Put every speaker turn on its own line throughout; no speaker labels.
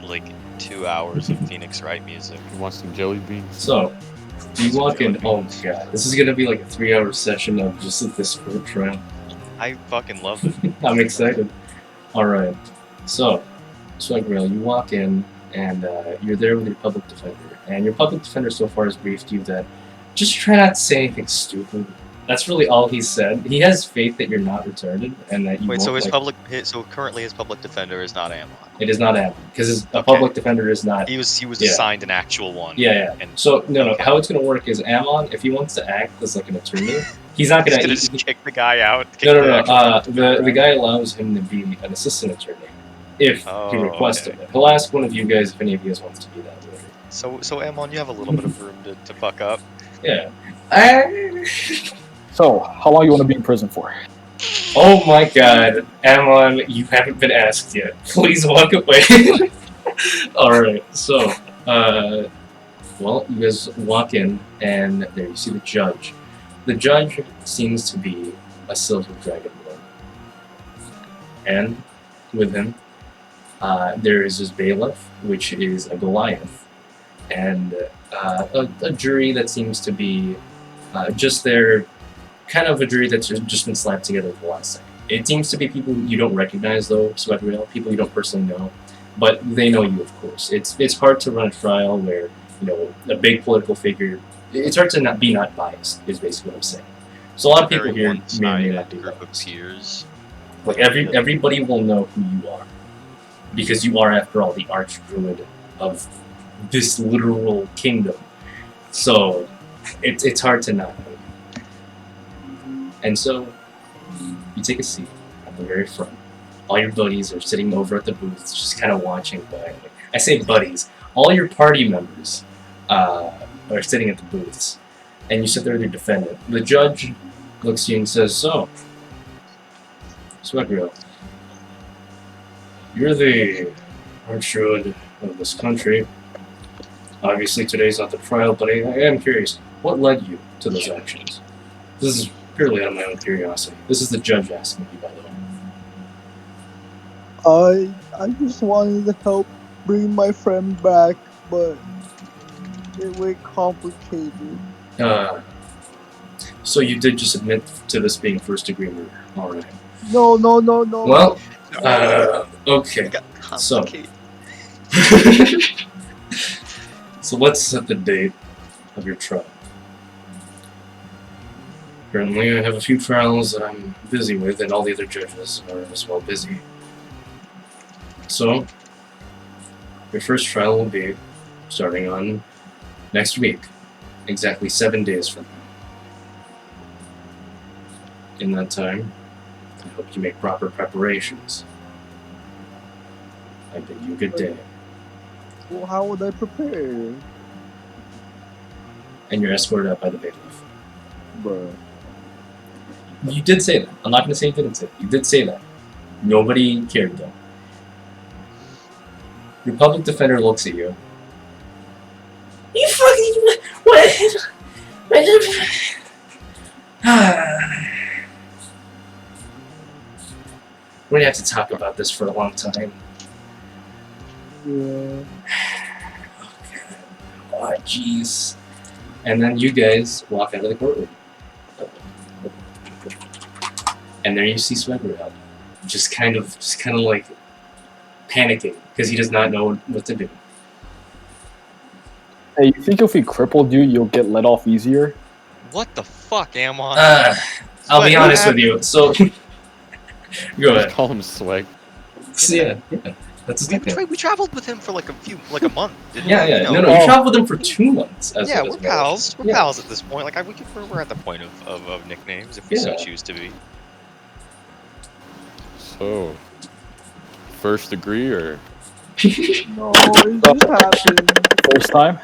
like 2 hours of Phoenix Wright music.
You want some jelly beans?
So, you walk in. Oh my god, this is gonna be like a 3-hour session of just this Sweg Trial.
I fucking love it.
I'm excited. Alright, so, Sweg Trial, you walk in, and you're there with your public defender. And your public defender so far has briefed you that just try not to say anything stupid. That's really all he said. He has faith that you're not retarded, and that you
Wait,
won't,
so so currently his public defender is not Amon.
It is not Ammon, because a
Okay.
public defender is not...
He was
Yeah.
assigned an actual one.
Yeah.
And
So, no,
Okay.
how it's gonna work is Ammon, if he wants to act as like an attorney, he's not
he's
gonna...
gonna just kick the guy out.
No. The guy allows him to be an assistant attorney if he requests
okay.
it. He'll ask one of you guys if any of you guys wants to be that later.
So Amon, you have a little bit of room to fuck up.
Yeah.
So, how long you want to be in prison for?
Oh my god, Ammon, you haven't been asked yet. Please walk away. Alright, so, well, you guys walk in, and there you see the judge. The judge seems to be a silver dragonborn. And with him, there is his bailiff, which is a Goliath, and a jury that seems to be just there, kind of a jury that's just been slapped together at the last second. It seems to be people you don't recognize, though, Sweg Trials, people you don't personally know, but they know you, of course. It's hard to run a trial where, you know, a big political figure. It's hard to not be biased, is basically what I'm saying. So a lot of people here may or may not be
group of
biased.
peers.
Like everybody will know who you are, because you are, after all, the arch druid of this literal kingdom. So it's hard to not know. And so you take a seat at the very front. All your buddies are sitting over at the booths, just kind of watching. But I say buddies. All your party members are sitting at the booths, and you sit there with your defendant. The judge looks at you and says, "So, Sweg Trials, you're the archduke of this country. Obviously, today's not the trial, but I am curious. What led you to those actions? This is purely out of my own curiosity. This is the judge asking you, by the way."
I just wanted to help bring my friend back, but it went complicated.
So you did just admit to this being first-degree murder. All right.
No.
Well, okay. So, so let's set the date of your trial. Currently, I have a few trials that I'm busy with, and all the other judges are as well busy. So, your first trial will be starting on next week, exactly 7 days from now. In that time, I hope you make proper preparations. I bid you a good day.
Well, how would I prepare?
And you're escorted out by the bailiff.
Bruh.
You did say that. I'm not going to say you didn't say it. You did say that. Nobody cared, though. Your public defender looks at you. You fucking... What? We're gonna have to talk about this for a long time.
Yeah.
Oh, jeez. And then you guys walk out of the courtroom. And there you see Sweg Trials, just kind of like panicking because he does not know what to do.
Hey, you think if we crippled you, you'll get let off easier?
What the fuck, Amon?
I'll be honest with you. So, go ahead.
Call him Sweg.
So, yeah, that's his nickname.
We traveled with him for like a month. Didn't
Yeah.
we? You know?
No, we traveled with him for 2 months.
Yeah,
as
we're
well.
pals. We're pals at this point. Like we're at the point of nicknames if we so
Yeah.
choose to be.
So, first degree or
No, it just happened.
First time?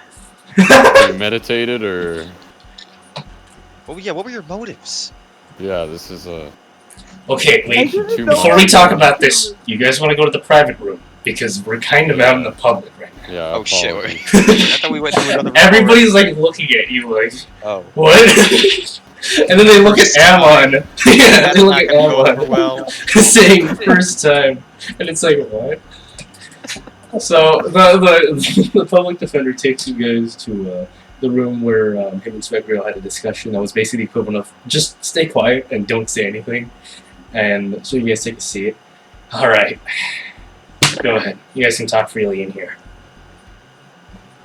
you meditated or
Oh yeah, what were your motives?
yeah, this is a
Okay,
I
wait.
didn't
Too
know
much.
Before we
I
talk
was
about
doing
this,
it.
you guys want to go to the private room because we're kind of out in the public right now.
yeah.
Oh shit!
apologies.
I thought we went to another room.
Everybody's like looking at you like,
Oh.
what? And then they look at Ammon. Yeah,
That's
they look
not
at
gonna go over
Ammon
well.
saying first time. And it's like, what? So the public defender takes you guys to the room where him and Sweg Trials had a discussion that was basically the equivalent of just stay quiet and don't say anything. And so you guys take a seat. All right, go ahead. You guys can talk freely in here.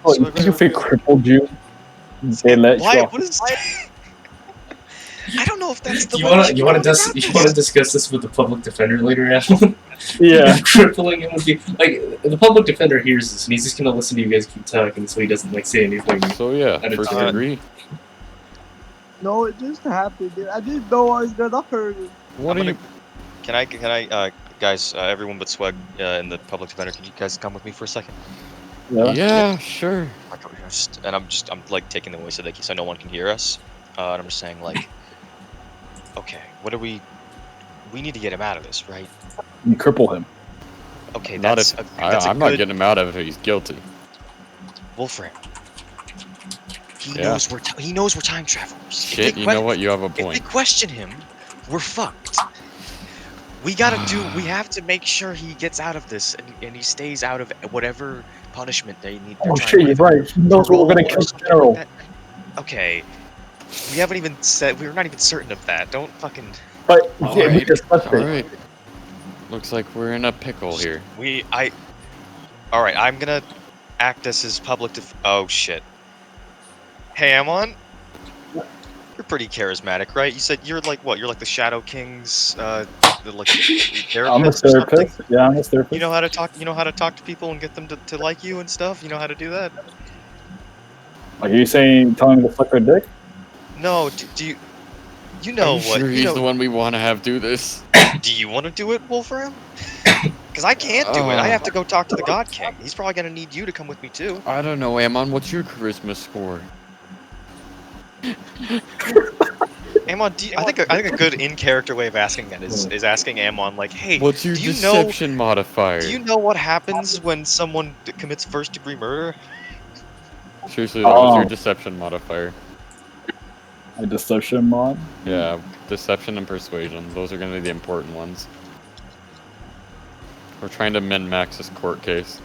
Oh, you think if they crippled you, they let
Why?
you off?
What is? I don't know if that's the.
You
way
wanna
we should
you wanna
go
dis-
about
you
this.
wanna discuss this with the public defender later, Alan?
Yeah.
Crippling him would be like the public defender hears this and he's just gonna listen to you guys keep talking, so he doesn't like say anything.
So yeah,
At a
first
time.
degree.
No, it just happened. Dude. I didn't know I was gonna hurt him.
What
I'm
are you?
Can I, guys, everyone but Sweg in the public defender, can you guys come with me for a second?
Yeah.
Yeah, sure.
Like, I'm like taking the voice so no one can hear us. And I'm just saying like, okay, what are we? We need to get him out of this, right?
You cripple him.
Okay,
Not
that's
if
that's a
I'm not
good
getting him out of it. He's guilty.
Wolfram. He
Yeah.
knows he knows we're time travelers.
Shit, you know what? You have a
If they
point.
question him, we're fucked. We have to make sure he gets out of this and he stays out of whatever punishment they need.
Oh shit, you're right. He knows what we're gonna kill the general.
Okay. We're not even certain of that. Don't fucking.
But yeah, we
Alright,
discussed it.
Alright. Looks like we're in a pickle here.
Alright, I'm gonna act as his oh shit. Hey, Amon? You're pretty charismatic, right? You said you're like what? You're like the Shadow King's like therapist
I'm a
or something?
therapist. Yeah, I'm a therapist.
You know how to talk. You know how to talk to people and get them to like you and stuff. You know how to do that.
Like, are you saying, telling me to suck her dick?
No, do you? You know
Are you
what?
sure
You
he's
know,
the one we want to have do this?
do you want to do it, Wolfram? Because I can't do it. I have to go talk to the God King. He's probably gonna need you to come with me too.
I don't know, Amon. What's your charisma score?
Amon, I think a good in-character way of asking that is asking Amon like, hey,
What's your
do you know?
deception modifier?
Do you know what happens when someone commits first-degree murder?
Seriously, what's your
Oh.
deception modifier?
A deception mod?
Yeah, deception and persuasion. Those are going to be the important ones. We're trying to min-max this court case.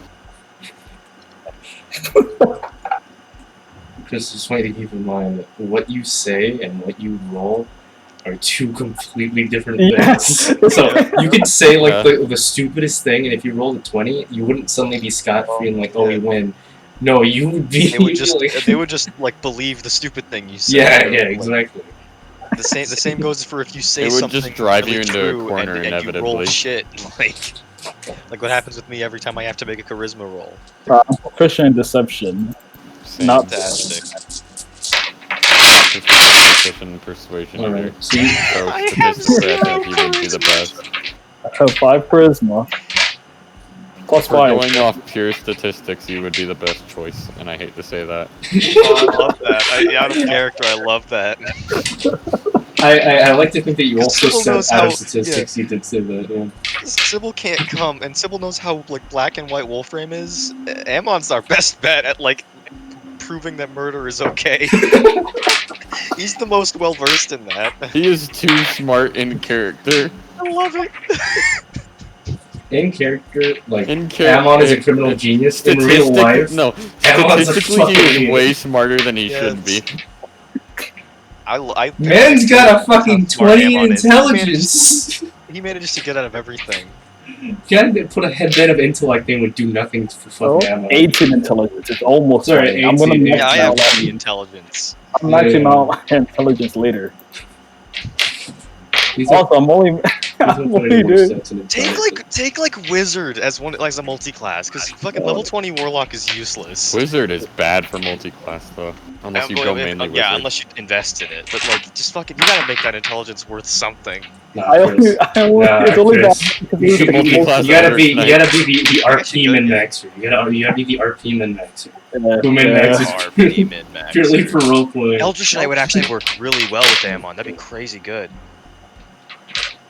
Just want you to keep in mind that what you say and what you roll are two completely different
Yes.
things. So you could say like
Yeah.
the stupidest thing, and if you rolled a 20, you wouldn't suddenly be scot-free and like, oh, we win. No, you would be.
They would just
like,
they would just like believe the stupid thing you say.
yeah,
Like,
exactly.
The same goes for if you say
They would
something
just drive
really
you into a
true
corner
and you roll
inevitably.
shit like what happens with me every time I have to make a charisma roll.
I'm proficient in deception.
Same.
Not-
Fantastic.
Deception and persuasion. either.
Alright, so you,
So
I have
statistically, I think
zero
he would be the best.
I have 5 charisma. Plus
For
5.
going off pure statistics, you would be the best choice, and I hate to say that.
Oh, I love that. Out of character, I love that.
I like to think that you also
Sybil
said
knows
out
how-
of statistics you did say that, yeah.
Sybil can't come, and Sybil knows how like black and white Wolfram is. Amon's our best bet at like proving that murder is okay. He's the most well versed in that.
He is too smart in character.
I love it.
In character, like,
In character,
Amon is a criminal genius. In real life,
no.
Amon's a
Statistically,
fucking
he is
idiot.
way smarter than he should be.
I
Man's got a fucking
How smart
20 in
Amon is.
intelligence!
He manages to get out of everything.
Gotta put a headband of intellect in would do nothing for
Oh,
fucking Amon.
18 intelligence. It's almost
Sorry,
20. I'm gonna
18,
max
Yeah, I
Yeah,
have
out.
20 intelligence.
I'm maxing
Yeah.
out my intelligence later.
These are,
Also, I'm only.
these are
I'm only
putting more
doing.
sense in
Take
intelligence.
like wizard as a multi-class, because fucking level 20 warlock is useless.
Wizard is bad for multi-class, though. Unless you go mainly wizard.
yeah, unless you invest in it. But like, just fucking, you gotta make that intelligence worth something.
Nah,
I only.
Nah,
It's only
Chris.
that because
You,
it's
multi-class
you gotta be
Nice.
the
I guess you
RP
could,
min
yeah.
maxer. You gotta be the RP min maxer.
Yeah,
Who min
yeah.
maxes
RP min-max.
purely for roleplay.
Eldritch Knight would actually work really well with Amon. That'd be crazy good.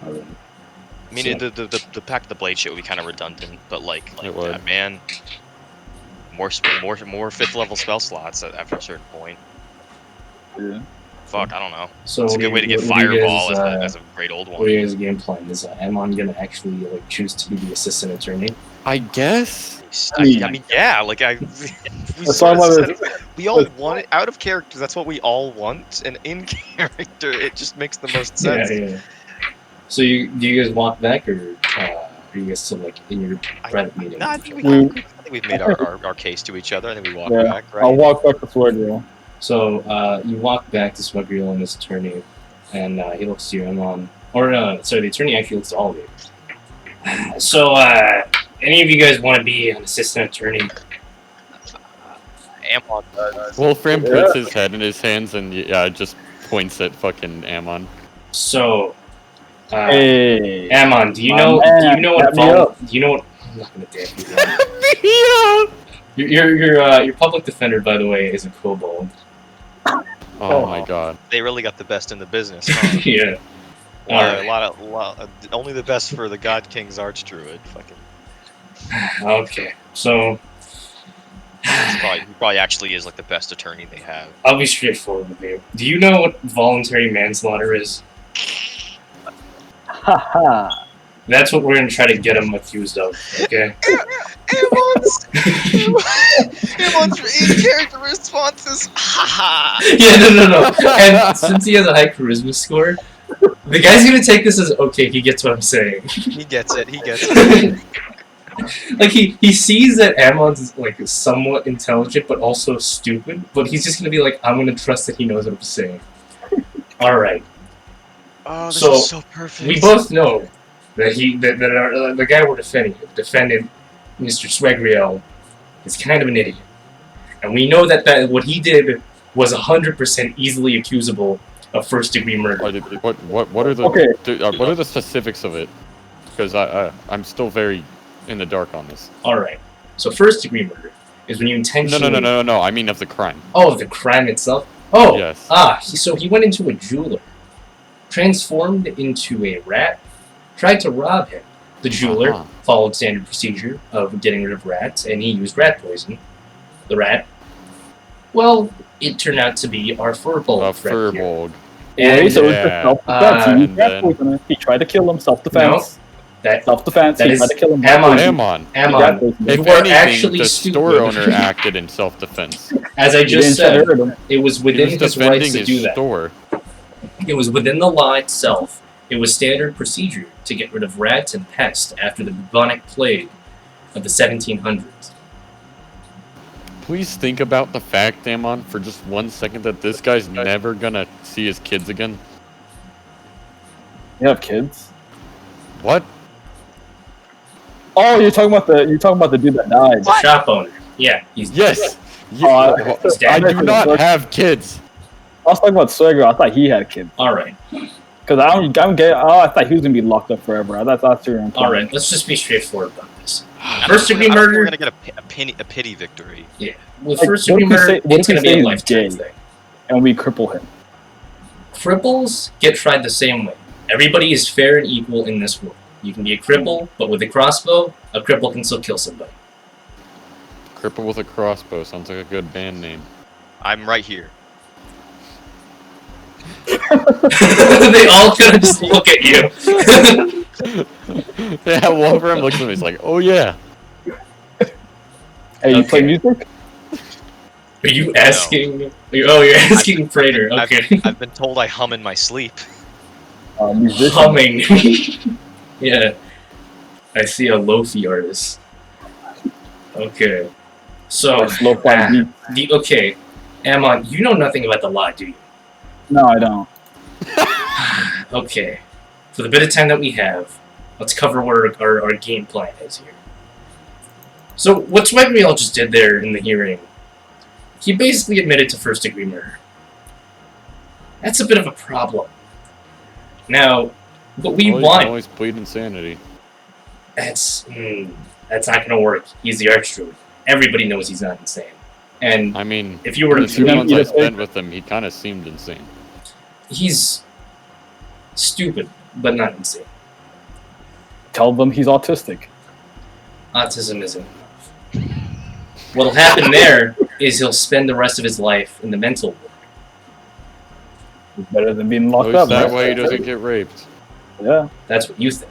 Alright.
I mean,
So-
the pack of the blade shit would be kind of redundant, but like
It would.
yeah, man, more 5th level spell slots after a certain point.
Yeah.
Fuck, I don't know.
So
It's a
what
good
do
way to
you-
get
what do you
Fireball
guys,
as a great old
What
one.
do you guys' game plan? Is Amon gonna actually like choose to be the assistant attorney?
I guess.
I mean, yeah, like we
That's
sort of
all
said
it is.
it. We all want it out of character. That's what we all want, and in character, it just makes the most sense.
Yeah. So do you guys walk back, or are you guys still like in your private meeting?
No, I think we've made our case to each other. I think we walk
Yeah,
back, right?
I'll walk back to Sweg Trials.
So you walk back to Sweg Trials and his attorney, and he looks to you, Amon. Sorry, the attorney actually looks to all of you. So, any of you guys want to be an assistant attorney?
Amon does.
Wolfram puts his head in his hands and just points at fucking Ammon.
So,
Hey,
Amon, do you
my
know?
man,
Do you know what?
tap me up.
Do you know what? I'm not gonna dare you. Your public defender, by the way, is a kobold.
Oh my god.
They really got the best in the business. Huh?
Yeah.
A lot. Only the best for the God King's Archdruid. Fucking.
Okay. So,
He probably actually is like the best attorney they have.
I'll be straightforward with you. Do you know what voluntary manslaughter is?
haha.
That's what we're gonna try to get him accused of. Okay.
Amon's in-character response is haha.
Yeah, no. And since he has a high charisma score, the guy's gonna take this as okay. He gets what I'm saying.
He gets it.
Like he sees that Amon's like somewhat intelligent, but also stupid. But he's just gonna be like, I'm gonna trust that he knows what I'm saying. All right.
Oh, this
So,
is so perfect.
We both know that the guy we're defending, Mr. Sweg Trials, is kind of an idiot, and we know that what he did was 100% easily accusable of first-degree murder.
What are the what are the specifics of it? Because I'm still very in the dark on this.
All right. So first-degree murder is when you intentionally.
No. I mean of the crime.
Oh, the crime itself. Oh.
Yes.
So he went into a jeweler, transformed into a rat, tried to rob him. The jeweler followed standard procedure of getting rid of rats, and he used rat poison. The rat, well, it turned out to be our furbolg.
A furbolg.
Hey, so it's
yeah.
just self-defense. He used rat
then-
poison. He tried to kill him. Self-defense. Self-defense.
that
He
is
tried to kill him.
Ammon.
Ammon,
If
you are
anything,
actually
the
stupid.
store owner acted in self-defense.
As I
He
just
didn't try to
said,
hurt him.
it was
He
within
was
his
defending
rights to
his
do that.
store.
It was within the law itself. It was standard procedure to get rid of rats and pests after the bubonic plague of the 1700s.
Please think about the fact, Ammon, for just 1 second that this guy's never gonna see his kids again.
You have kids?
What?
Oh, you're talking about the dude that died.
The shop owner. Yeah, he's
Yes.
He's dead.
I do not have kids.
I was talking about Swagger. I thought he had kids.
All right.
Because I thought he was gonna be locked up forever. That's your
All right. Let's just be straightforward about this.
I
First
don't
degree
think
murder.
We're gonna get a pity victory.
Yeah. With
Like,
first
what
degree
if we
murder,
say- what
it's
if we
going to be
say
a
he's
lifetime
gay?
thing.
And we cripple him.
Cripples get tried the same way. Everybody is fair and equal in this world. You can be a cripple, but with a crossbow, a cripple can still kill somebody.
Cripple with a crossbow sounds like a good band name.
I'm right here.
They all kind of just look at you.
Yeah, Wolfram looks at me. He's like, "Oh yeah."
Hey, you
Okay.
play music?
Are you asking? Oh, you're asking Prater. Okay.
I've been told I hum in my sleep.
Musician.
Humming. Yeah. I see a Lofi artist. Okay. So,
Lo-fi beat.
okay. Ammon, you know nothing about the law, do you?
No, I don't.
Okay. For the bit of time that we have, let's cover what our game plan is here. So, what Sweg Trials just did there in the hearing, he basically admitted to first-degree murder. That's a bit of a problem. Now, what we
Well, you
want...
can always plead insanity.
That's not gonna work. He's the Archdruid. Everybody knows he's not insane. And
I mean,
if you were to
the 2
plead,
months I spent with him, he kind of seemed insane.
he's stupid, but not insane.
Tell them he's autistic.
Autism isn't enough. What'll happen there is he'll spend the rest of his life in the mental ward.
It's better than being
At
locked
least
up.
that
right?
way he doesn't get raped.
Yeah.
That's what you think.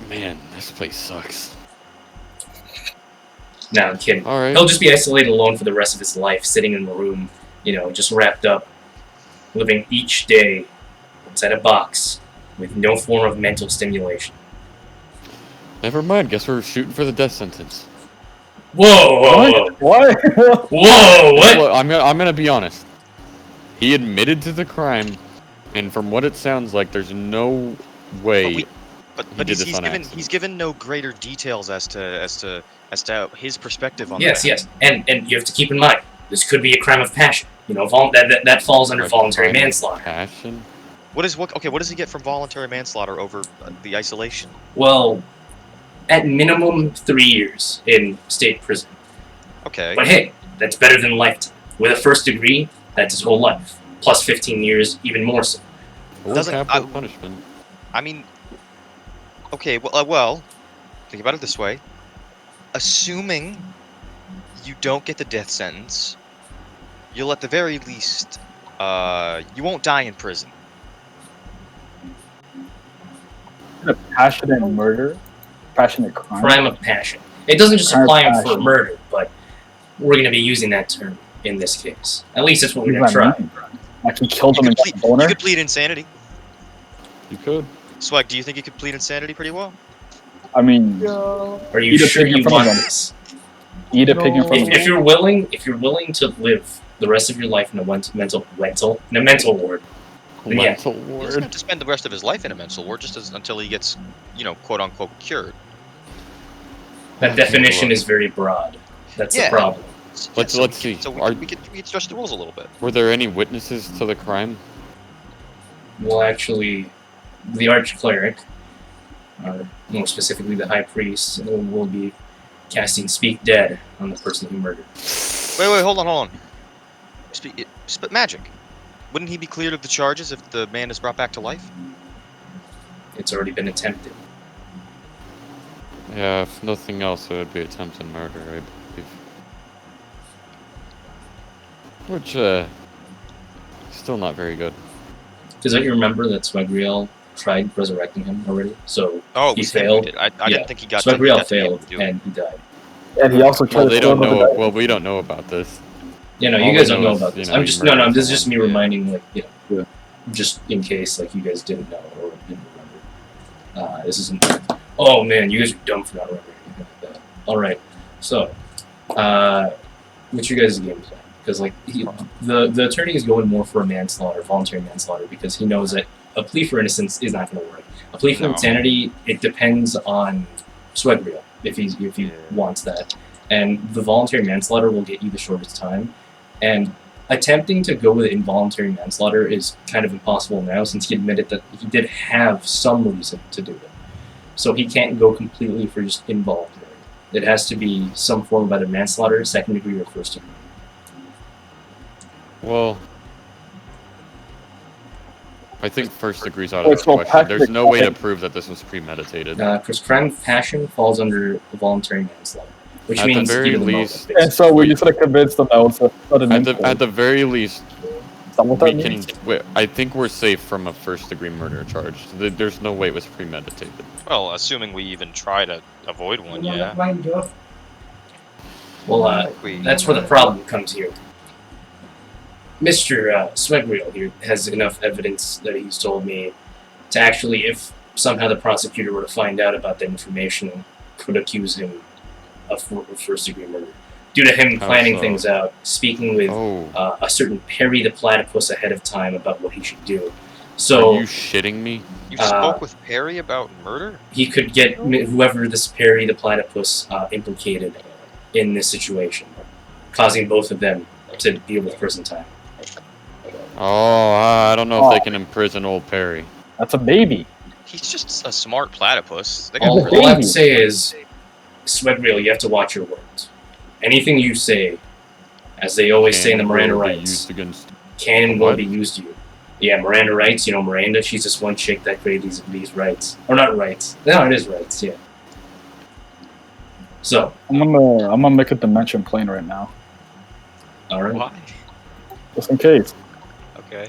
Man, This place sucks.
No, I'm kidding.
All right.
He'll just be isolated alone for the rest of his life, sitting in the room, just wrapped up, living each day inside a box with no form of mental stimulation.
Never mind. Guess we're shooting for the death sentence.
Whoa, whoa, whoa.
What?
Whoa, what?
Well, I'm gonna be honest. He admitted to the crime, and from what it sounds like, there's no way.
But he's given no greater details as to his perspective on
Yes,
that.
yes. And you have to keep in mind, this could be a crime of passion. That falls under voluntary manslaughter.
Passion?
What does he get from voluntary manslaughter over the isolation?
Well, at minimum 3 years in state prison.
Okay.
But hey, that's better than lifetime. With a first degree, that's his whole life. Plus 15 years, even more so.
Or capital punishment.
I mean, okay, well, think about it this way. Assuming you don't get the death sentence, you'll at the very least, you won't die in prison.
A passionate murder? Passionate crime?
Crime of passion. It doesn't just
Crime of
apply him for
passion.
murder, but we're going to be using that term in this case. At least that's what we're going to try.
Actually killed him
You
and got the
could
boner?
plead insanity.
You could.
Swag, do you think you could plead insanity pretty well?
I mean,
Are you
Eat a
sure
pig in
you
front of
want
them.
this?
eat a pig in front of
If you're willing to live the rest of your life in a mental ward, then yeah.
Mental
He doesn't
ward.
have to spend the rest of his life in a mental ward until he gets, quote unquote, cured.
That definition is very broad. That's the
Yeah.
problem.
Let's see.
So
Are-
we could stretch the rules a little bit.
Were there any witnesses to the crime?
Well, actually, the archcleric, more specifically the high priest, will be casting Speak Dead on the person he murdered.
Wait, hold on. Spit magic. Wouldn't he be cleared of the charges if the man is brought back to life?
It's already been attempted.
Yeah, if nothing else, it would be attempted murder, I believe. Which, still not very good.
Because don't you remember that Swegriel tried resurrecting him already? So
Oh,
he
we said we
failed.
did. I
Yeah.
didn't think he got.
Swegriel
got to be able
failed
to do it.
and he died.
And he also
Well,
killed
they don't know. Well, we don't know about this.
Yeah, no,
All
you
we
guys don't
know
know
is,
about this.
you know,
I'm
he
just
murdered
this is just me
someone.
reminding, just in case you guys didn't know or didn't remember. This isn't. Oh man, you guys are dumb for not remembering anything like that. All right, so what's your guys' game plan? Because the attorney is going more for a manslaughter, voluntary manslaughter, because he knows that a plea for innocence is not going to work. A plea for
No.
insanity, it depends on Swegriel if he wants that, and the voluntary manslaughter will get you the shortest time, and attempting to go with involuntary manslaughter is kind of impossible now since he admitted that he did have some reason to do it. So he can't go completely for just involuntary. It has to be some form of either manslaughter, second degree, or first degree.
Well, I think first degree's out
Well,
of
it's
the
no
question. There's no way to
practical.
prove that this was premeditated.
Because crime of passion falls under voluntary manslaughter, which
At the
means
very
even the
least-
motive,
And so we used to convince them that was not an
At the very least,
Is that what that
we
means?
can. I think we're safe from a first-degree murder charge. There's no way it was premeditated.
Well, assuming we even try to avoid one, yeah.
Well,
We-
that's where the problem comes here. Mr. Swegriel here has enough evidence that he's told me to actually, if somehow the prosecutor were to find out about that information, could accuse him of first-degree murder. Due to him
How
planning
so?
things out, speaking with
Oh,
a certain Perry the Platypus ahead of time about what he should do.
are
So
you shitting me?
You spoke with Perry about murder?
he could get whoever this Perry the Platypus implicated in this situation, causing both of them to deal with prison time.
Oh, I don't know if they can imprison old Perry.
That's a baby.
He's just a smart platypus. They got
All,
prison-
all I have to say is, Swegriel, you have to watch your words. Anything you say, as they always say in the Miranda
Will be
rights,
used against.
can will
What?
be used to you. Yeah, Miranda rights. You know, Miranda. She's just one chick that created these rights, or not rights. No, it is rights. Yeah. So,
I'm gonna make a dimension plane right now,
all right.
Why?
just in case.
Okay.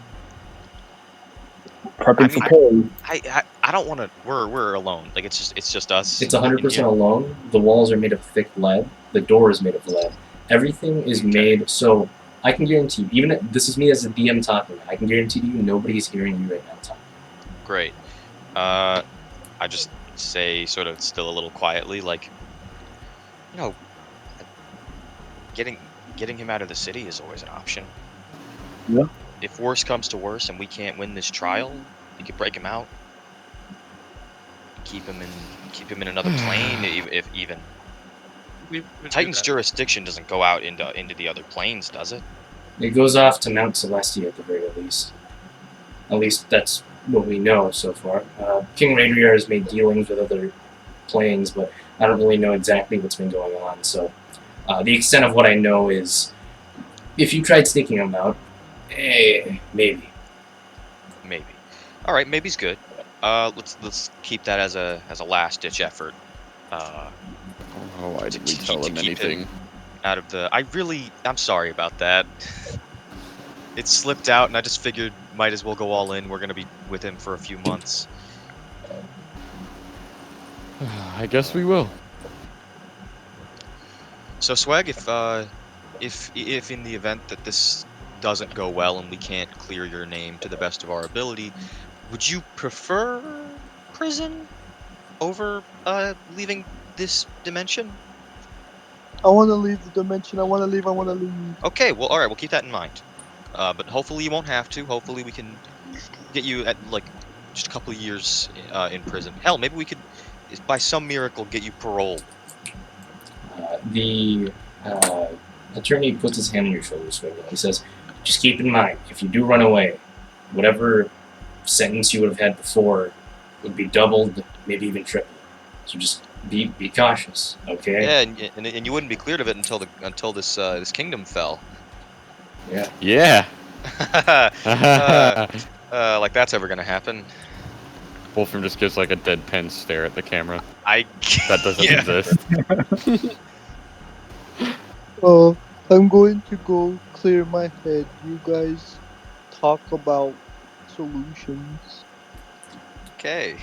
Prepping
I
for
mean,
Perry.
I don't want to. We're alone. Like it's just us.
It's
in
100%
here.
alone. The walls are made of thick lead. The door is made of lead. Everything is made so I can guarantee you, even if, this is me as a DM talking, I can guarantee you nobody's hearing you right now talking.
Great. I just say sort of still a little quietly, like, you know, getting him out of the city is always an option.
Yeah.
If worse comes to worse and we can't win this trial, we could break him out. Keep him in another plane, if even.
We would do
Titan's
that.
jurisdiction doesn't go out into the other planes, does it?
It goes off to Mount Celestia at the very least. At least that's what we know so far. King Radriar has made dealings with other planes, but I don't really know exactly what's been going on. So the extent of what I know is, if you tried sneaking him out, maybe.
Maybe. All right, maybe's good. Let's keep that as a last ditch effort.
Oh, why did we
to
tell him
keep him
anything?
out of the. I'm sorry about that. It slipped out, and I just figured might as well go all in. We're gonna be with him for a few months.
I guess we will.
So Swag, if in the event that this doesn't go well and we can't clear your name to the best of our ability, would you prefer prison over leaving this dimension?
I want to leave the dimension. I want to leave.
Okay, well, all right, we'll keep that in mind. But hopefully you won't have to. Hopefully we can get you at like just a couple of years in prison. Hell, maybe we could, by some miracle, get you paroled.
The attorney puts his hand on your shoulder, Swig. He says, just keep in mind, if you do run away, whatever sentence you would have had before would be doubled, maybe even tripled. So just be cautious, okay?
Yeah, and you wouldn't be cleared of it until this kingdom fell.
Yeah.
Yeah.
Like that's ever gonna happen.
Wolfram just gives like a deadpan stare at the camera.
I
That doesn't
yeah.
exist.
I'm going to go clear my head. You guys talk about solutions.
Okay.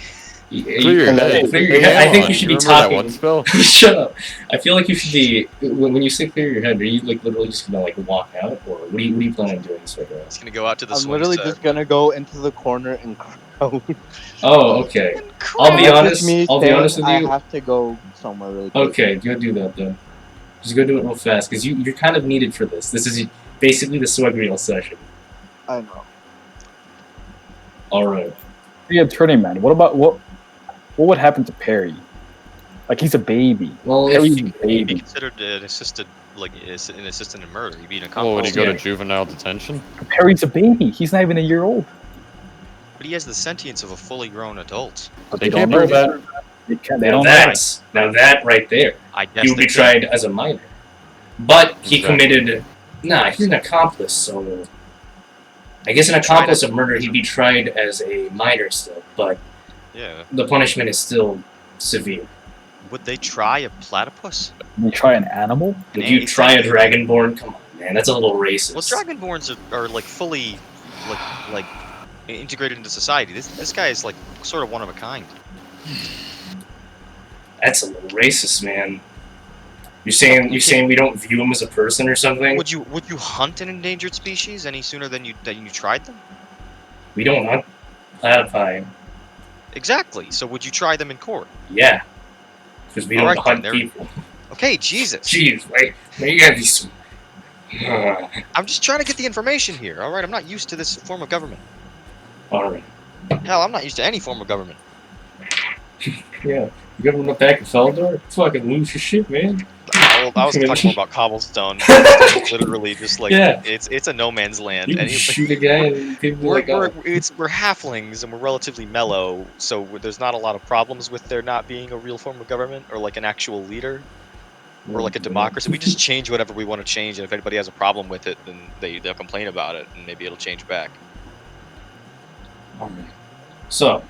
Clear your head.
Clear your head. I think you should be
remember that
talking.
one spell?
Shut up. I feel like you should be. When you say clear your head, are you like literally just gonna like walk out, or what do you plan on doing, Swig?
It's gonna go out to the
I'm
swing
literally
set.
just gonna go into the corner and crouch.
Oh, okay. I'll be
That's
honest.
just me
I'll be
saying
honest with
I
you.
have to go somewhere really quick.
Okay, go do that then. Just go do it real fast, because you're kind of needed for this. This is basically the Sweg Real session.
I know.
Alright.
The attorney man. What would happen to Perry? Like he's a baby.
Well,
Perry's a
He'd be
baby.
considered an assisted in murder. He'd be an
Oh, would
accomplice.
he go
Yeah.
to juvenile detention?
Perry's a baby. He's not even a year old.
But he has the sentience of a fully grown adult.
But
They
don't
can't
know
prove
that.
that.
They can't. They
now
don't know.
that right there.
I guess
He would
they
be
could.
tried as a minor. But he
Exactly.
committed. Nah, he's an accomplice, so. I guess an
He tried
accomplice
as
of murder, he'd be tried as a minor still, but
Yeah.
the punishment is still severe.
Would they try a platypus?
You try an animal.
An
Would you
a-
try a dragonborn? Come on, man, that's a little racist.
Well, dragonborns are like fully like integrated into society. This guy is like sort of one of a kind.
That's a little racist, man. You're saying we don't view him as a person or something?
Would you hunt an endangered species any sooner than you tried them?
We don't hunt platypi.
Exactly. So would you try them in court?
Yeah. Because we don't
Alright,
hunt
then,
people.
Okay, Jesus.
Jeez, wait. You gotta be some...
I'm just trying to get the information here. All right, I'm not used to this form of government.
Alright.
Hell, I'm not used to any form of government.
Yeah. You government up back in Feldor? Fucking lose your shit, man.
I was talking more about cobblestone. It's literally just like
Yeah.
it's a no man's land.
You can
And
shoot a guy and people be like, oh.
we're halflings and we're relatively mellow, so there's not a lot of problems with there not being a real form of government or like an actual leader or like a democracy. We just change whatever we want to change, and if anybody has a problem with it, then they'll complain about it, and maybe it'll change back.
Alright. So,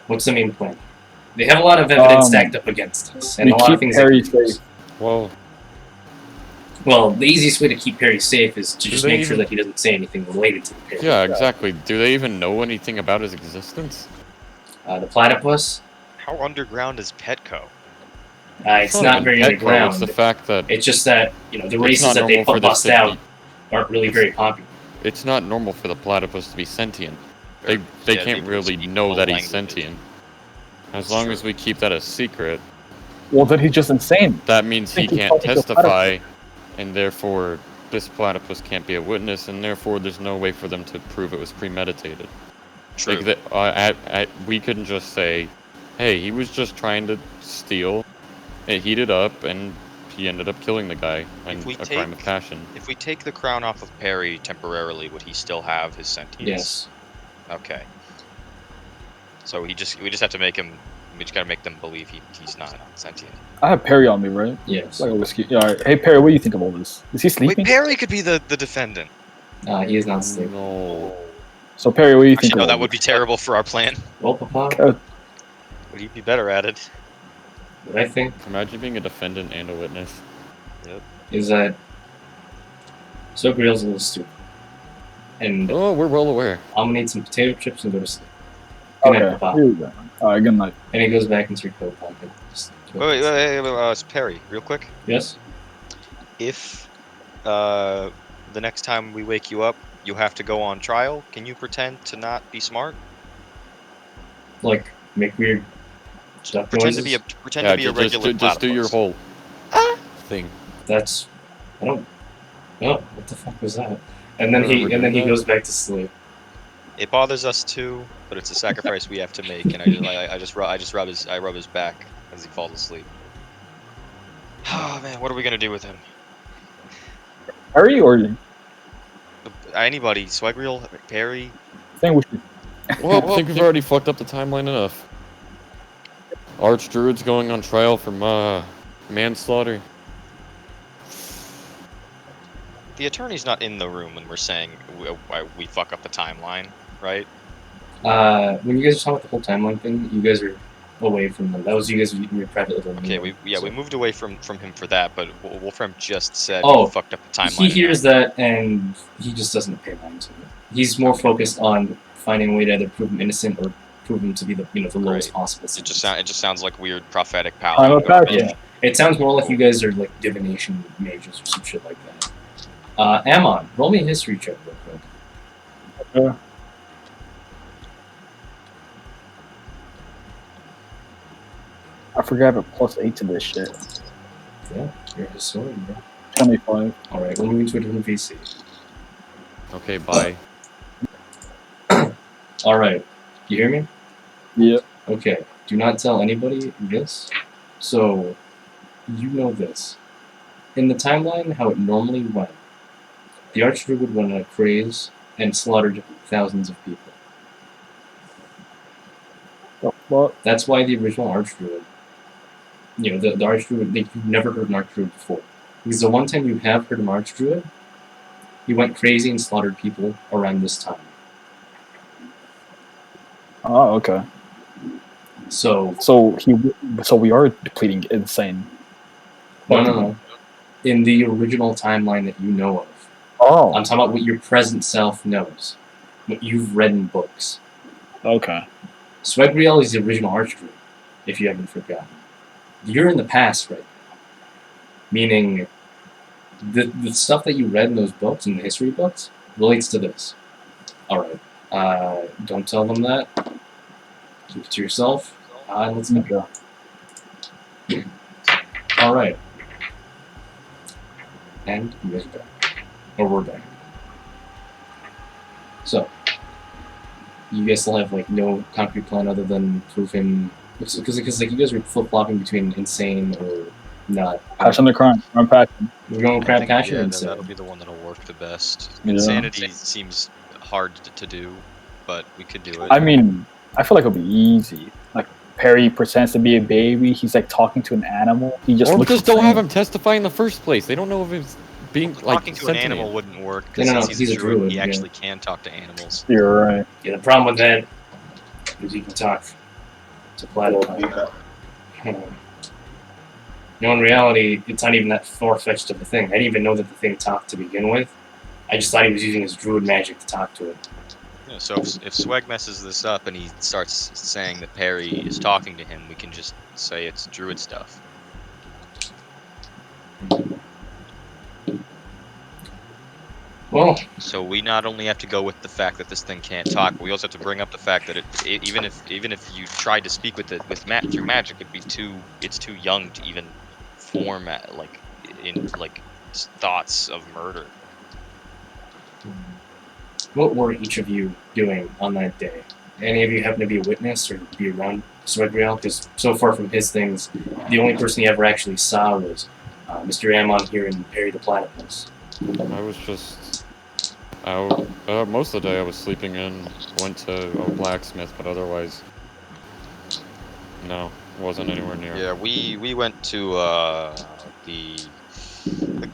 what's the main plan? They have a lot of evidence stacked up against us, and
We
a lot of
keep
things.
Perry safe.
Well,
Well, the easiest way to keep Perry safe is to
Do
just
they
make sure
even-
that he doesn't say anything related to the Perry.
Yeah, exactly. Do they even know anything about his existence?
The platypus,
How underground is Petco?
it's not
even
very
Petco,
underground.
It's the fact that
It's just that, you know, the
It's
races
not
that they
normal for this
bust
to
out
be-
aren't really
it's-
very popular.
it's not normal for the platypus to be sentient. They
Or-
they
yeah,
can't really
speak
know
full
that he's
languages.
sentient. As
That's
long
true.
as we keep that a secret,
Well, then he's just insane.
that means he
Think he's
can't
talking to a
testify, and therefore this platypus can't be a witness, and therefore there's no way for them to prove it was premeditated.
True.
Like we couldn't just say, "Hey, he was just trying to steal. It heated up, and he ended up killing the guy in
If we
a crime of
take-
passion."
If we take the crown off of Perry temporarily, would he still have his sentience?
Yes.
Okay. So we just have to make him. We just gotta make them believe he's not sentient.
I have Perry on me, right?
Yes.
It's like a whiskey. Yeah, all right. Hey, Perry, what do you think of all this? Is he
Wait,
sleeping?
Perry could be the defendant.
He is not sleeping.
No.
So, Perry, what do you think
Actually, no,
of all
that would be
this?
terrible for our plan.
Well, Papa,
Uh,
Would he be better at it?
what I think
Imagine being a defendant and a witness.
is that Sweg Trials is a little stupid. And
Oh, we're well aware.
I'm gonna eat some potato chips and go to sleep. Good night,
Okay,
Papa.
here we go. All right, good night.
And he goes back into your coat pocket.
Wait, it's Perry, real quick.
Yes?
If the next time we wake you up, you have to go on trial, can you pretend to not be smart?
Like, make weird duck
Pretend
noises?
to be a regular
just do your
platypus.
whole thing.
That's... I don't... Oh, what the fuck was that? And then he
Remember that?
goes back to sleep.
It bothers us too, but it's a sacrifice we have to make, and I just rub his back as he falls asleep. Oh man, what are we gonna do with him?
Perry or
Anybody? Swegreal? Perry?
I think we should.
Well, I think we've already fucked up the timeline enough. Archdruid's going on trial for manslaughter.
The attorney's not in the room when we're saying we fuck up the timeline, right?
When you guys were talking about the whole timeline thing, you guys are away from them. That was you guys in your private little
Okay,
meeting,
we
so-
moved away from him for that, but Wolfram just said
Oh,
we fucked up the timeline.
He hears that and he just doesn't pay mind to it. He's more focused on finding a way to either prove him innocent or prove him to be the the lowest
Great.
possible.
It
sentence.
just sounds like weird prophetic
I'm
power.
a passion.
Yeah, it sounds more like you guys are like divination mages or some shit like that. Amon, roll me a history check real quick.
I forgot I have a +8 to this shit.
Yeah, you're a historian, bro.
25.
All right, we're moving to a different VC.
Okay, bye.
All right, you hear me?
Yep.
Okay, do not tell anybody this. So, you know this. In the timeline, how it normally went, the Archdruid went on a craze and slaughtered thousands of people.
The fuck?
That's why the original Archdruid, the Archdruid, you've never heard an Archdruid before. Because the one time you have heard an Archdruid, he went crazy and slaughtered people around this time.
Oh, okay.
So,
So we are depleting insane.
no. In the original timeline that you know of,
Oh,
I'm talking about what your present self knows. What you've read in books.
okay.
Swegriel is the original Archdruid, if you haven't forgotten. You're in the past right now. Meaning, the stuff that you read in those books, in the history books, relates to this. Alright. Don't tell them that. Keep it to yourself. Let's go.
Okay.
Alright. And you guys are back. Or we're back. So, you guys still have like no concrete plan other than prove him, because like you guys were flip flopping between insane or not.
Passion the crime. I'm passion.
We're going
I
crap
think,
passion
yeah,
and
that'll be the one that'll work the best.
Yeah.
Insanity seems hard to do, but we could do it.
I mean, I feel like it'll be easy. Like Perry pretends to be a baby. He's like talking to an animal. He just
Or
looks
just don't
insane.
have him testify in the first place. They don't know if he's being like
talking to an
sentient.
animal wouldn't work
No,
because
no,
he's,
he's
a
a druid,
He
yeah.
actually can talk to animals.
You're right.
Yeah, the problem with that is you can talk to platypus. In reality, it's not even that far-fetched of a thing. I didn't even know that the thing talked to begin with. I just thought he was using his druid magic to talk to it.
Yeah, so if Sweg messes this up and he starts saying that Perry is talking to him, we can just say it's druid stuff.
Well,
So we not only have to go with the fact that this thing can't talk, but we also have to bring up the fact that even if you tried to speak with it through magic, it's too young to even form thoughts of murder.
what were each of you doing on that day? Any of you happen to be a witness or be around Sweg Trials? Because so far from his things, the only person he ever actually saw was Mr. Ammon here in Perry the Platypus.
I was just out. Most of the day I was sleeping in. Went to a blacksmith, but otherwise, no, wasn't anywhere near.
Yeah, we went to the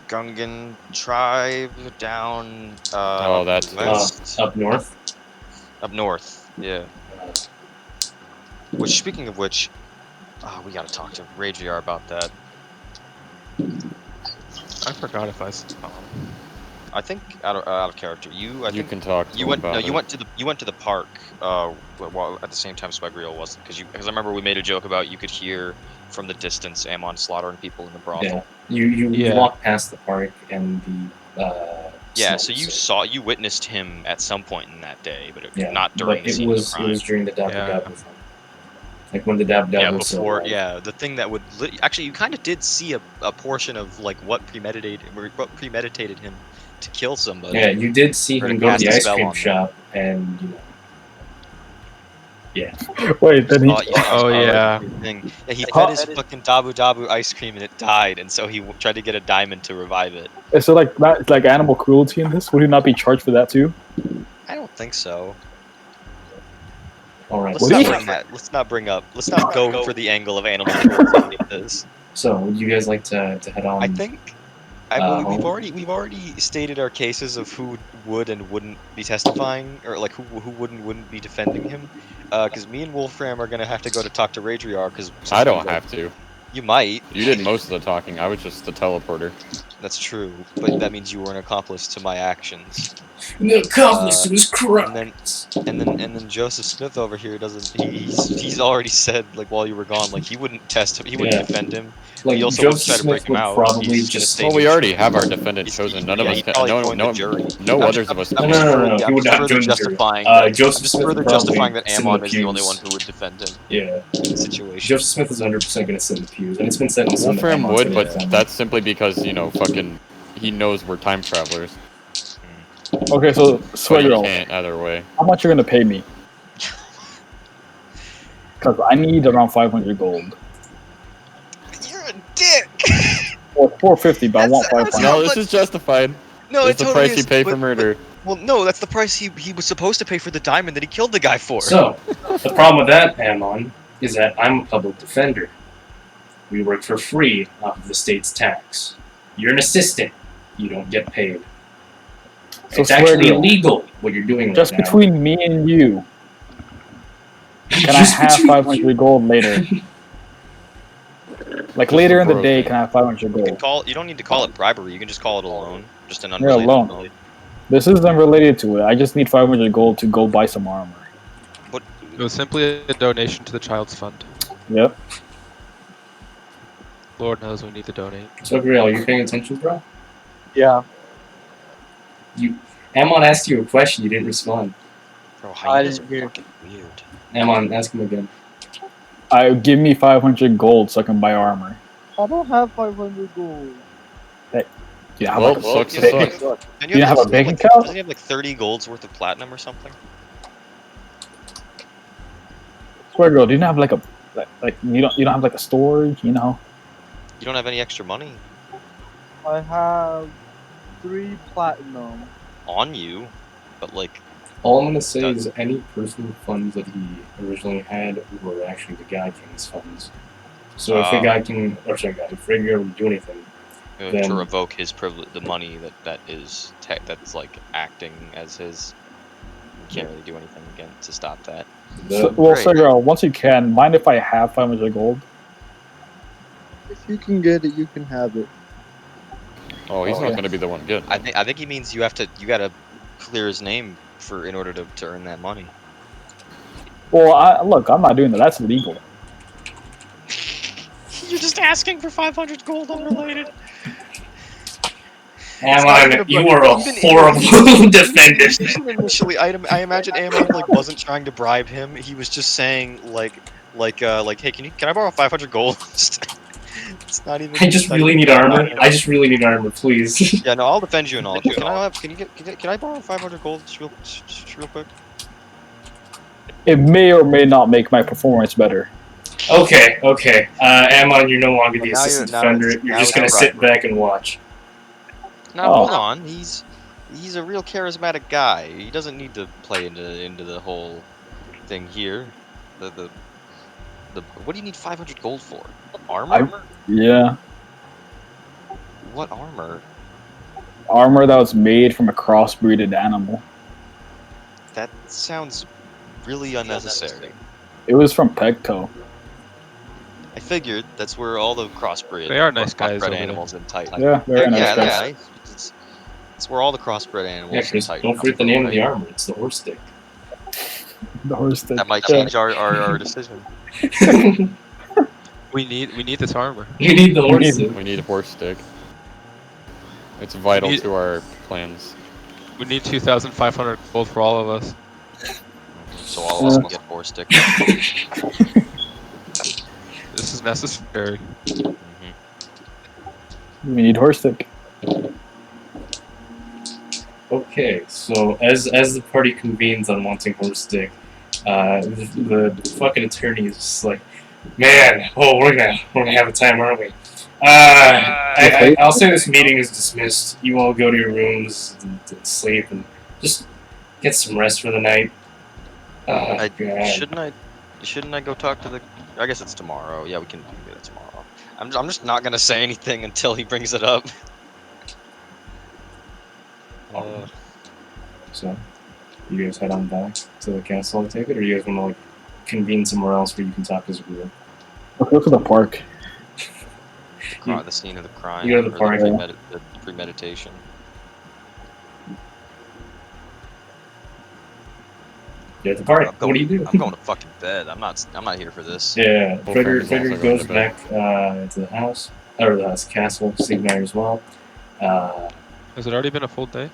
Gungan tribe down
Oh, that's
west,
Up north.
up north. Yeah. Which, speaking of which, we gotta talk to Ragiar about that.
I forgot if I.
I think out of character. I
You
think
can talk to
you
him
went.
about
No,
it.
you went to the park. While at the same time Swagriel wasn't, because I remember we made a joke about you could hear from the distance Ammon slaughtering people in the brothel.
Yeah. You
Yeah.
walked past the park and the.
Yeah,
snow
so
was
you witnessed him at some point in that day, but
Yeah,
not during
but
the
it
scene
was
of the
it
crime.
was during the Dabu
Yeah.
Dabu thing. Like when the Dabu Dabu
Yeah,
was still
before.
alive.
Yeah, the thing that would actually, you kind of did see a portion of like what premeditated him to kill somebody.
Yeah, you did see
Or to
him go to
cast
the
a
ice
spell
cream
on them.
shop and
Wait, then he.
Oh, yeah.
Thing. Yeah, he fed his fucking Dabu Dabu ice cream and it died, and so he tried to get a diamond to revive it.
Is it like that? It's like animal cruelty in this? Would he not be charged for that too?
I don't think so.
all right.
Let's
What
not
do you-
bring that. Let's not go for the angle of animal cruelty with this.
So would you guys like to head on?
I think. I mean, we've
home?
already stated our cases of who would and wouldn't be testifying, or like who would and wouldn't be defending him. Because me and Wolfram are gonna have to go to talk to Ragiar. Because
I don't have to.
You might.
You did most of the talking. I was just the teleporter.
That's true, but that means you were an accomplice to my actions.
An accomplice to his crime.
And then Joseph Smith over here doesn't. He's already said, like, while you were gone, like, he wouldn't test him. He wouldn't
Yeah.
defend him.
Like
He also wouldn't
Joseph
try to break
Smith
him
would
out.
probably
He's gonna
just.
stay
Well, we
neutral.
already have our defendant
He's-
chosen. None of
yeah,
us
he'd
can.
probably
No,
join
no,
the jury.
no others of us.
No, he would not
further
join the jury.
justifying
Joseph
I'm just
Smith
further
would probably
justifying that
sit in the
Ammon is the only
pews.
one who would defend him
Yeah,
in the situation.
Joseph Smith is 100% going to sit in the pews, and it's been set in stone that
Wolfram
Ammon's
would,
gonna
but
defend him.
that's simply because fucking, he knows we're time travelers.
Okay, so
So you
Swagger,
can't either way.
how much you're gonna pay me? Because I need around 500 gold.
You're a dick.
Or 450, but I want
That's-
500.
No, this is justified.
No,
It's
it
the
totally
price you
is,
pay for
but-
murder.
Well, no, that's the price he was supposed to pay for the diamond that he killed the guy for.
So, the problem with that, Ammon, is that I'm a public defender. We work for free off of the state's tax. You're an assistant. You don't get paid.
So
It's actually
Swagger,
illegal what you're doing
just
right now.
between me and you, can I
Just
have
between
500 gold later? Like
Just
later in the
borrow
day,
thing.
can I have 500 gold?
You don't need to call it bribery. You can just call it a loan, just an
Yeah,
unrelated
loan.
loan.
This isn't related to it. I just need 500 gold to go buy some armor.
It was simply a donation to the child's fund.
Yep.
Lord knows we need to donate.
So, Gabriel, are you paying attention, bro?
Yeah.
Ammon asked you a question, you didn't respond.
Bro,
I
hyenas are
didn't hear.
fucking weird.
Ammon, ask him again.
Give me 500 gold so I can buy armor.
I don't have 500 gold.
Yeah, how
Well,
about
sucks to
bank-
suck.
And
You have a bank account?
Doesn't he have like 30 golds worth of platinum or something?
Square girl, do you not have like a like you don't have like a storage? You know?
You don't have any extra money
I have 3 platinum.
on you, but like,
All I'm going to say is any personal funds that he originally had were actually the God King's funds. So if the God King, or sorry, God, if Ragiar would do anything,
to
Then-
revoke his privilege, the money that's like acting as his. You can't really do anything again to stop that.
the,
So, well,
Great.
Square girl, once you can, mind if I have 500 gold?
If you can get it, you can have it.
Oh, he's
Oh,
not
yeah.
going to be the one getting it.
I think he means you gotta clear his name in order to earn that money.
Well, look, I'm not doing that. That's illegal.
You're just asking for 500 gold unrelated.
Amon, you are a horrible defender.
Even initially, I imagine Amon like wasn't trying to bribe him. He was just saying hey, can I borrow 500 gold? It's not even.
I just really need armor. I just really need armor, please.
Yeah, no, I'll defend you and all. Can I borrow 500 gold just real quick?
It may or may not make my performance better.
Okay. Amon, you're no longer the
Well, now
assistant
now
defender.
it's-
You're
now
just
it's
gonna
a
sit
bribery.
back and watch.
Now
Oh.
hold on, he's a real charismatic guy. He doesn't need to play into the whole thing here. The what do you need 500 gold for? Armor?
Yeah.
What armor?
Armor that was made from a crossbreeded animal.
That sounds really unnecessary.
It was from Pegto.
I figured that's where all the crossbred
They are nice guys
crossbred
over there.
animals in Titan.
Yeah, very nice
yeah,
guys.
it's where all the crossbred animals
Yeah,
in
Chris,
Titan.
don't
come
forget the
from,
name of the
right?
armor. It's the horse stick.
The horse stick.
That might
Yeah.
change our decision.
We need this armor.
You need the horse
need-
stick.
We need a horse stick. It's vital
need-
to our plans.
We need 2,500 gold for all of us.
So all of us can get four stick.
This is necessary.
We need horse stick.
Okay, so as the party convenes on wanting horse stick, the fucking attorney is just like, man, we're gonna have a time, aren't we? I'll say this meeting is dismissed. You all go to your rooms and sleep and just get some rest for the night. God.
Shouldn't I go talk to the? I guess it's tomorrow. Yeah, we can do it tomorrow. I'm just not gonna say anything until he brings it up.
So, you guys head on back to the castle, I take it, or you guys want to like convene somewhere else where you can talk as a group?
Let's go to the park.
The scene of the crime.
You go to the
or
park.
The premeditation.
You're at the park.
I'm
What
going-
do you do?
I'm going to fucking bed. I'm not here for this.
Yeah,
Well,
Frederick
Frank is also
goes
going
back to the house, or the house, castle, Sigmar as well.
Has it already been a full day?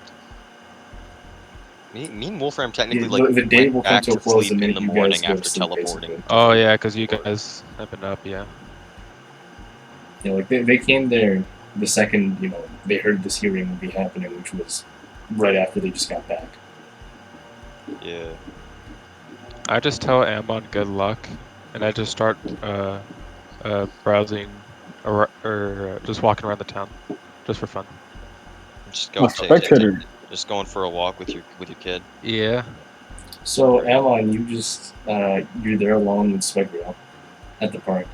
Me and Wolfram technically
the day
went
will come
back
to a
to
close the
sleep in
minute
the
you guys
morning
go to
after
sleep,
teleporting.
basically.
Oh yeah, because you guys have been up, yeah.
Yeah, like they came there the second, they heard this hearing would be happening, which was right after they just got back.
Yeah.
I just tell Amon good luck, and I just start browsing or just walking around the town, just for fun.
Just
Oh, spectator.
just going for a walk with your kid.
Yeah.
So, Amon, you just, you're there alone with Sweg at the park.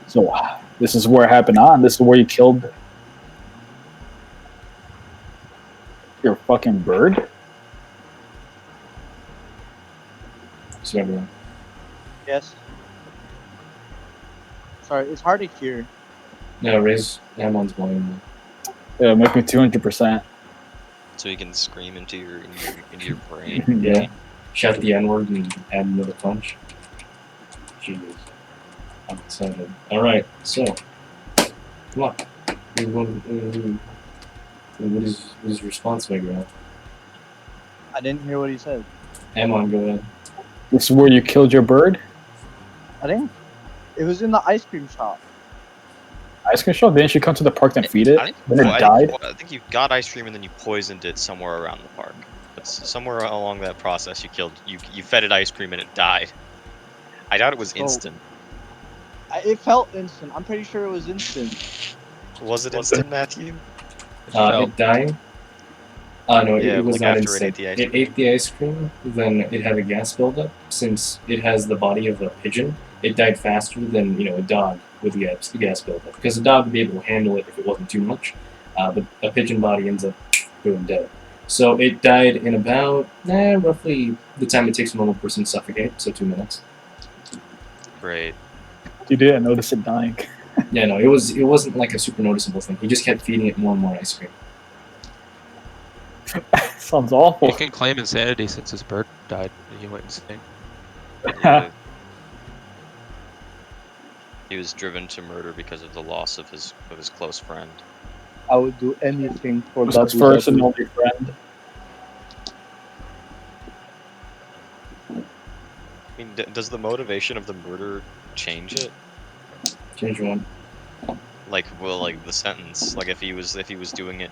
So, this is where it happened on. This is where you killed your fucking bird?
Sweg.
Yes. Sorry, it's hard to hear.
No, raise Amon's volume.
Yeah, make me 200%.
So you can scream into your brain.
Yeah. Shout the N-word and add another punch. Jesus. I'm excited. Alright, so. Come on. What is your response, Megra?
I didn't hear what he said.
Amon, go ahead.
This is where you killed your bird?
I didn't. It was in the ice cream shop.
Ice cream shop? Didn't you come to the park and feed it? Then it died?
I think you got ice cream and then you poisoned it somewhere around the park. But somewhere along that process, you fed it ice cream and it died. I doubt it was
So-
instant.
It felt instant. I'm pretty sure it was instant.
Was it instant, Matthew?
It dying? No,
Yeah,
it was
like
not
after it
instant.
ate the ice
It ate the ice cream, then it had a gas buildup. Since it has the body of a pigeon, it died faster than a dog with the gas buildup. Because a dog would be able to handle it if it wasn't too much, but a pigeon body ends up boom dead. So it died in about roughly the time it takes a normal person to suffocate, so 2 minutes.
Great.
You didn't notice it dying.
Yeah, no, it wasn't like a super noticeable thing. He just kept feeding it more and more ice cream.
Sounds awful.
He can claim insanity since his bird died and he went insane.
Yeah. He was driven to murder because of the loss of his close friend.
I would do anything for
His
that.
first and only friend.
I mean, does the motivation of the murder change it?
Change one.
Like, well, like the sentence. Like, if he was doing it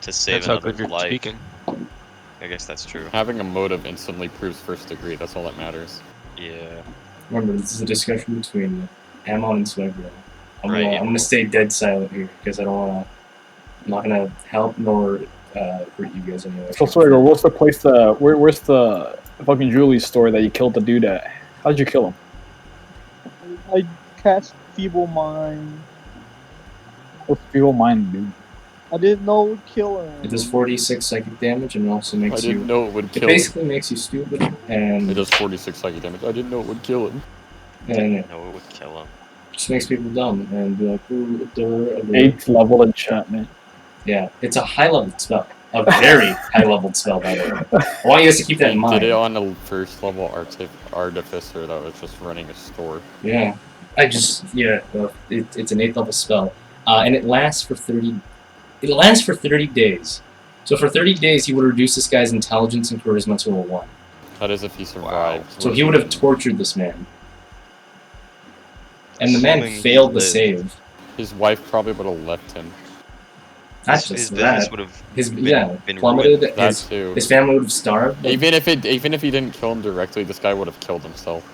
to save
Depends how
another
good you're
life.
speaking.
I guess that's true.
Having a motive instantly proves first degree. That's all that matters.
Yeah.
Remember, this is a discussion between Amon and Sweg.
Right,
I'm gonna stay dead silent here because I don't wanna. I'm not gonna help nor hurt you guys anyway.
So Swagger, what's the place where's the fucking jewelry store that you killed the dude at? How'd you kill him?
I cast Feeble Mind.
What's people mind, dude?
I didn't know it would kill him.
It does 46 psychic damage and it also
I
makes
didn't
you.
know it would
It
kill him.
basically makes you stupid and
It does 46 psychic damage. I didn't know it would kill him.
and
No, it would kill him.
just makes people dumb and be like, ooh, duh.
8th level enchantment.
Yeah, it's a high level spell. A very high level spell, by the way. I want you guys to keep that in
He
mind.
did it on a first level artificer that was just running a store.
Yeah, it's an 8th level spell, and it lasts for 30. It lasts for 30 days. So for 30 days, he would reduce this guy's intelligence and charisma to a 1.
That is if he survived.
So he would have tortured this man, and the man
Assuming he
failed to
lived.
save.
His wife probably would have left him.
Not
His
just
business
that.
would have
His
been
plummeted.
ruined.
That
His,
too.
his family would have starved.
Even if he didn't kill him directly, this guy would have killed himself.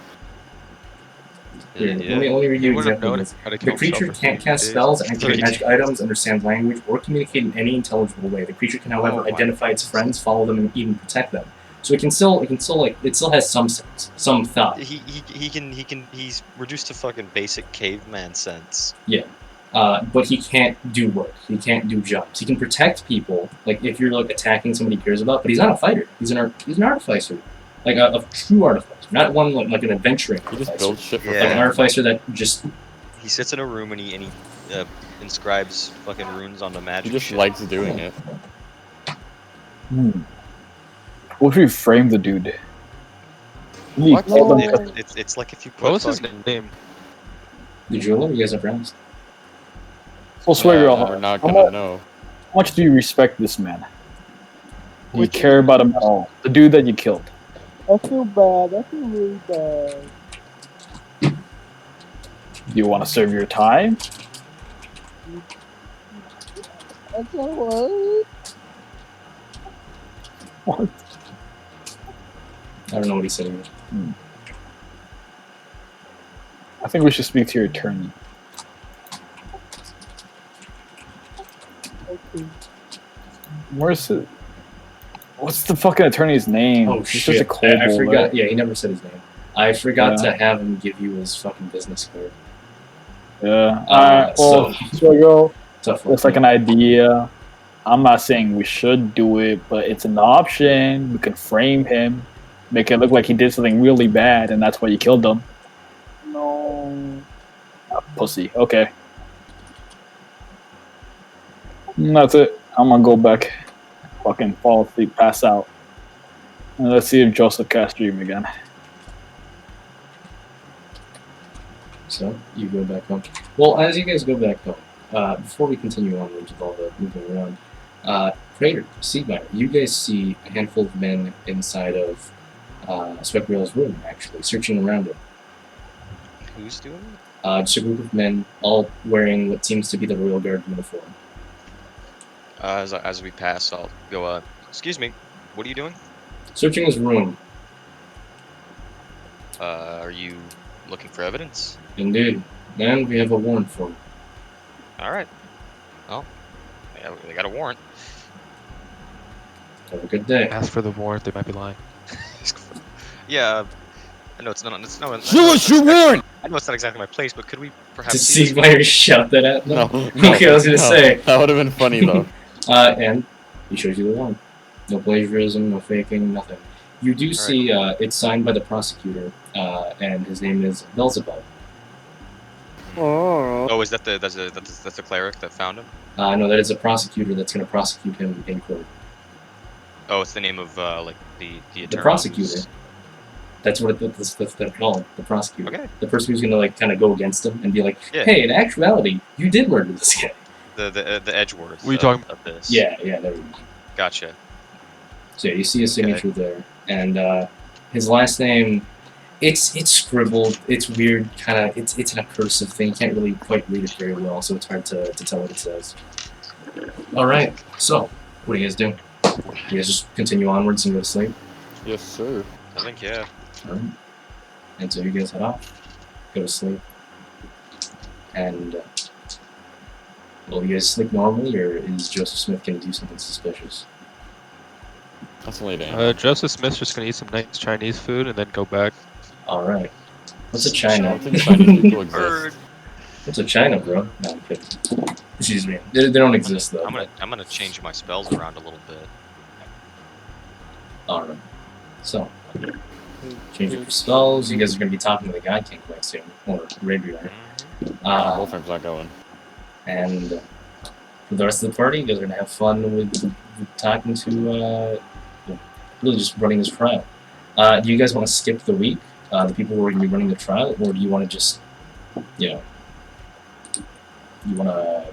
Here,
Yeah.
let me read
He
you
would have
exactly
known
this.
how to
The
kill
creature
himself for
can't
30
cast
days.
spells, activate
30
magic items, understand language, or communicate in any intelligible way. The creature can, however,
Oh, wow.
identify its friends, follow them, and even protect them. So it still has some sense, some thought.
He's reduced to fucking basic caveman sense.
But he can't do work. He can't do jobs. He can protect people, like if you're like attacking somebody he cares about. But he's not a fighter. He's an artificer, like a true artificer, not one like an adventuring
He just
artificer.
builds shit for
Yeah.
Like an
fun.
artificer that just
He sits in a room and he inscribes fucking runes on the
He
magic.
just
shit.
likes doing it.
What if we frame the dude?
What?
No.
It's like if you put
What was his
fucking-
name?
the jeweler. You guys are friends.
So Swagger,
We're not
how
gonna know.
much do you respect this man? Do you care about him at all? The dude that you killed.
I feel bad. I feel really bad.
Do you want to serve your time?
That's not what.
What?
I don't know what he said. Either.
I think we should speak to your attorney.
Okay.
Where's it? What's the fucking attorney's name?
Oh
He's
shit!
such a cold
I
bull,
forgot.
right?
Yeah, he never said his name. I forgot
Yeah.
to have him give you his fucking business card.
Yeah. Alright, well, Swagger,
Tough.
that's like an idea. I'm not saying we should do it, but it's an option. We can frame him, make it look like he did something really bad, and that's why you killed him.
No.
Ah, pussy. Okay. And that's it. I'm gonna go back, fucking fall asleep, pass out, and let's see if Joseph can stream again.
So you go back home. Well, as you guys go back home, before we continue onwards with all the moving around, Prater, Siegmeyer, you guys see a handful of men inside of Sweg Trials' room, actually, searching around it.
Who's doing it?
Just a group of men, all wearing what seems to be the Royal Guard uniform.
As we pass, I'll go. Excuse me. What are you doing?
Searching his room.
Are you looking for evidence?
Indeed. And we have a warrant for him.
All right. Well, yeah, they got a warrant.
Have a good day.
Ask for the warrant. They might be lying.
Yeah. I know it's not. It's no.
Show us your warrant!
I know it's not exactly my place, but could we perhaps
Did
see this?
Siegmeyer shout that at them?
No.
Okay, I was gonna say.
That would have been funny though.
And he shows you the warrant. No plagiarism, no faking, nothing. You do see it's signed by the prosecutor, and his name is Beelzebub.
Oh, is that that's the cleric that found him?
No, that is a prosecutor that's going to prosecute him in court.
Oh, it's the name of like the attorney.
The prosecutor. That's what that's they're called. The prosecutor.
Okay.
The person who's going to like kind of go against him and be like,
Yeah.
"Hey, in actuality, you did murder this guy."
The Edgeworth.
What are you talking
of this?
Yeah, there we go.
Gotcha.
So yeah, you see his signature there, and his last name. It's scribbled. It's weird, kind of. It's in a cursive thing. You can't really quite read it very well, so it's hard to tell what it says. All right. So, what do you guys do? You guys just continue onwards and go to sleep.
Yes, sir.
I think yeah.
All right. And so you guys head off, go to sleep, and will you guys sleep normally, or is Joseph Smith going to do something suspicious?
That's late game.
Joseph Smith's just gonna eat some nice Chinese food and then go back.
All right. What's a
I
China?
don't think Chinese people exist.
What's a China, bro? No, I'm kidding. Excuse me. They don't exist though.
I'm gonna change my spells around a little bit.
All right. So, change your spells. You guys are going to be talking to the Guy King quite soon, or Rabiar.
Wolfram's not going.
And for the rest of the party, you guys are going to have fun with talking to, really just running this trial. Do you guys want to skip the week, the people who are going to be running the trial, or do you want to just, you want to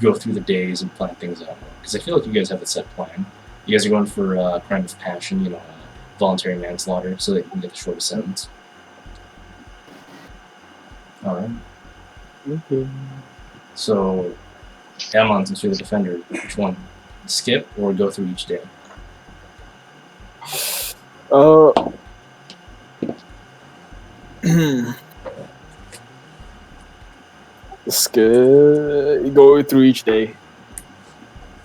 go through the days and plan things out? Because I feel like you guys have a set plan. You guys are going for crime of passion, voluntary manslaughter, so that you can get the shortest sentence. Alright.
Okay.
So, Amon, since you're the defender, which one? Skip or go through each day?
Go through each day.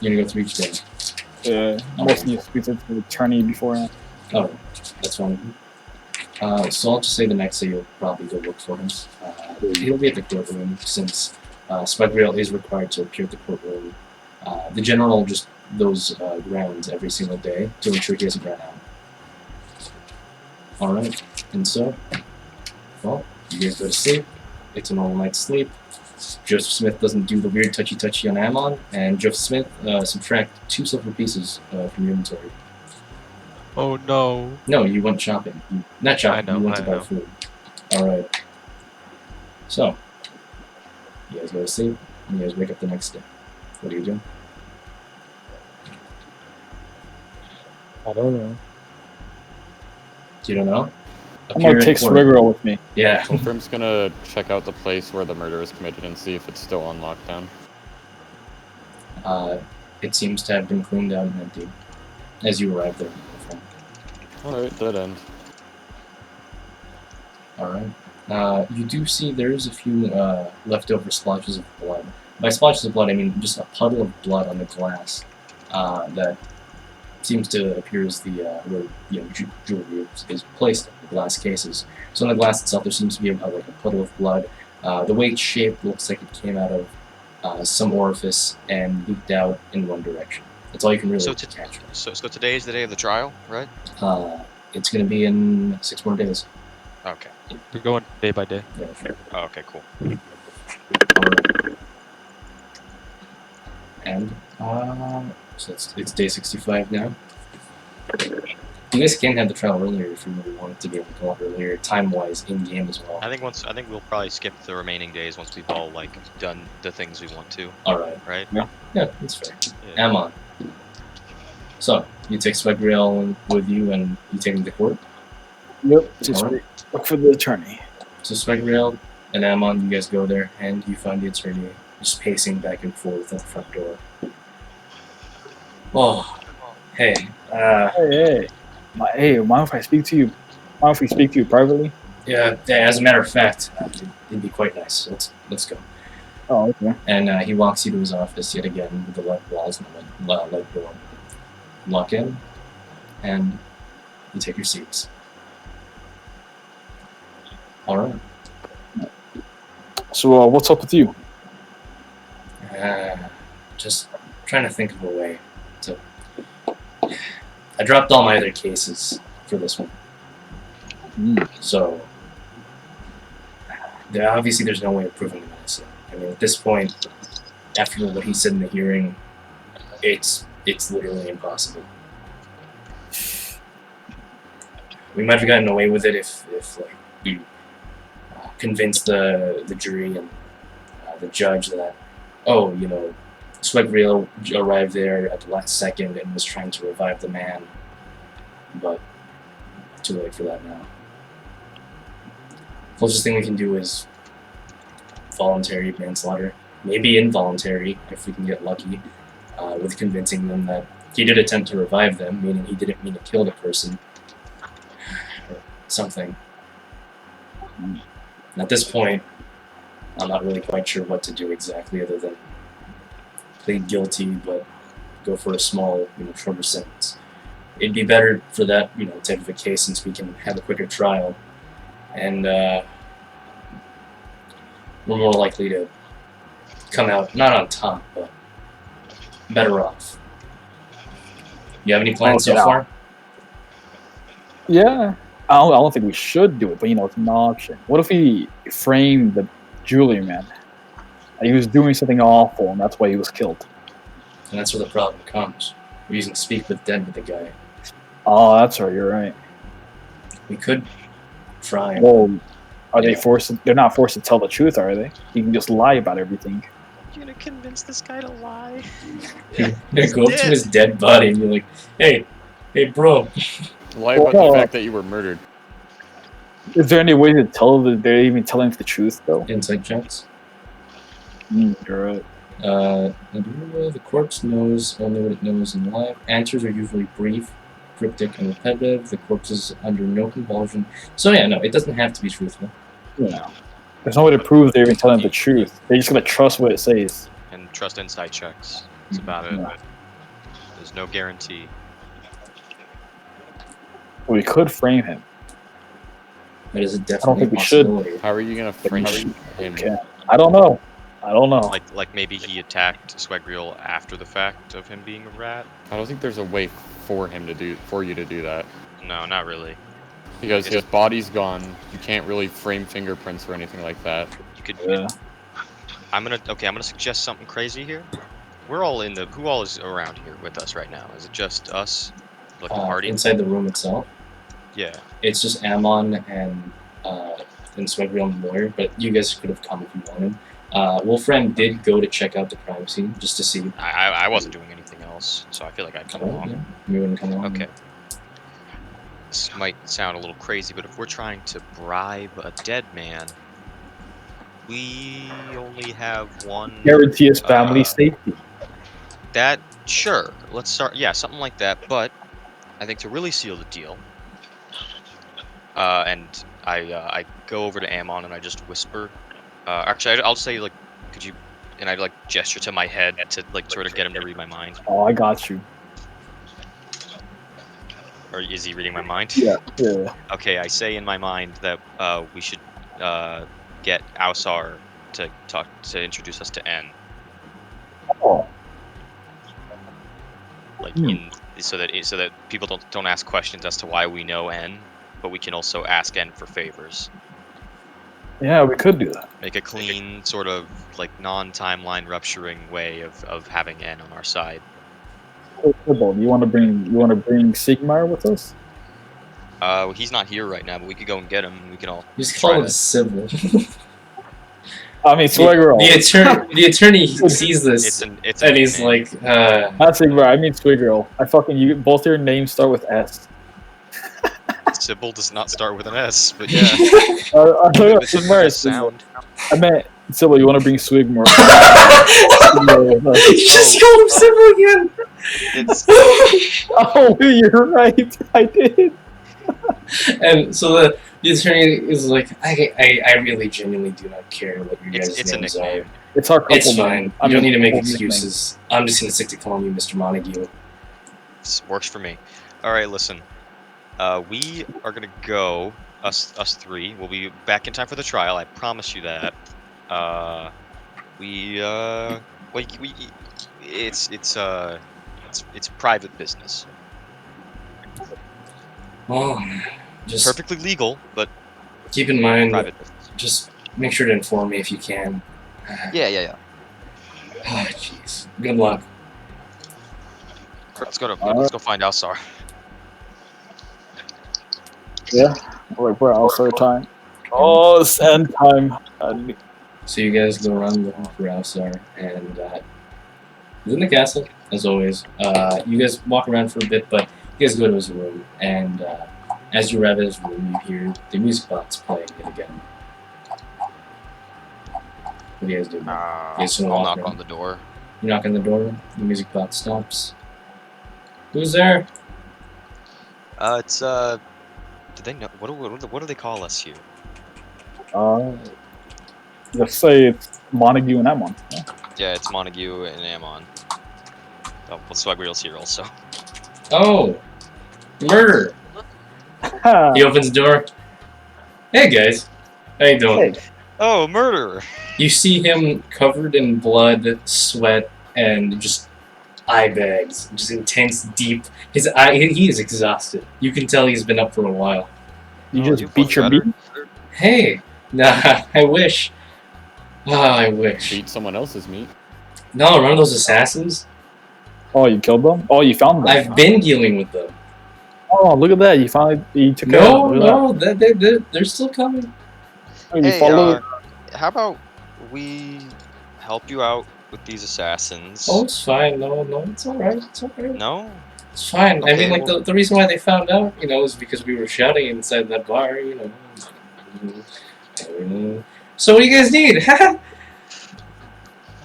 You're gonna go through each day.
Yeah, most need to speak to the attorney beforehand.
Oh, that's fine. So I'll just say the next day you'll probably go look for him. He'll be at the courtroom since Sweg Trials is required to appear at the courtroom. The general just those grounds every single day to ensure he hasn't run out. Alright, and so, well, you guys go to sleep. It's a normal night's sleep. Joseph Smith doesn't do the weird touchy-touchy on Amon, and Joseph Smith subtract 2 silver pieces from your inventory.
Oh no.
No, you went shopping. Not shopping,
I know,
you went to
I
buy
know.
food. Alright. So, you guys go to sleep, and you guys wake up the next day. What are you doing?
I don't know.
You don't know?
I'm gonna take Swig with me.
Yeah.
Wolfram's gonna check out the place where the murder is committed and see if it's still on lockdown.
It seems to have been cleaned out and emptied as you arrived there.
Alright, dead end.
Alright. You do see there is a few leftover splotches of blood. By splotches of blood, I mean just a puddle of blood on the glass that seems to appear as the where jewelry is placed in the glass cases. So in the glass itself, there seems to be like a puddle of blood. The way it's shaped looks like it came out of some orifice and leaked out in one direction. That's all you can really catch.
So today is the day of the trial, right?
It's going to be in 6 more days.
Okay.
We're going day by day.
Yeah, sure.
Oh, okay, cool.
Alright. And so it's day 65 now. You guys can have the trial earlier if you really wanted to be able to go up earlier, time-wise, in-game as well.
I think we'll probably skip the remaining days once we've all done the things we want to.
Alright.
Right?
Yeah, that's fair.
Yeah.
Amon. So, you take Sweg Trials with you and you take him to court?
Yep. Just
Alright.
look for the attorney.
So Sweg Trials and Amon, you guys go there and you find the attorney just pacing back and forth at the front door. Oh, hey.
Hey, mind if I speak to you? Mind if we speak to you privately?
Yeah, as a matter of fact, it'd be quite nice. Let's go.
Oh, okay.
And he walks you to his office yet again with the light walls and the light door. Lock in, and you take your seats. Alright.
So, what's up with you?
Just trying to think of a way to... I dropped all my other cases for this one. So, obviously there's no way of proving him innocent. I mean, at this point, after what he said in the hearing, it's literally impossible. We might have gotten away with it if like we convinced the jury and the judge that, oh, you know, Sweg Real arrived there at the last second and was trying to revive the man, but too late for that now. Closest thing we can do is voluntary manslaughter, maybe involuntary if we can get lucky, with convincing them that he did attempt to revive them, meaning he didn't mean to kill the person, or something. And at this point, I'm not really quite sure what to do exactly other than plead guilty, but go for a small, you know, shorter sentence. It'd be better for that, you know, type of a case since we can have a quicker trial, and we're more likely to come out not on top, but better off. You have any plans so far?
Yeah. I don't think we should do it, but you know, it's an option. What if we framed the Julian man? He was doing something awful, and that's why he was killed.
And that's where the problem comes. We're using speak with dead with the guy.
Oh, that's right. You're right.
We could try.
Well, are they forced? They're not forced to tell the truth, are they? You can just lie about everything.
You're gonna convince this guy to lie.
Yeah, go up to his dead body and be like, hey, bro.
Lie about the fact that you were murdered.
Is there any way to tell that they're even telling the truth, though?
Insight checks.
You're right.
The corpse knows only what it knows in life. Answers are usually brief, cryptic, and repetitive. The corpse is under no compulsion. So yeah, no, it doesn't have to be truthful.
Yeah. There's no way to prove they're even telling the truth. They're just gonna trust what it says.
And trust insight checks. That's about it.
Yeah.
There's no guarantee.
We could frame him.
That is a
I don't
definite
think we should.
possibility.
How are you gonna frame him?
Okay. I don't know.
Like maybe he attacked Sweg Real after the fact of him being a rat?
I don't think there's a way for him to do you to do that.
No, not really.
Because his body's gone. You can't really frame fingerprints or anything like that.
You could.
Yeah.
I'm gonna suggest something crazy here. We're all in the. Who all is around here with us right now? Is it just us? Like the party?
Inside the room itself,
Yeah.
it's just Ammon and Sweg Real and the lawyer, but you guys could have come if you wanted. Wolfram did go to check out the crime scene just to see.
I wasn't doing anything else, so I feel like I'd come along.
Yeah, you wouldn't come along.
Okay. This might sound a little crazy, but if we're trying to bribe a dead man, we only have one.
Guarantee his family safety.
That, sure. Let's start. Yeah, something like that. But I think to really seal the deal, and I go over to Ammon and I just whisper. Actually, I'll say like, could you? And I like gesture to my head to like sort of get him to read my mind.
Oh, I got you.
Or is he reading my mind?
Yeah. Yeah.
Okay, I say in my mind that we should get Ausar to introduce us to N.
Oh.
Like so that people don't ask questions as to why we know N, but we can also ask N for favors.
Yeah, we could do that.
Make a clean sort of like non-timeline rupturing way of having N on our side.
Sybil, you want to bring Sigmar with us?
He's not here right now, but we could go and get him. And we can all.
Just call him Sybil.
I mean, Swiggerl.
The attorney sees this, and he's like,
Not Sigmar. I mean Swiggerl. You both your names start with S.
Sybil does not start with an S, but yeah.
Sigmar is
sound.
I meant Sybil. You want to bring Swigmar?
you just called him Sybil again.
It's
Oh, you're right. I did.
And so the attorney is like, I really genuinely do not care what your guys'
it's a
names
nickname.
are.
It's our couple
It's fine.
name.
You don't need to make
couple
excuses. I'm just gonna stick to calling you Mr. Montague.
This works for me. All right, listen. We are gonna go. Us three. We'll be back in time for the trial. I promise you that. It's private business.
Oh, just
Perfectly legal, but
keep in mind,
private business.
just make sure to inform me if you can.
Yeah.
Ah, jeez. Good luck.
Let's go find Alsar.
Yeah, we're outside time. Oh, it's end time.
So you guys go around looking for Alsar, and he's in the castle, as always. You guys walk around for a bit, but you guys go to his room, and as you arrive at his room, you hear the music box playing it again. What do you guys do? Yes,
I'll
walk
knock
around.
on the door.
You knock on the door, the music box stops. Who's there?
It's do they know what do they call us here?
Let's say it's Montague and Emon. Yeah.
Yeah, it's Montague and Ammon. Oh, well, Sweg Trials here also.
Oh! Murder! He opens the door. Hey guys, how you doing?
Hey.
Oh, murderer!
You see him covered in blood, sweat, and just eye bags, just intense, deep. His eye, he is exhausted. You can tell he's been up for a while.
You
Oh,
just beat your
better.
meat?
Hey, nah, I wish. Ah, I wish.
Beat someone else's meat.
No, remember those assassins?
Oh, you killed them? Oh, you found them?
I've been dealing with them.
Oh, look at that. You took care
No,
of them.
no, they're still coming.
Oh, you
Hey,
followed.
how about we help you out with these assassins?
Oh, it's fine. No, it's alright. It's alright.
No?
It's fine. I
Okay,
mean, like,
well-
the reason why they found out, is because we were shouting inside that bar, So what do you guys need?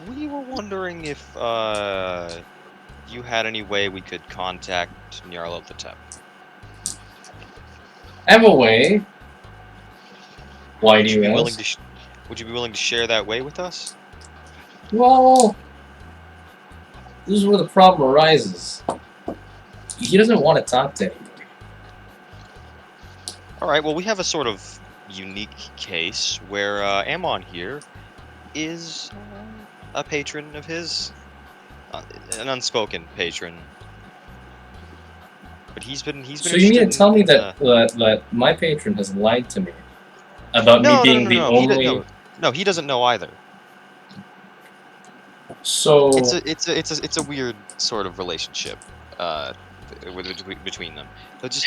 We were wondering if you had any way we could contact Nyarlathotep.
I have a way. Why do you ask?
Would you be willing to share that way with us?
Well, this is where the problem arises. He doesn't want to talk to anybody.
Alright, well we have a sort of unique case where Ammon here is a patron of his. An unspoken patron. But he's been
So you mean to
interested
tell me
in,
that my patron has lied to me about me being the only?
No, he doesn't know either.
So
It's a weird sort of relationship between them. But just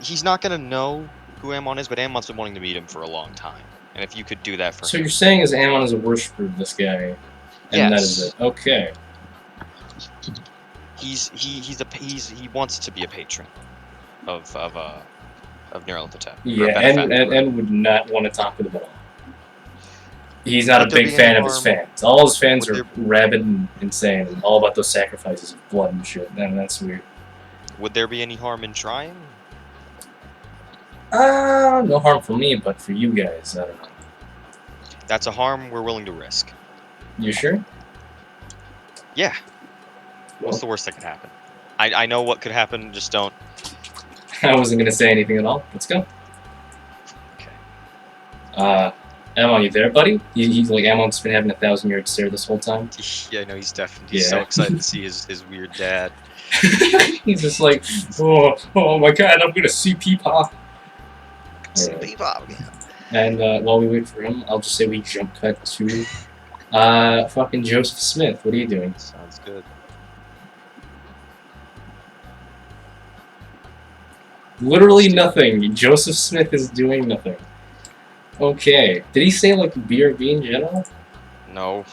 he's not gonna know who Ammon is, but Ammon's been wanting to meet him for a long time. And if you could do that for
So
him.
you're saying is Ammon is a worshiper of this guy, and that is
Yes.
it. Okay.
He wants to be a patron of Nyarlathotep.
Yeah, and would not want to talk with him at all. He's not
Would
a
there
big
be
fan
any
of his
harm-
fans. All his fans
would
are rabid and insane, and all about those sacrifices of blood and shit. And that's weird.
Would there be any harm in trying?
No harm for me, but for you guys, I don't know.
That's a harm we're willing to risk.
You sure?
Yeah. What's the worst that could happen? I know what could happen, just don't.
I wasn't gonna say anything at all. Let's go.
Okay.
Ammon, you there, buddy? He's like Ammon's been having a 1,000-yard stare this whole time.
Yeah, I know he's definitely so
Yeah.
excited to see his weird dad.
He's just like, oh my god, I'm gonna see Peepaw. Alright.
Bebop.
And while we wait for him, I'll just say we jump cut to fucking Joseph Smith. What are you doing?
Sounds good.
Literally nothing. Joseph Smith is doing nothing. Okay. Did he say like BRB in general?
No.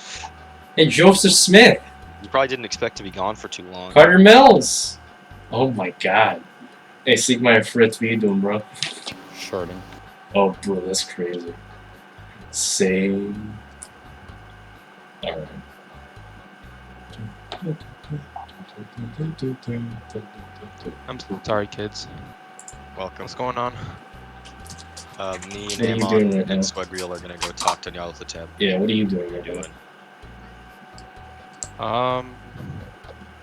Hey, Joseph Smith!
You probably didn't expect to be gone for too long.
Carter Mills! Oh my god. Hey, Sigma Fritz, what you doing, bro?
Sharding.
Oh, bro, that's crazy. Same. Alright.
I'm sorry, kids.
Welcome.
What's going on?
Me
What
and
are you
Ammon
doing right now?
and Swegreal are gonna go talk to Nyarlathotep.
Yeah, what are you doing right now?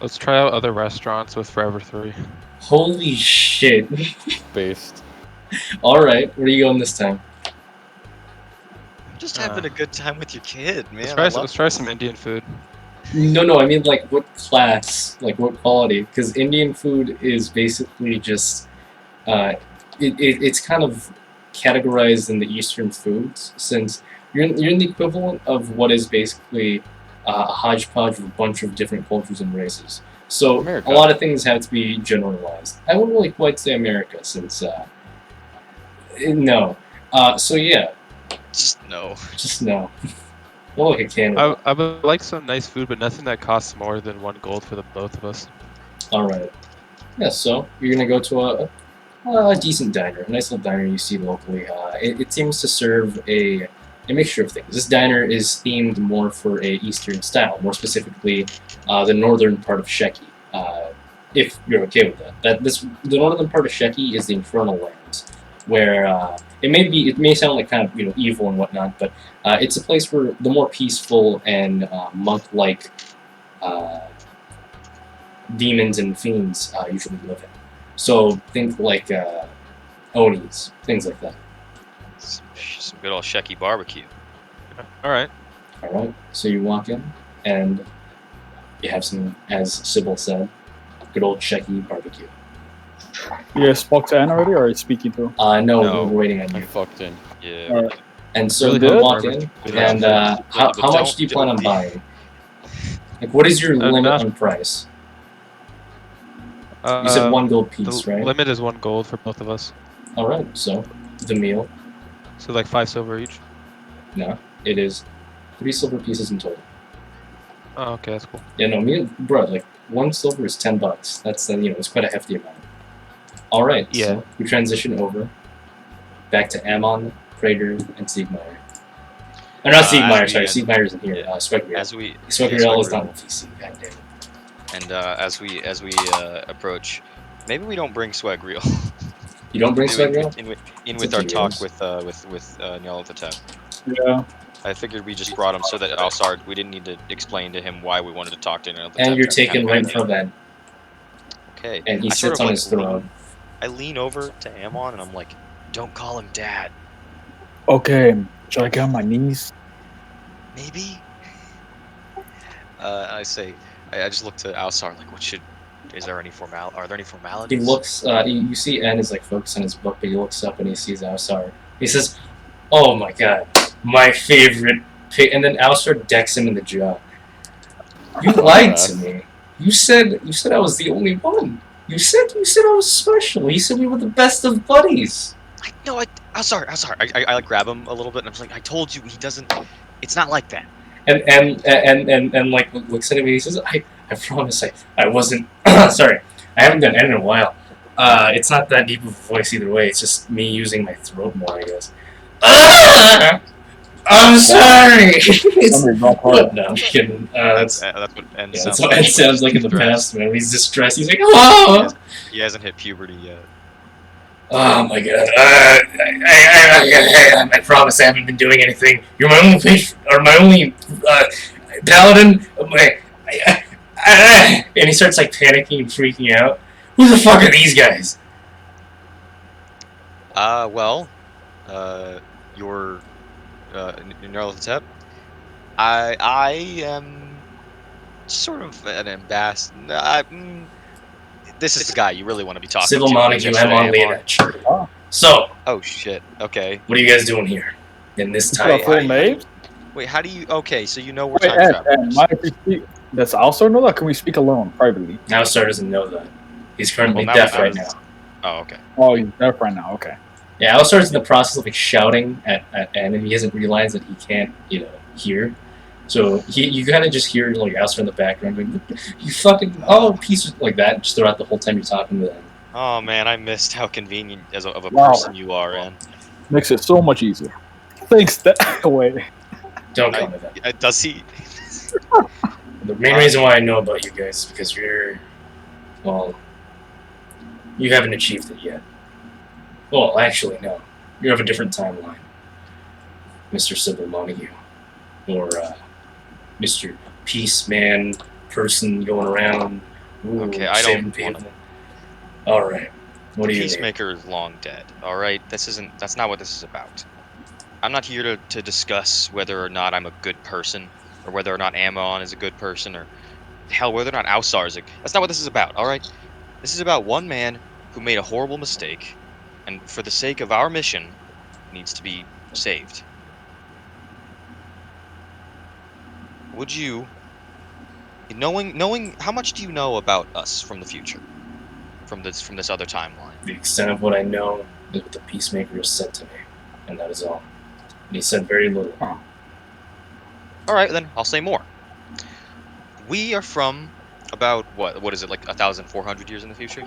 Let's try out other restaurants with Forever 3.
Holy shit.
Based.
Alright, where are you going this time?
Just having a good time with your kid, man.
Let's try some Indian food.
No, I mean like what class, like what quality? Because Indian food is basically just, it's kind of categorized in the Eastern foods since You're in the equivalent of what is basically a hodgepodge of a bunch of different cultures and races. So
America.
a lot of things have to be generalized. I wouldn't really quite say America since no. So yeah,
Just no.
just no. Well, like a Canada.
I would like some nice food, but nothing that costs more than 1 gold for the both of us.
All right. Yeah. So you're gonna go to a decent diner, a nice little diner you see locally. It seems to serve a mixture of things. This diner is themed more for a Eastern style, more specifically the northern part of Sheki. If you're okay with that, the northern part of Sheki is the Infernal Lands, where it may sound like kind of evil and whatnot, but it's a place where the more peaceful and monk-like demons and fiends usually live in. So think like Onis, things like that.
Some good old Shecky barbecue.
All right.
All right. So you walk in, and you have some, as Sybil said, good old Shecky barbecue.
You guys spoke to Anne already, or are you speaking to?
No,
No.
we're waiting on
I
you.
fucked in.
Yeah.
Alright.
And so
Really
you
good.
walk in, and how much do you plan on buying? Like, what is your limit
not-
on price? You said 1 gold piece,
The
right?
limit is 1 gold for both of us.
All right. So the meal,
So like 5 silver each.
no, it is 3 silver pieces in total.
Oh, okay, that's cool.
Yeah, no, bro, like 1 silver is $10. That's it's quite a hefty amount. All right,
Yeah.
so we transition over back to Ammon, Praetor, and Siegmeyer. Or not Siegmeyer, sorry, Siegmeyer isn't here. Sweg Trials. Sweg Trials is not in TC. God damn it.
And as we approach, maybe we don't bring Swag Reel.
You don't bring Sweg Trials?
in
It's
with
up
our
to
talk
yours.
with Nyarlathotep.
Yeah.
I figured we just brought him so that Alsard, we didn't need to explain to him why we wanted to talk to Nyarlathotep.
And you're
That's
taken
kind of
right
good.
from that,
Okay.
and he
I sort
sits
of,
on
like,
his throne.
I lean over to Ammon and I'm like, don't call him Dad.
Okay. Should I get on my knees?
Maybe? I say, I just look to Alsard like, are there any
He
formalities?
looks, you see N is like focused on his book, but he looks up and he sees Alsar. He says, "Oh my god, my favorite pig," and then Alsar decks him in the jaw. You lied to me. You said I was the only one. You said I was special. You said we were the best of buddies.
Alsard. I like grab him a little bit and I'm just like, I told you, he doesn't, it's not like that.
And like looks at him and he says, I promise I wasn't sorry. I haven't done N in a while. It's not that deep of a voice either way. It's just me using my throat more, I guess. I'm sorry. It's,
Somebody drop
what?
her.
No, I'm kidding.
That's what N
Yeah,
sounds
that's
like.
what it sounds like in the
Distressed.
past, man. He's distressed. He's like, oh,
He hasn't hit puberty yet.
oh my god. I promise I haven't been doing anything. You're my only patient, or my only paladin. And he starts like panicking and freaking out. Who the fuck are these guys?
Your Nyarlathotep. I am sort of an ambassador. This is the guy you really want to be talking
Civil
to.
Montague,
Yesterday,
I'm on lead
Ammon.
at church. So,
Oh shit. Okay.
what are you guys doing here? In this
You got
time?
full names?
Wait. How do you? Okay. So you know we're
Wait,
time
Ed,
travelers.
mind if we speak? Does Alsar know that? Can we speak alone, privately?
Now Star doesn't know that. He's currently
Well, now
deaf
we know.
right now.
Oh, okay.
Oh, he's deaf right now. Okay.
Yeah, Alistar's in the process of like shouting at N, and he hasn't realized that he can't, hear. So you kind of just hear like Alistar in the background going, "You fucking piece of," like that, just throughout the whole time you're talking to them.
Oh man, I missed how convenient of a
Wow.
person you are, Ann.
Makes it so much easier. Thanks that way.
Don't call me that.
Does he?
The main reason why I know about you guys is because you haven't achieved it yet. Well, actually, no. You have a different timeline, Mr. Sybil Montague, or Mr. Peace Man person going around.
Okay, I
saving
don't wanna-
people. All right, what do you need?
Peacemaker is long dead. All right, that's not what this is about. I'm not here to discuss whether or not I'm a good person, or whether or not Ammon is a good person, or hell, whether or not Alsar is a. That's not what this is about. All right, this is about one man who made a horrible mistake, and for the sake of our mission, needs to be saved. would you, knowing how much do you know about us from the future, from this other timeline?
The extent of what I know is what the Peacemaker has said to me, and that is all. And he said very little.
Huh.
All right, then I'll say more. We are from about what is it, like 1,400 years in the future?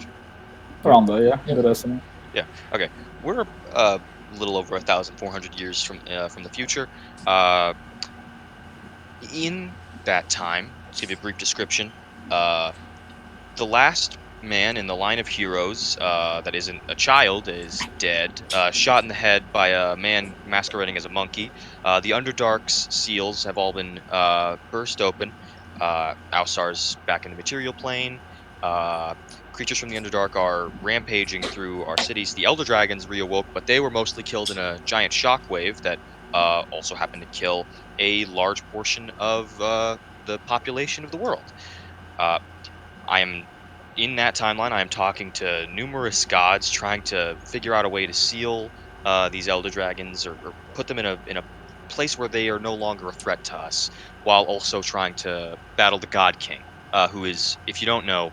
Around there, yeah.
Yeah.
Good estimate.
Yeah. Okay. We're a little over 1,400 years from the future. In that time, let's give you a brief description. Uh, the last man in the line of heroes that isn't a child is dead, shot in the head by a man masquerading as a monkey. The Underdark's seals have all been burst open. Alstar's back in the material plane. Uh, Creatures from the Underdark are rampaging through our cities. The Elder Dragons reawoke, but they were mostly killed in a giant shockwave that also happened to kill a large portion of the population of the world. Uh, I am in that timeline. I am talking to numerous gods, trying to figure out a way to seal these elder dragons, or put them in a place where they are no longer a threat to us, while also trying to battle the God King, who is, if you don't know,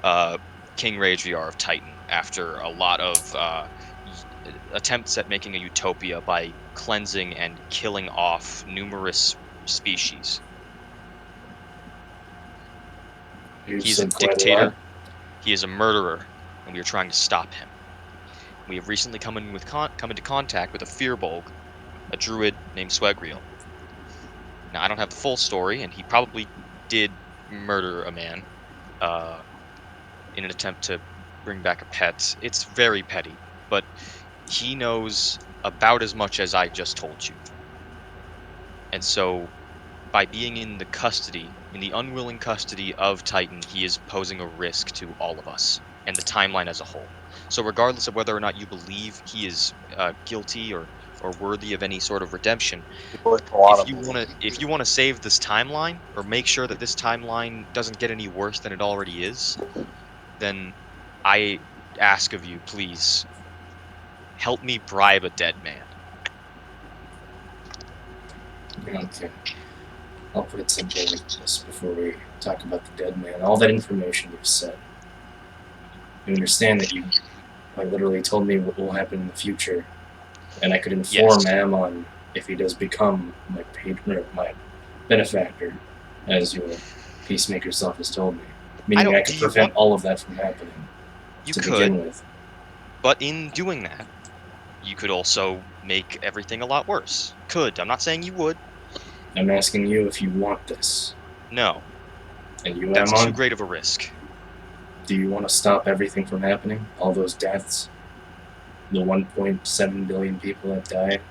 uh, King Rage VR of Titan. After a lot of attempts at making a utopia by cleansing and killing off numerous species,
You
he is a
said quite a lot.
dictator. He is a murderer, and we are trying to stop him. We have recently come into contact with a Firbolg, a druid named Swegriel. Now, I don't have the full story, and he probably did murder a man in an attempt to bring back a pet. It's very petty, but he knows about as much as I just told you. And so, by being in the unwilling custody of Titan, he is posing a risk to all of us and the timeline as a whole. So, regardless of whether or not you believe he is guilty or worthy of any sort of redemption, if you want to save this timeline or make sure that this timeline doesn't get any worse than it already is, then I ask of you, please help me bribe a dead man.
Okay. I'll put it simply like this before we talk about the dead man. All that information you've said. You understand that you quite literally told me what will happen in the future, and I could inform
Yes.
Ammon if he does become my patron or my benefactor, as your peacemaker self has told me. Meaning I could prevent all of that from happening
You
to
could,
begin with.
but in doing that, you could also make everything a lot worse. Could. I'm not saying you would.
I'm asking you if you want this.
No.
And you,
That's too
Ammon,
great of a risk.
do you want to stop everything from happening? All those deaths? The 1.7 billion people that died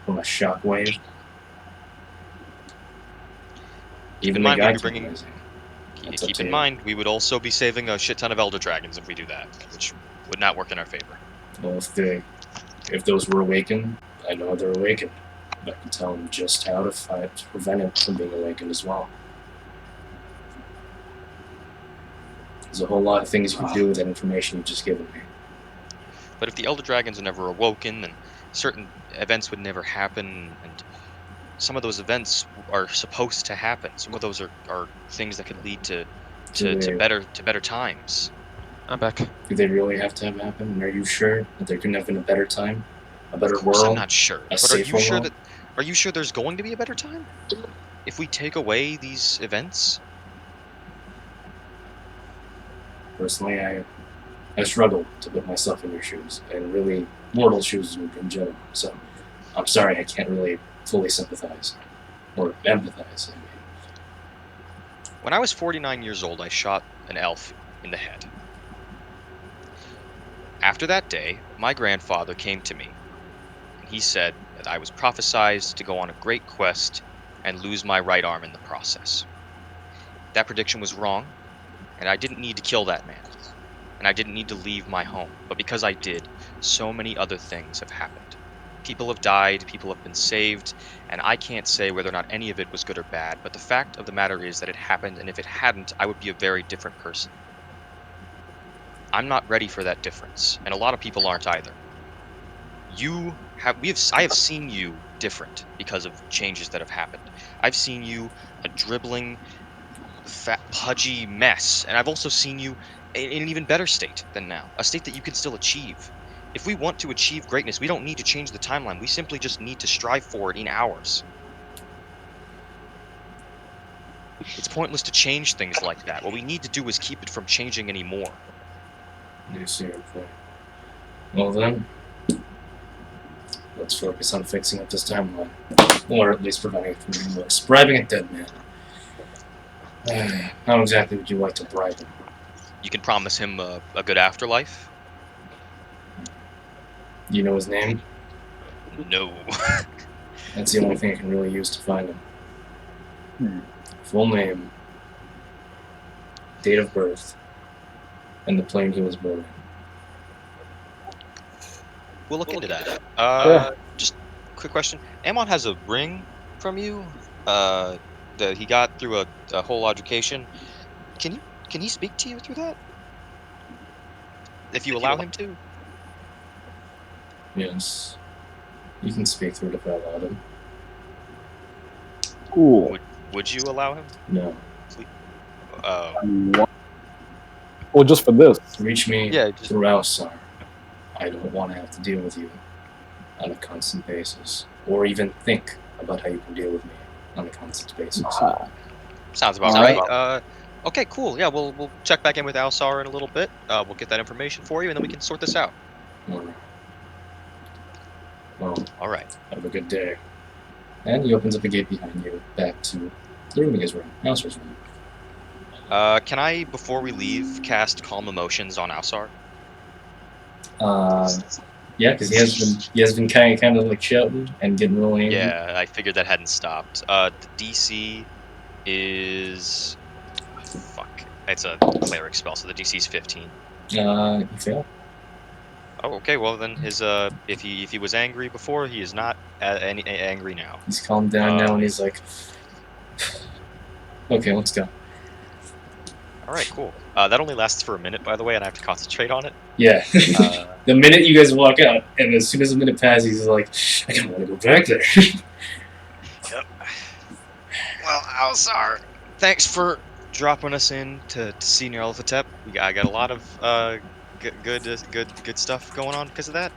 from a shockwave?
Keep in
Even the
mind,
guy
we'd be bringing.
rising. That's up
Keep
to
in
you.
mind, we would also be saving a shit ton of elder dragons if we do that, which would not work in our favor.
Well, if those were awakened, I know they're awakened. I can tell them just how to fight to prevent it from being awakened as well. There's a whole lot of things you can do with that information you've just given me.
But if the elder dragons are never awoken, then certain events would never happen, and some of those events are supposed to happen. Some of those are things that could lead to
Do they,
better times.
I'm back.
do they really have to have happened? And are you sure that there couldn't have been a better time? A better
Of course, I'm
world?
not sure.
A
But are you
safer
sure
world?
are you sure there's going to be a better time if we take away these events?
Personally, I struggle to put myself in your shoes, and really mortal shoes in general. So I'm sorry I can't really fully sympathize or empathize. I mean.
When I was 49 years old, I shot an elf in the head. After that day, my grandfather came to me, and he said that I was prophesized to go on a great quest and lose my right arm in the process. That prediction was wrong, and I didn't need to kill that man, and I didn't need to leave my home. But because I did, so many other things have happened. People have died, people have been saved, and I can't say whether or not any of it was good or bad, but the fact of the matter is that it happened, and if it hadn't, I would be a very different person. I'm not ready for that difference, and a lot of people aren't either. I have seen you different because of changes that have happened. I've seen you a dribbling, fat, pudgy mess, and I've also seen you in an even better state than now, a state that you can still achieve. If we want to achieve greatness, we don't need to change the timeline. We simply just need to strive for it in ours. It's pointless to change things like that. What we need to do is keep it from changing anymore.
You see your point. Well then, let's focus on fixing up this timeline. Or at least preventing it from getting worse. Bribing a dead man. How exactly would you like to bribe him?
You can promise him a good afterlife?
You know his name?
No.
That's the only thing I can really use to find him. Full name, date of birth, and the plane he was born in.
We'll look into that.
Yeah.
Just quick question. Amon has a ring from you that he got through a whole education. Can he speak to you through that? If you allow him to?
Yes. You can speak through it if I allowed him.
Cool.
Would you allow him?
No.
Well, just for this.
Reach me
Yeah, just-
through Alsar. I don't want to have to deal with you on a constant basis. Or even think about how you can deal with me on a constant basis.
Sounds about right. Okay, cool. Yeah, we'll check back in with Alsar in a little bit. We'll get that information for you, and then we can sort this out.
Alright. Well,
All right.
have a good day. And he opens up a gate behind you, back to the room he is in, Alsar's room.
Can I, before we leave, cast Calm Emotions on Alsar?
Yeah, because he has been kind of like shouting and getting really angry.
Yeah, I figured that hadn't stopped. The DC is... Fuck. It's a cleric spell, so the DC is 15.
You fail.
Oh, okay. Well, then his if he was angry before, he is not angry now.
He's calmed down now, and he's like, "Okay, let's go."
All right, cool. That only lasts for a minute, by the way, and I have to concentrate on it.
Yeah. The minute you guys walk out, and as soon as a minute passes, he's like, "I don't want to go back there."
Yep. Well, Alsar, thanks for dropping us in to see Nyarlathotep. I got a lot of good stuff going on because of that.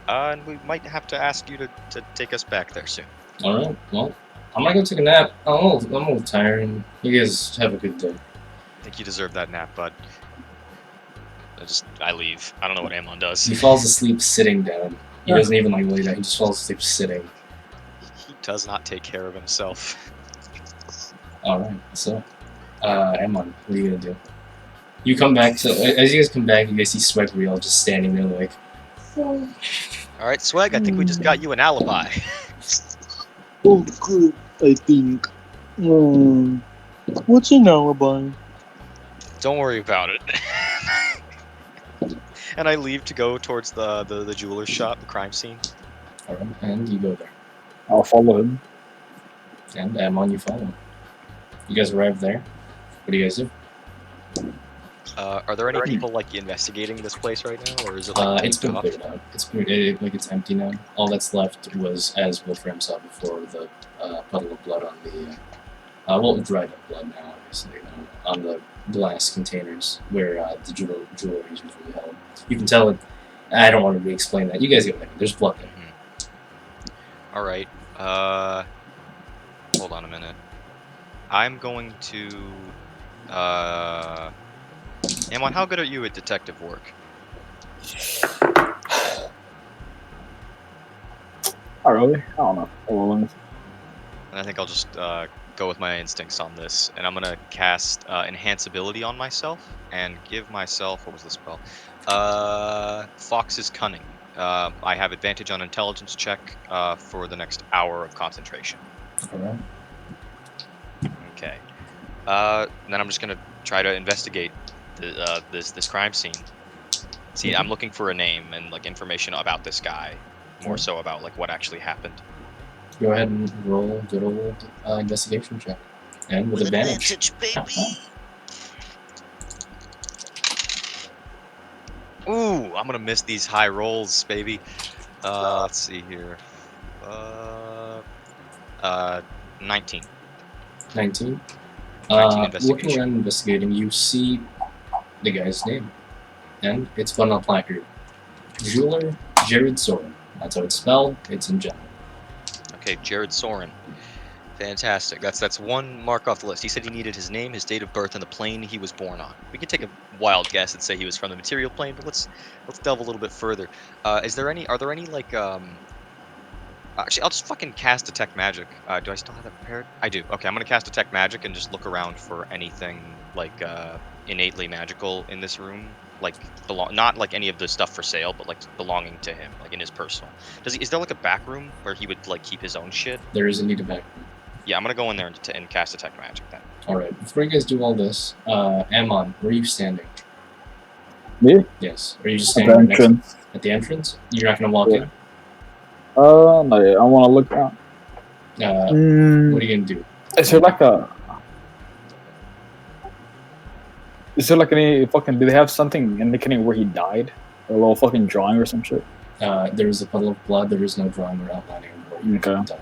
And we might have to ask you to take us back there soon.
All right. Well, I'm gonna go take a nap. I'm a little tired. And you guys have a good day.
I think you deserve that nap, bud. I leave. I don't know what Amon does.
He falls asleep sitting down. He doesn't even like lay down. He just falls asleep sitting.
He does not take care of himself.
All right. So, Amon, what are you gonna do? You come back. So as you guys come back, you guys see Sweg Trials just standing there like.
All right, Sweg. I think we just got you an alibi.
Oh, good, I think. What's an alibi?
Don't worry about it. And I leave to go towards the jeweler's shop, the crime scene.
Alright, and you go there.
I'll follow him.
And Amon, you follow. You guys arrive there. What do you guys do?
Are there any people like investigating this place right now, or is it like
it's been
off?
cleared out. It's empty now. All that's left was, as Wolfram saw before, the puddle of blood on the dried up blood now, obviously, on the glass containers where the jewelry is usually held. You can tell it. I don't want to re-explain that. You guys get it. There's blood there.
All right. Hold on a minute. I'm going to. Amon, how good are you at detective work?
Oh, really? I don't know.
And I think I'll just go with my instincts on this, and I'm gonna cast Enhanceability on myself and give myself, what was the spell? Fox's Cunning. I have advantage on intelligence check for the next hour of concentration.
Alright.
Okay. And then I'm just gonna try to investigate this crime scene. See, I'm looking for a name and like information about this guy, more so about like what actually happened.
Go ahead and roll a good old investigation check. And with advantage.
baby. Ooh, I'm gonna miss these high rolls, baby. Let's see here. 19.
19.
19
Looking
investigation.
around investigating, you see the guy's name, and it's put on a placard. Jeweler Jared Soren. That's how it's spelled. It's in general.
Okay, Jared Soren. Fantastic. That's one mark off the list. He said he needed his name, his date of birth, and the plane he was born on. We could take a wild guess and say he was from the material plane, but let's delve a little bit further. Are there any like actually, I'll just fucking cast Detect Magic. Do I still have that prepared? I do. Okay, I'm gonna cast Detect Magic and just look around for anything like innately magical in this room, like not like any of the stuff for sale, but like belonging to him, like in his personal. Is there like a back room where he would like keep his own shit?
There is indeed a back room.
Yeah, I'm gonna go in there and cast Detect Magic then.
Alright, before you guys do all this, Amon, where are you standing?
Me?
Yes. Are you just
At the
standing next
entrance.
at the entrance? You're not gonna walk
Yeah. No, I want to look down.
in? What are you gonna do?
Is there like a? Is there like any fucking? Do they have something indicating where he died? A little fucking drawing or some shit.
There is a puddle of blood. There is no drawing or outlining of where you
Okay.
died.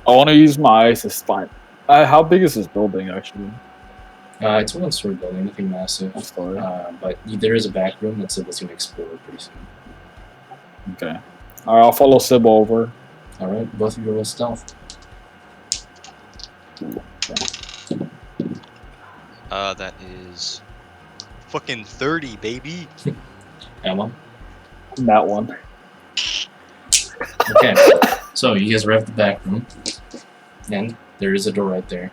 I want to use my eyes to spot. How big is this building actually?
It's a one-story building, nothing massive.
One story.
But there is a back room that's supposed to explore pretty soon.
Okay. Alright, I'll follow Sib over.
Alright, both of you roll stealth.
That is fucking 30, baby.
Emma?
That one.
Okay, so you guys are at the back room, and there is a door right there.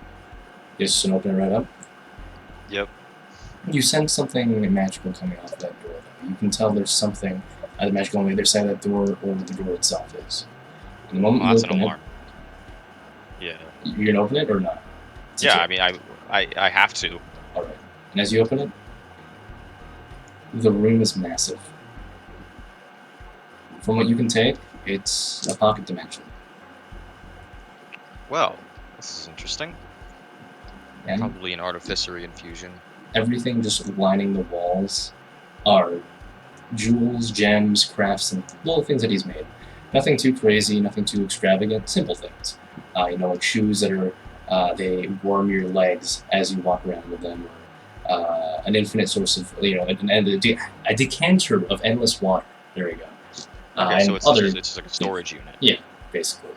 You just open it right up.
Yep.
You sense something magical coming off that door, though. You can tell there's something either magical on the other side of that door or the door itself is. And the moment
Oh,
you
that's an
open
alarm.
it,
Yeah.
you're gonna open it or not? It's a
Yeah,
check.
I mean, I have to.
Alright. And as you open it, the room is massive. From what you can take, it's a pocket dimension.
Well, this is interesting.
And
Probably an artificery infusion.
everything just lining the walls are jewels, gems, crafts, and little things that he's made. Nothing too crazy, nothing too extravagant, simple things. Like shoes that are, they warm your legs as you walk around with them, or an infinite source of, a decanter of endless water. There you go.
Okay, so
and
it's
other,
just, it's just like a storage unit.
basically.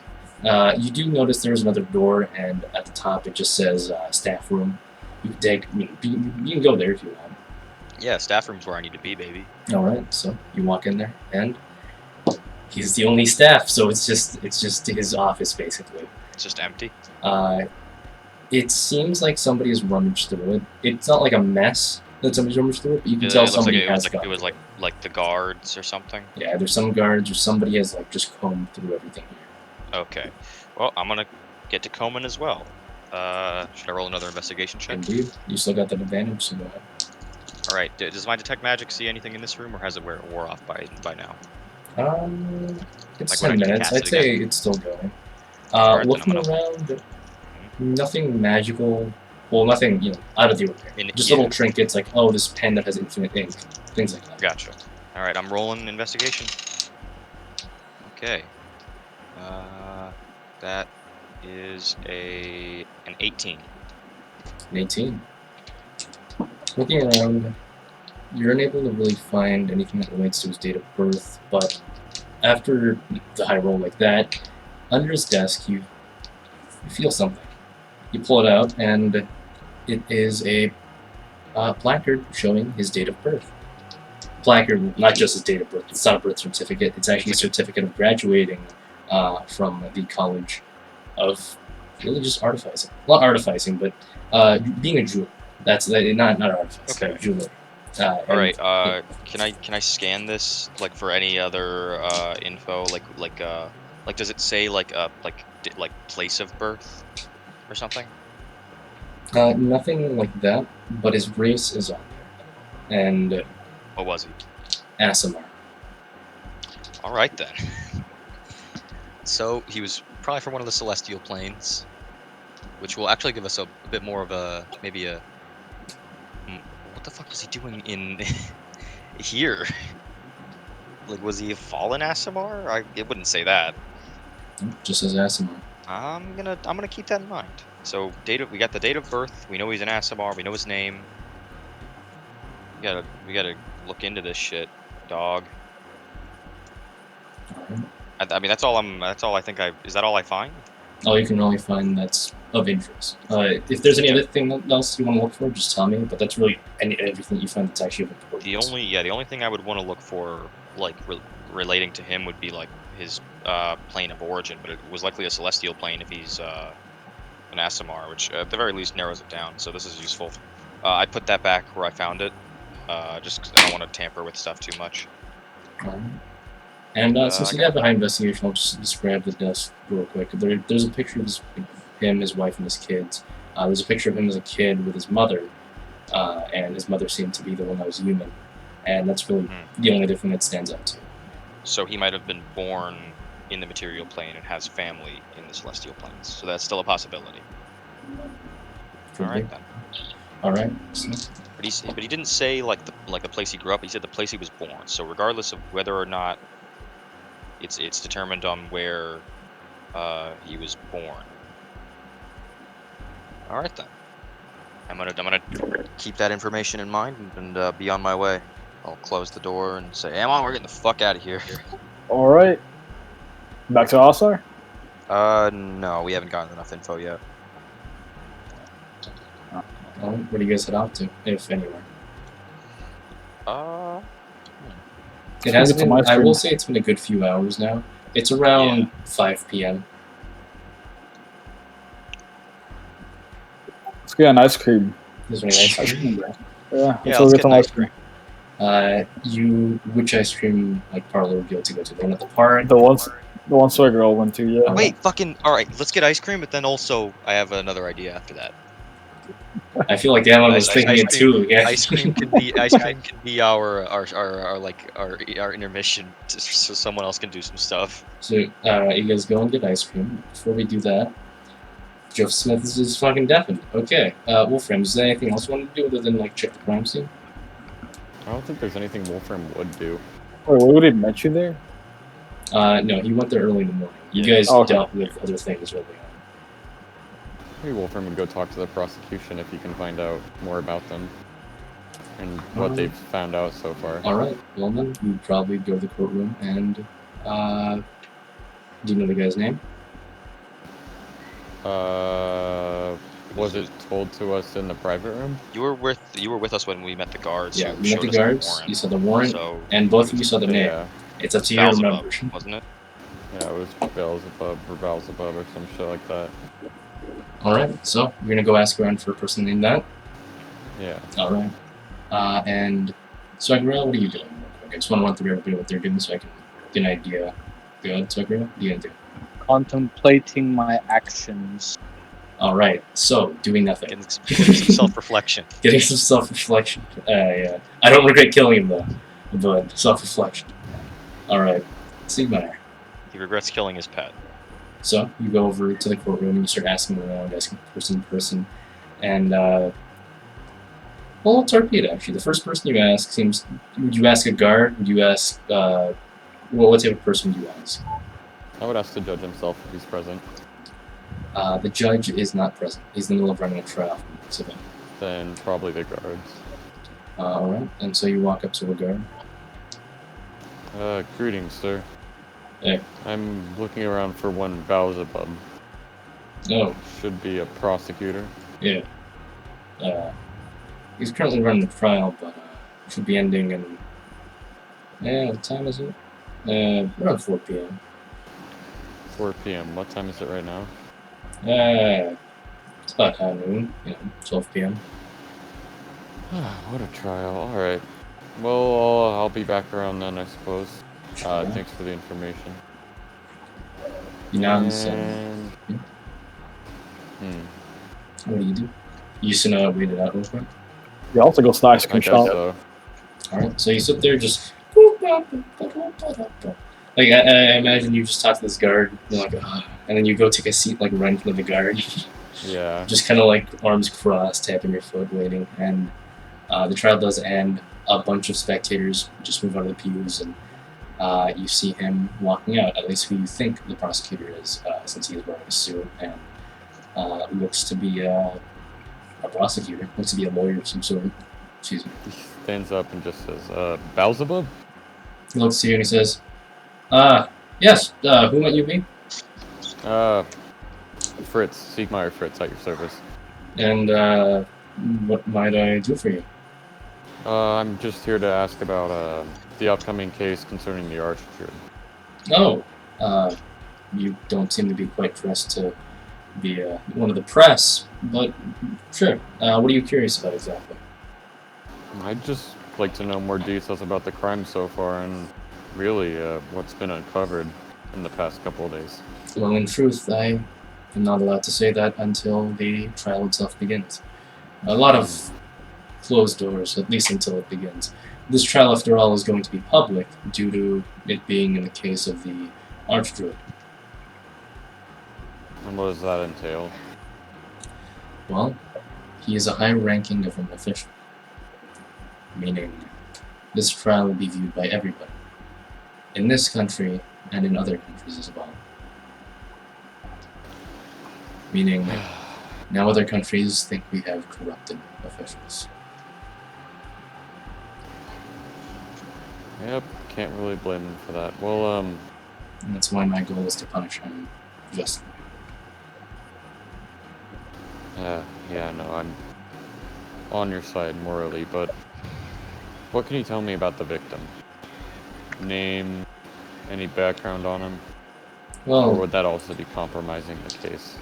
You do notice there's another door, and at the top it just says staff room. You can take, you can go there if you want.
Yeah, staff room's where I need to be, baby.
All right, so you walk in there, and he's the only staff, so it's just his office basically.
It's just empty.
It seems like somebody has rummaged through it. It's not like a mess that somebody's rummaged through it, but you can tell
It looks like
somebody
it
has
was
gone
like
through
like the guards or something.
it. Yeah, there's some guards or somebody has like just combed through everything here.
Okay. Well, I'm gonna get to Coleman as well. Should I roll another investigation check?
Indeed, you still got that advantage, so go ahead.
All right. Does my detect magic see anything in this room, or has it wore off by now?
It's
Like when
10
I need to
minutes.
cast
I'd
it
say
again?
it's still going.
Alright, then
Looking
I'm gonna-
around, nothing magical. Well, nothing out of the ordinary. Just little trinkets like, oh, this pen that has infinite ink, things like that.
Gotcha. All right, I'm rolling investigation. Okay. That is an 18.
An 18. Looking around, you're unable to really find anything that relates to his date of birth, but after the high roll like that, under his desk, you feel something. You pull it out, and it is a placard showing his date of birth. Placard, not just his date of birth. It's not a birth certificate. It's actually a certificate of graduating from the College of Religious Artificing. Not artificing, but being a jeweler. That's not artifice.
Okay.
Jeweler.
All right. Can I scan this like for any other info? Like does it say like place of birth or something?
Nothing like that, but his race is on there. And
What was he?
Asimar.
All right then. So he was probably from one of the celestial planes, which will actually give us a bit more of a maybe a. What the fuck was he doing in here? Like, was he a fallen Asimar? It wouldn't say that.
Just as Asimar.
I'm gonna keep that in mind. So we got the date of birth. We know he's an Asimar. We know his name. We gotta look into this shit, dog.
Alright.
I mean, that's all I think is that all I find?
All you can really find that's of interest. If there's any other thing else you want to look for, just tell me. But that's really everything that you find that's actually of importance.
The only thing I would want to look for, like relating to him, would be like his plane of origin. But it was likely a celestial plane if he's an Asimar, which at the very least narrows it down. So this is useful. I put that back where I found it, just 'cause I don't want to tamper with stuff too much.
And since you have a high investigation, I'll just grab the desk real quick. There's a picture of him, his wife, and his kids. There's a picture of him as a kid with his mother, and his mother seemed to be the one that was human. And that's really the only thing that stands out to you.
So he might have been born in the material plane and has family in the celestial planes. So that's still a possibility.
Could
All right
be.
then.
All right. So,
But he didn't say like the place he grew up. He said the place he was born. So regardless of whether or not it's determined on where he was born. All right then. I'm gonna keep that information in mind and be on my way. I'll close the door and say, "Amon, we're getting the fuck out of here."
All right. Back to All-Star?
No, we haven't gotten enough info yet.
well, what do you guys head off to, if anywhere? It has
get some
been.
ice
I
cream.
will say it's been a good few hours now. It's around
Yeah.
5 p.m.
Let's get an ice cream.
Is there any ice
Ice
cream?
cream, bro. Yeah,
Yeah,
go
let's
get
get
some
an
ice
ice
cream.
Which ice cream parlor would you like to go to? The one at the park?
The one Sweg girl went to, yeah.
Wait, fucking. All right, let's get ice cream, but then also I have another idea after that.
I feel like Alan was thinking it too. Yeah.
Ice cream can be our intermission, so someone else can do some stuff.
So you guys go and get ice cream. Before we do that, Joe Smith is fucking deafened. Okay. Wolfram, is there anything else you want to do other than check the crime scene?
I don't think there's anything Wolfram would do.
Wait, what would it met you there?
No, he went there early in the morning. You
Yeah.
guys
Okay.
dealt with other things early on.
Maybe Wolfram would go talk to the prosecution if he can find out more about them and what they've found out so far.
Alright, well then, you'd probably go to the courtroom and, do you know the guy's name?
Was it told to us in the private room?
You were with us when we met the guards.
Yeah,
who
you met
showed
the
us
guards,
warrant.
you saw the warrant,
So
and both of you saw the name.
Yeah,
It's up to you to remember.
Beelzebub, wasn't it?
yeah, it was Beelzebub or Beelzebub or some shit like that.
Alright, so you're gonna go ask around for a person named that?
Yeah.
Alright. And Swaggerell, what are you doing? Real quick? I just want to run through everybody what they're doing so I can get an idea. Go ahead, Swaggerell, what are you gonna do?
Contemplating my actions.
Alright, so, doing nothing.
Getting some self-reflection.
Getting some self-reflection. Yeah. I don't regret killing him though, but self-reflection. Alright, Sigmar.
He regrets killing his pet.
So, you go over to the courtroom and you start asking around, asking person to person, and, well, let's repeat it, actually. The first person you ask seems... Would you ask a guard? Would you ask, what type of person would you ask?
I would ask the judge himself if he's present.
The judge is not present. He's in the middle of running a trial. So,
Then probably the guards.
alright, and so you walk up to a guard.
Greetings, sir.
Hey.
I'm looking around for one Beelzebub.
Oh,
Should be a prosecutor.
yeah. He's currently running the trial, but should be ending in... what time is it? Around 4 p.m.
4 p.m. What time is it right now?
It's about high noon, 12 p.m.
What a trial. Alright. Well, I'll be back around then, I suppose. Thanks for the information.
He nods and...
And...
What do you do? You just wait it out real quick?
You also go to the ice
I
cream
guess
shop.
so.
Alright, so you sit there just... Like, I imagine you just talk to this guard, and you're like, and then you go take a seat, right in front of the guard.
Yeah.
Just kind of arms crossed, tapping your foot, waiting, and the trial does end. A bunch of spectators just move out of the pews, and You see him walking out, at least who you think the prosecutor is, since he's wearing a suit and looks to be a prosecutor, looks to be a lawyer of some sort. Excuse me.
He stands up and just says, Beelzebub?
He looks to you and he says, yes, who might you be?
Fritz, Siegmeyer Fritz, at your service.
And what might I do for you?
I'm just here to ask about the upcoming case concerning the Archdruid.
Oh, you don't seem to be quite dressed to be one of the press, but sure. What are you curious about exactly?
I'd just like to know more details about the crime so far and really what's been uncovered in the past couple of days.
Well, in truth, I am not allowed to say that until the trial itself begins. A lot of closed doors, at least until it begins. This trial, after all, is going to be public due to it being in the case of the Archdruid.
And what does that entail?
Well, he is a high-ranking government official, meaning this trial will be viewed by everybody, in this country and in other countries as well. Meaning, now other countries think we have corrupted officials.
Yep, can't really blame him for that. Well,
And that's why my goal is to punish him justly.
yeah, no, I'm on your side morally, but what can you tell me about the victim? Name, any background on him? Or
Well,
would that also be compromising the case?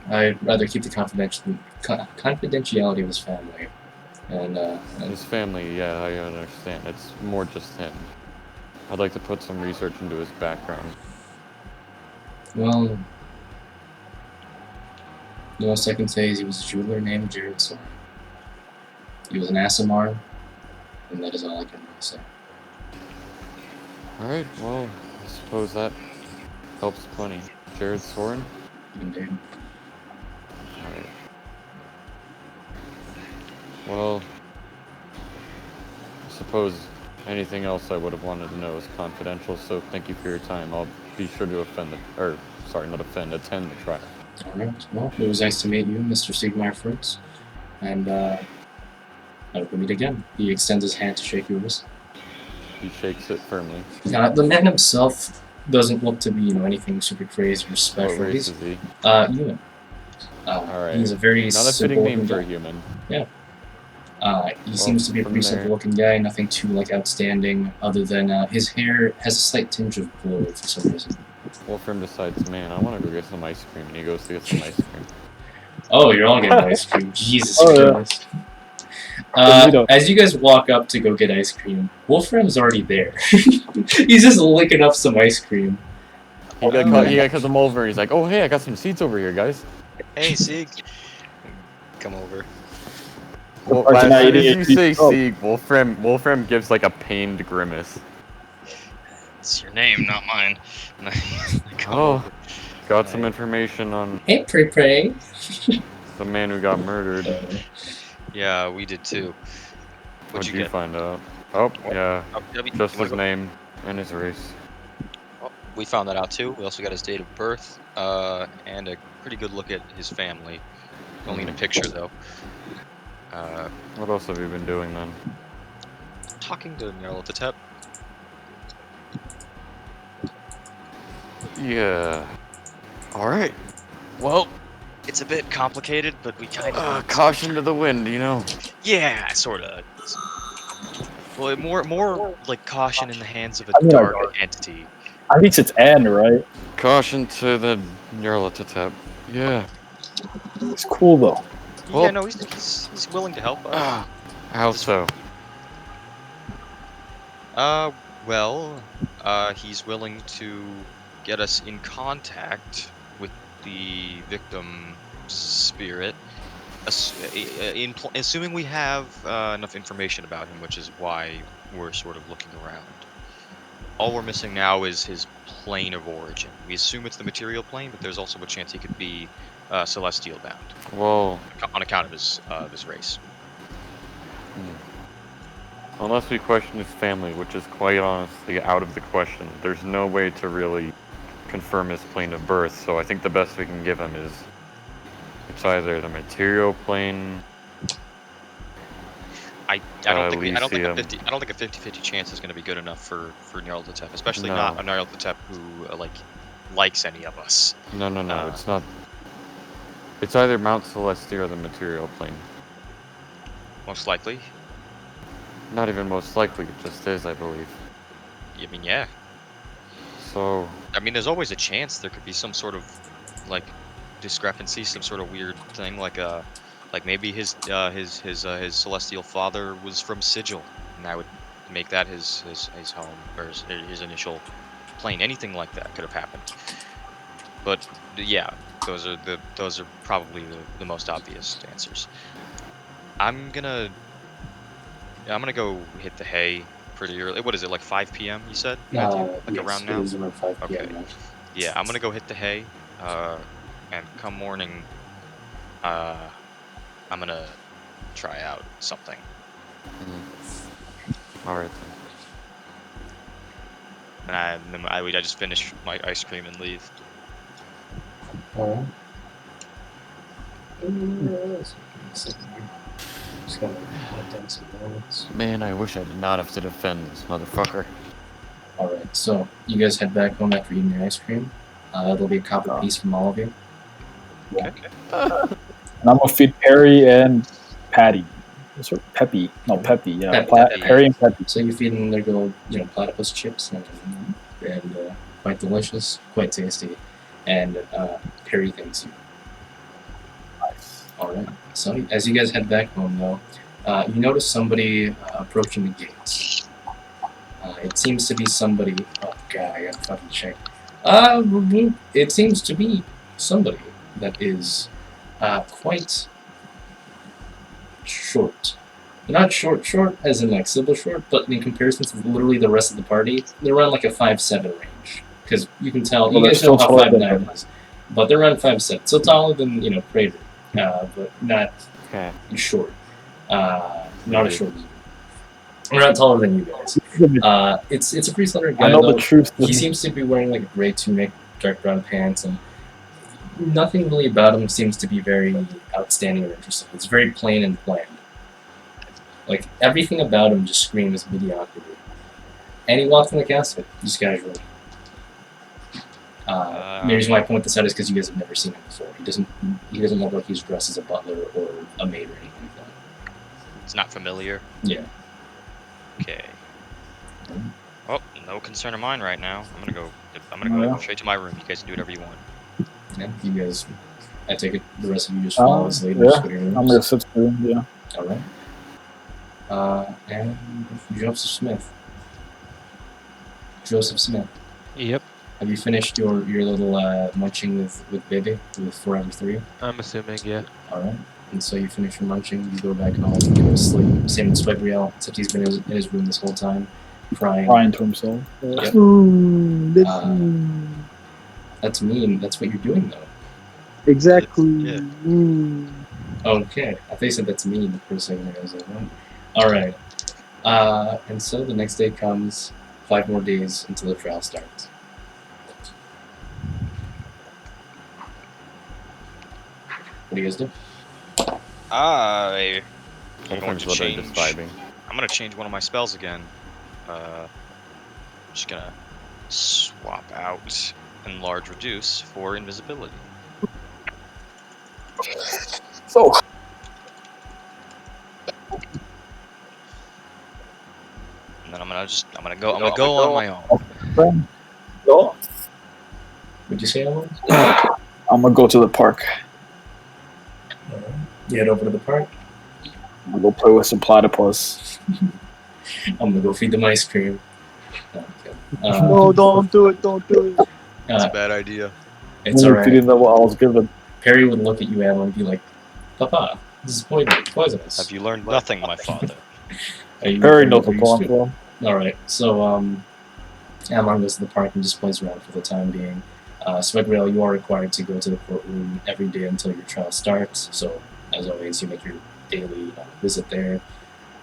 I'd rather keep the confidentiality of his family. And
His family, yeah, I understand. It's more just him. I'd like to put some research into his background.
well, the most I can say is he was a jeweler named Jared Soren. He was an Asimar, and that is all I can really say.
Alright, well, I suppose that helps plenty. Jared Soren?
Indeed.
Alright. Well, I suppose anything else I would have wanted to know is confidential, so thank you for your time. I'll be sure to attend the trial.
Alright, well, it was nice to meet you, Mr. Siegmeyer Fritz. And, I hope we meet again. He extends his hand to shake yours.
He shakes it firmly.
The man himself doesn't look to be, anything super crazy or
What
special.
race
He's,
is he?
human.
Alright.
He's a very
Not a fitting
simple
name
looking
for a
guy.
human.
He seems to be a
from
pretty
there-
simple looking guy, nothing too, outstanding, other than, his hair has a slight tinge of blue for some reason.
Wolfram decides, man, I want to go get some ice cream, and he goes to get some ice cream.
Oh, you're all getting ice cream. Jesus
Oh, yeah.
Christ.
Toledo.
As you guys walk up to go get ice cream, Wolfram's already there. He's just licking up some ice cream.
He got come over, and he's like, oh, hey, I got some seats over here, guys.
Hey, Sieg. Come over.
Well,
person
as
I
soon as you
ADHD
say
spoke.
Sieg, Wolfram gives like a pained grimace.
It's your name, not mine. Come
Oh,
over.
got some information on
Hey, Prey.
the man who got murdered.
Yeah, we did too.
What'd you
get?
find out? Oh, yeah,
Oh,
just
you wanna
his
go?
name and his race.
Oh, we found that out too. We also got his date of birth, and a pretty good look at his family. Only in a picture though.
What else have you been doing then?
Talking to Nyarlathotep.
Yeah. Alright.
Well, it's a bit complicated, but we kind of
Caution to the wind, you know.
yeah, sort of. Well, more like caution in the hands of a
I mean,
dark entity.
At least it's Anne, right?
Caution to the Nyarlathotep. Yeah.
It's cool though.
Yeah,
Well-
no, he's willing to help us.
Ah, how so?
He's willing to get us in contact with the victim's spirit, assuming we have enough information about him, which is why we're sort of looking around. All we're missing now is his plane of origin. We assume it's the material plane, but there's also a chance he could be celestial bound
Well,
on account of his race.
Unless we question his family, which is quite honestly out of the question. There's no way to really confirm his plane of birth, so I think the best we can give him is it's either the material plane.
I don't think I don't think a
Elysium.
50 I don't think a 50-50 chance is going to be good enough for Nyarlathotep, especially
No.
not a Nyarlathotep who likes any of us.
No,
Uh,
it's not. It's either Mount Celestia or the material plane.
Most likely.
Not even most likely, it just is, I believe.
I mean, yeah.
So,
I mean, there's always a chance there could be some sort of like discrepancy, some sort of weird thing, like maybe his celestial father was from Sigil, and that would make that his home or his initial plane. Anything like that could have happened. But yeah, those are probably the most obvious answers. I'm gonna go hit the hay pretty early. What is it, like 5 p.m. you said? Matthew? Like
Yes,
around
it
now?
is around 5 p.m.
Okay.
now.
Yeah, I'm gonna go hit the hay, and come morning, I'm gonna try out something.
alright then.
And then I just finish my ice cream and leave.
Alright. Just gotta write down some notes.
Man, I wish I did not have to defend this motherfucker.
Alright, so you guys head back home after eating your ice cream. There'll be a copper piece from all of you.
Okay.
And I'm gonna feed Perry and Patty. Sort of Peppy. No, Peppy. Yeah,
Peppy.
Perry and Peppy.
So you feed them their little, platypus chips, and quite delicious, quite tasty, and Perry thanks you.
Nice.
Alright, so as you guys head back home, though, you notice somebody approaching the gates. It seems to be somebody. Oh god, I gotta fucking check. It seems to be somebody that is quite short. Not short as in like Sybil short, but in comparison to literally the rest of the party, they're around like a 5'7" range. Because you can tell,
Well,
you guys
they're
know
still
how
taller than
5'9" is. But they're around 5'7", so taller than, Prater. But not
Okay.
short. Not as short as you. We're not taller than you guys. It's a pretty slender guy,
I know
though.
the truth.
He seems to be wearing like a gray tunic, dark brown pants, and nothing really about him seems to be very outstanding or interesting. It's very plain and bland. Like, everything about him just screams mediocrity. And he walks in the castle, just casually. The reason why I point this out is because you guys have never seen him before. He doesn't look like he's dressed as a butler or a maid or anything like that.
It's not familiar.
Yeah.
Okay. Well, no concern of mine right now. I'm gonna go straight to my room. You guys can do whatever you want.
Yeah, you guys, I take it the rest of you just follow us later.
Yeah,
Just go to your rooms.
I'm gonna sit through. Yeah.
Alright. And Joseph Smith. Joseph Smith.
Yep.
Have you finished your little munching with Baby, with Forever 3?
I'm assuming, yeah.
Alright. And so you finish your munching, you go back home, you go to sleep. Same with Sweg Trials, except he's been in his room this whole time, crying.
To himself.
Yep. That's mean. That's what you're doing, though.
Exactly.
Yeah.
Okay. I thought you said that's mean for a second there. I was like, what? Alright. And so the next day comes, 5 more days until the trial starts. What do you guys do?
I'm going
Sometimes
to
literally
change.
just vibing.
I'm gonna change one of my spells again. Just gonna swap out Enlarge Reduce for Invisibility.
So.
And then I'm gonna go on my own.
So,
What'd you say, Alan?
I'm gonna go to the park.
You head over to the park.
I'm gonna go play with some platypus.
I'm gonna go feed them ice cream. Okay.
No, don't do it. Don't do it.
It's a bad idea.
It's
I'm
alright.
feeding them what I was given.
Perry would look at you, Alan, and be like, "Papa, this is poisonous."
Have you learned nothing, my father?
Perry knows what's going on.
Alright, so, Alan goes to the park and just plays around for the time being. Sweg Trials, you are required to go to the courtroom every day until your trial starts, so, as always, you make your daily visit there,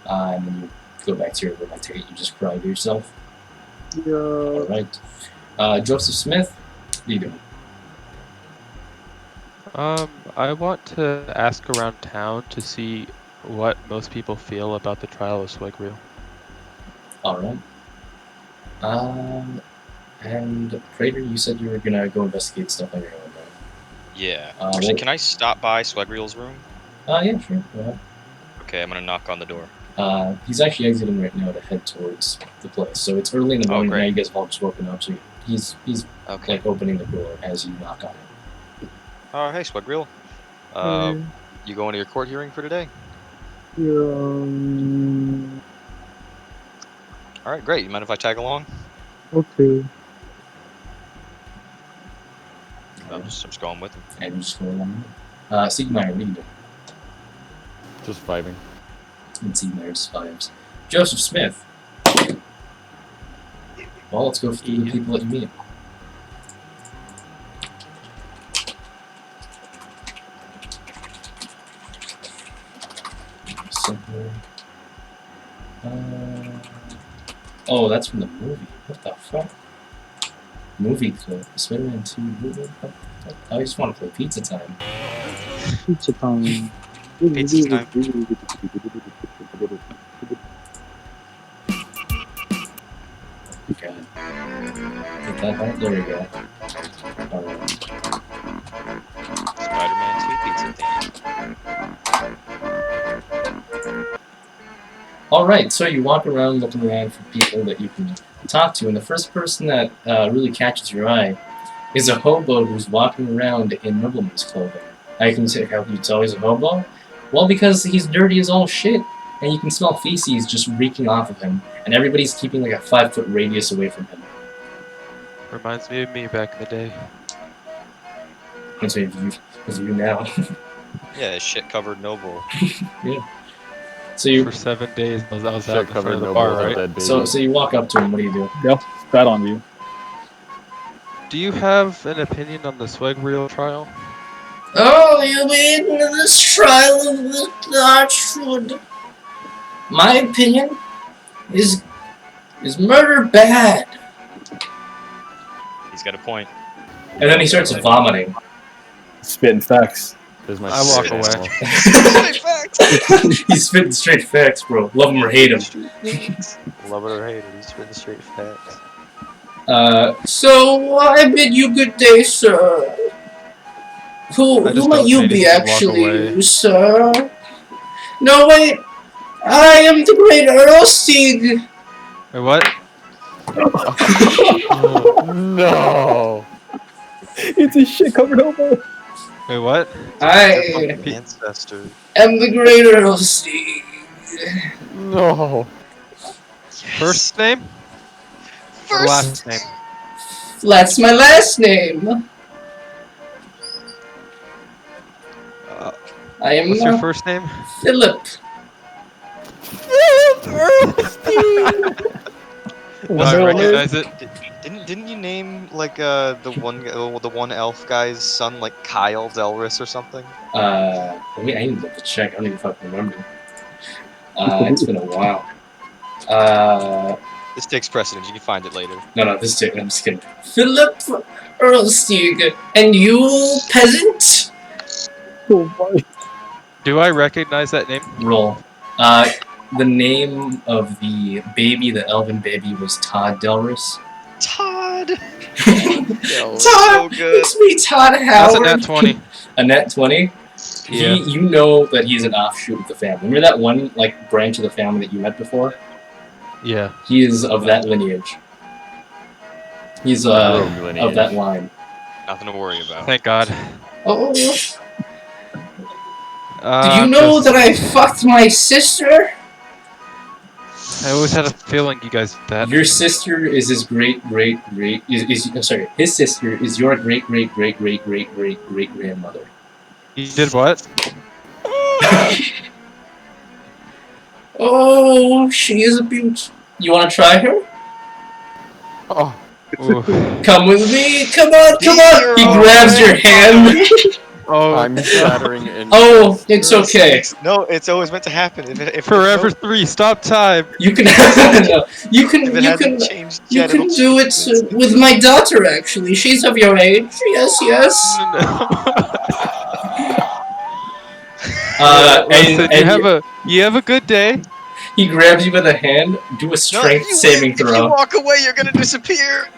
and then you go back to your room. I take it you just cry to yourself.
Yeah.
Alright. Joseph Smith, what are you doing?
I want to ask around town to see what most people feel about the trial of Sweg Real.
Alright. And Prater, you said you were gonna go investigate stuff on your own, right?
Yeah.
well-
Actually, can I stop by Swegreel's room?
Yeah, sure. Go ahead.
Okay, I'm gonna knock on the door.
He's actually exiting right now to head towards the place. So it's early in the
Oh,
morning. Now
great.
you guys have all just woken up. So he's
Okay.
like opening the door as you knock on it.
Oh, hey, Swegreel.
Hey.
You going to your court hearing for today?
Yeah.
All right, great. You mind if I tag along?
Okay.
I'm just going with him.
And you just go along. Siegmeyer, what are you doing?
Just vibing.
And Siegmeyer's vibes. Joseph Smith. Well, let's go through the people that you meet. Simple. Oh, that's from the movie. What the fuck? Movie clip. Spider-Man 2 movie? What the fuck? I just want to play Pizza Time.
Pizza time.
Pizza time.
God. Hit that part? There we go. Alright.
Spider-Man 2 pizza theme.
Alright, so you walk around looking around for people that you can talk to, and the first person that really catches your eye is a hobo who's walking around in nobleman's clothing. How can you tell he's a hobo? Well, because he's dirty as all shit, and you can smell feces just reeking off of him, and everybody's keeping like a 5-foot radius away from him.
Reminds me of me back in the day.
That's what you now.
Yeah, shit-covered noble.
So you
For 7 days, I was out
Shit
in front
covered
of the
no
bar,
balls
right?
dead baby.
so you walk up to him. What do you do?
Yep, spat on you.
Do you have an opinion on the Sweg Real trial?
Oh, you mean this trial of the Archwood? My opinion is murder bad.
He's got a point.
And then he starts vomiting.
Spitting facts.
This is my
I walk
favorite
away.
animal.
He's spitting straight facts, bro. Love him or hate him.
Love it or hate it, he's spitting straight facts.
So I bid you good day, sir. Who
I just
might
don't
you
say
be
anything and walk
actually,
away.
sir? No, wait. I am the great Earl Steed.
Wait, what?
No.
It's a shit covered hobo.
Wait, what?
I
Ancestor.
am the great Earl Steed.
No.
First name? Or last name?
That's my last name. I am
What's your first name?
Philip.
Do I recognize it?
Didn't you name like the one elf guy's son like Kyle Delris or something?
I need to check. I don't even fucking remember. It's been a while.
This takes precedence. You can find it later.
No, this is it. I'm just kidding. Philip Earlsteig, and you peasant?
Oh my.
Do I recognize that name?
Roll. The name of the baby, the elven baby, was Todd Delris.
Todd.
Todd,
so good.
it's me, Todd
That's a
Howard.
nat 20.
A net 20.
Yeah.
You know that he's an offshoot of the family. Remember that one like branch of the family that you met before?
Yeah.
He is of that lineage. He's
Rogue
of
lineage.
that line.
Nothing to worry about.
Thank God.
Oh, did
Uh,
you know
just-
that I fucked my sister?
I always had a feeling you guys did that.
Your sister is his his sister is your great grandmother.
You did what?
Oh, she is a beaut. You wanna try her?
Oh.
Ooh.
Come with me, come on! He grabs your hand.
Oh,
I'm shattering in.
Oh, it's okay.
No, it's always meant to happen. If
Forever
no,
3, stop time.
You can no,
if it hasn't changed
you
yet, it'll
can do it
change.
with my daughter. Actually, she's of your age. Yes.
Listen,
And
you have a good day.
he grabs you by the hand. Do a
No,
strength saving
if you
throw.
walk away, you're gonna disappear.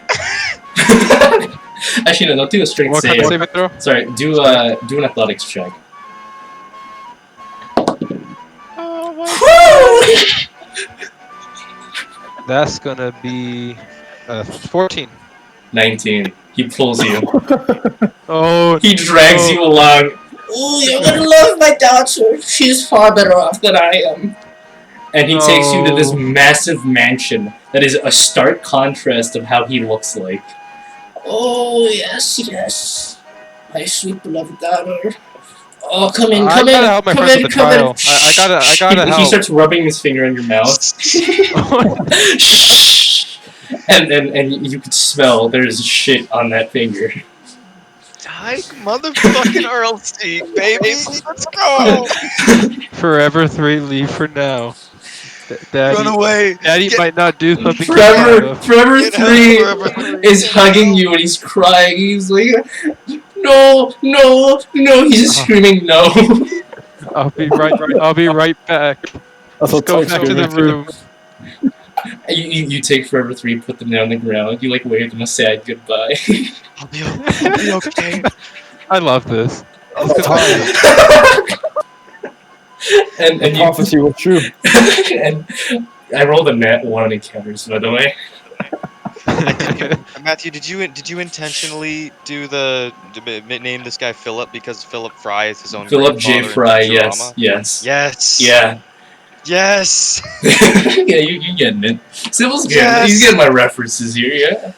Actually, no. Don't do a strength
What
save.
kind of saving throw?
Sorry. Do an athletics check.
Oh my That's gonna be 14.
19. He pulls you.
Oh,
He drags
no.
you along. Oh, you're gonna love my daughter. She's far better off than I am. And he takes you to this
No.
massive mansion that is a stark contrast of how he looks like. Oh, yes. My sweet beloved daughter. Oh, come in.
I gotta help my friends with the trial. I gotta
He
help.
starts rubbing his finger on your mouth. and you could smell there's shit on that finger.
Tyke motherfucking Earlstein, baby. Let's go.
Forever 3, leave for now. Daddy,
Run away.
Daddy
Get-
might not do something you're proud of.
Forever
Get help,
3
Forever 3.
is
Get
hugging
help.
you and he's crying. He's like, no. He's just screaming no.
I'll be right back.
That's
Let's
what
go
Tyke's
back to the
screaming too.
room.
You take Forever 3, put them down on the ground. You like wave them a sad goodbye.
I'll be okay.
I love this.
and
The
you
prophecy was true.
and I rolled a nat 1 on encounters, by the way.
Matthew, did you intentionally do name this guy Philip because Philip Fry is his own
Philip J.
grandfather in
Fry, yes.
Yes.
Yeah.
Yes.
Yeah, you getting it. Sybil's good.
Yes.
He's getting my references here, yeah.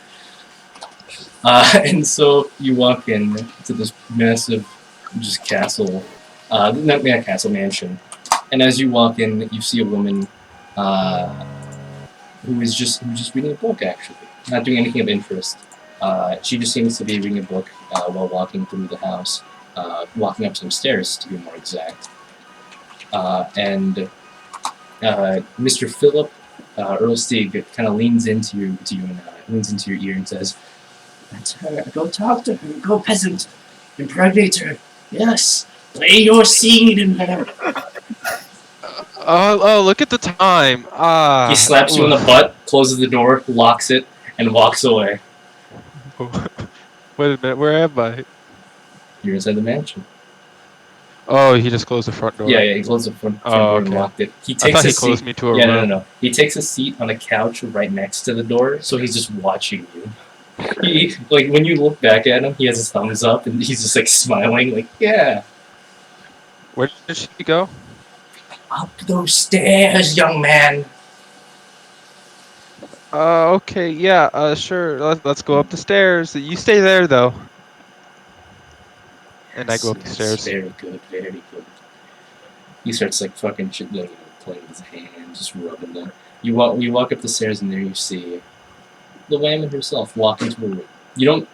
And so you walk in to this massive just castle, not castle, mansion. And as you walk in, you see a woman who's just reading a book, actually. Not doing anything of interest. She just seems to be reading a book while walking through the house, walking up some stairs, to be more exact. And Mr. Philip Earlsteig kind of leans into you and leans into your ear and says, "That's her. Go talk to her. Go, peasant. Impregnate her. Yes. Lay your seed in her."
Oh, look at the time.
He slaps you on the butt, closes the door, locks it, and walks away.
Wait a minute, where am I?
You're inside the mansion.
Oh, he just closed the front door.
Yeah, he closed the front door and
okay.
locked it. He
I
takes
thought
a
he closed
seat.
me to a
Yeah,
room.
no. He takes a seat on a couch right next to the door, so he's just watching you. He, like, when you look back at him, he has his thumbs up, and he's just, like, smiling, like, yeah.
Where did she go?
Up those stairs, young man.
Okay, yeah, sure. Let's go up the stairs. You stay there, though. And I go up the stairs.
Very good, very good. He starts, like, fucking shit, like, playing with his hands, just rubbing them. You walk up the stairs, and there you see the woman herself walk into a room. You don't,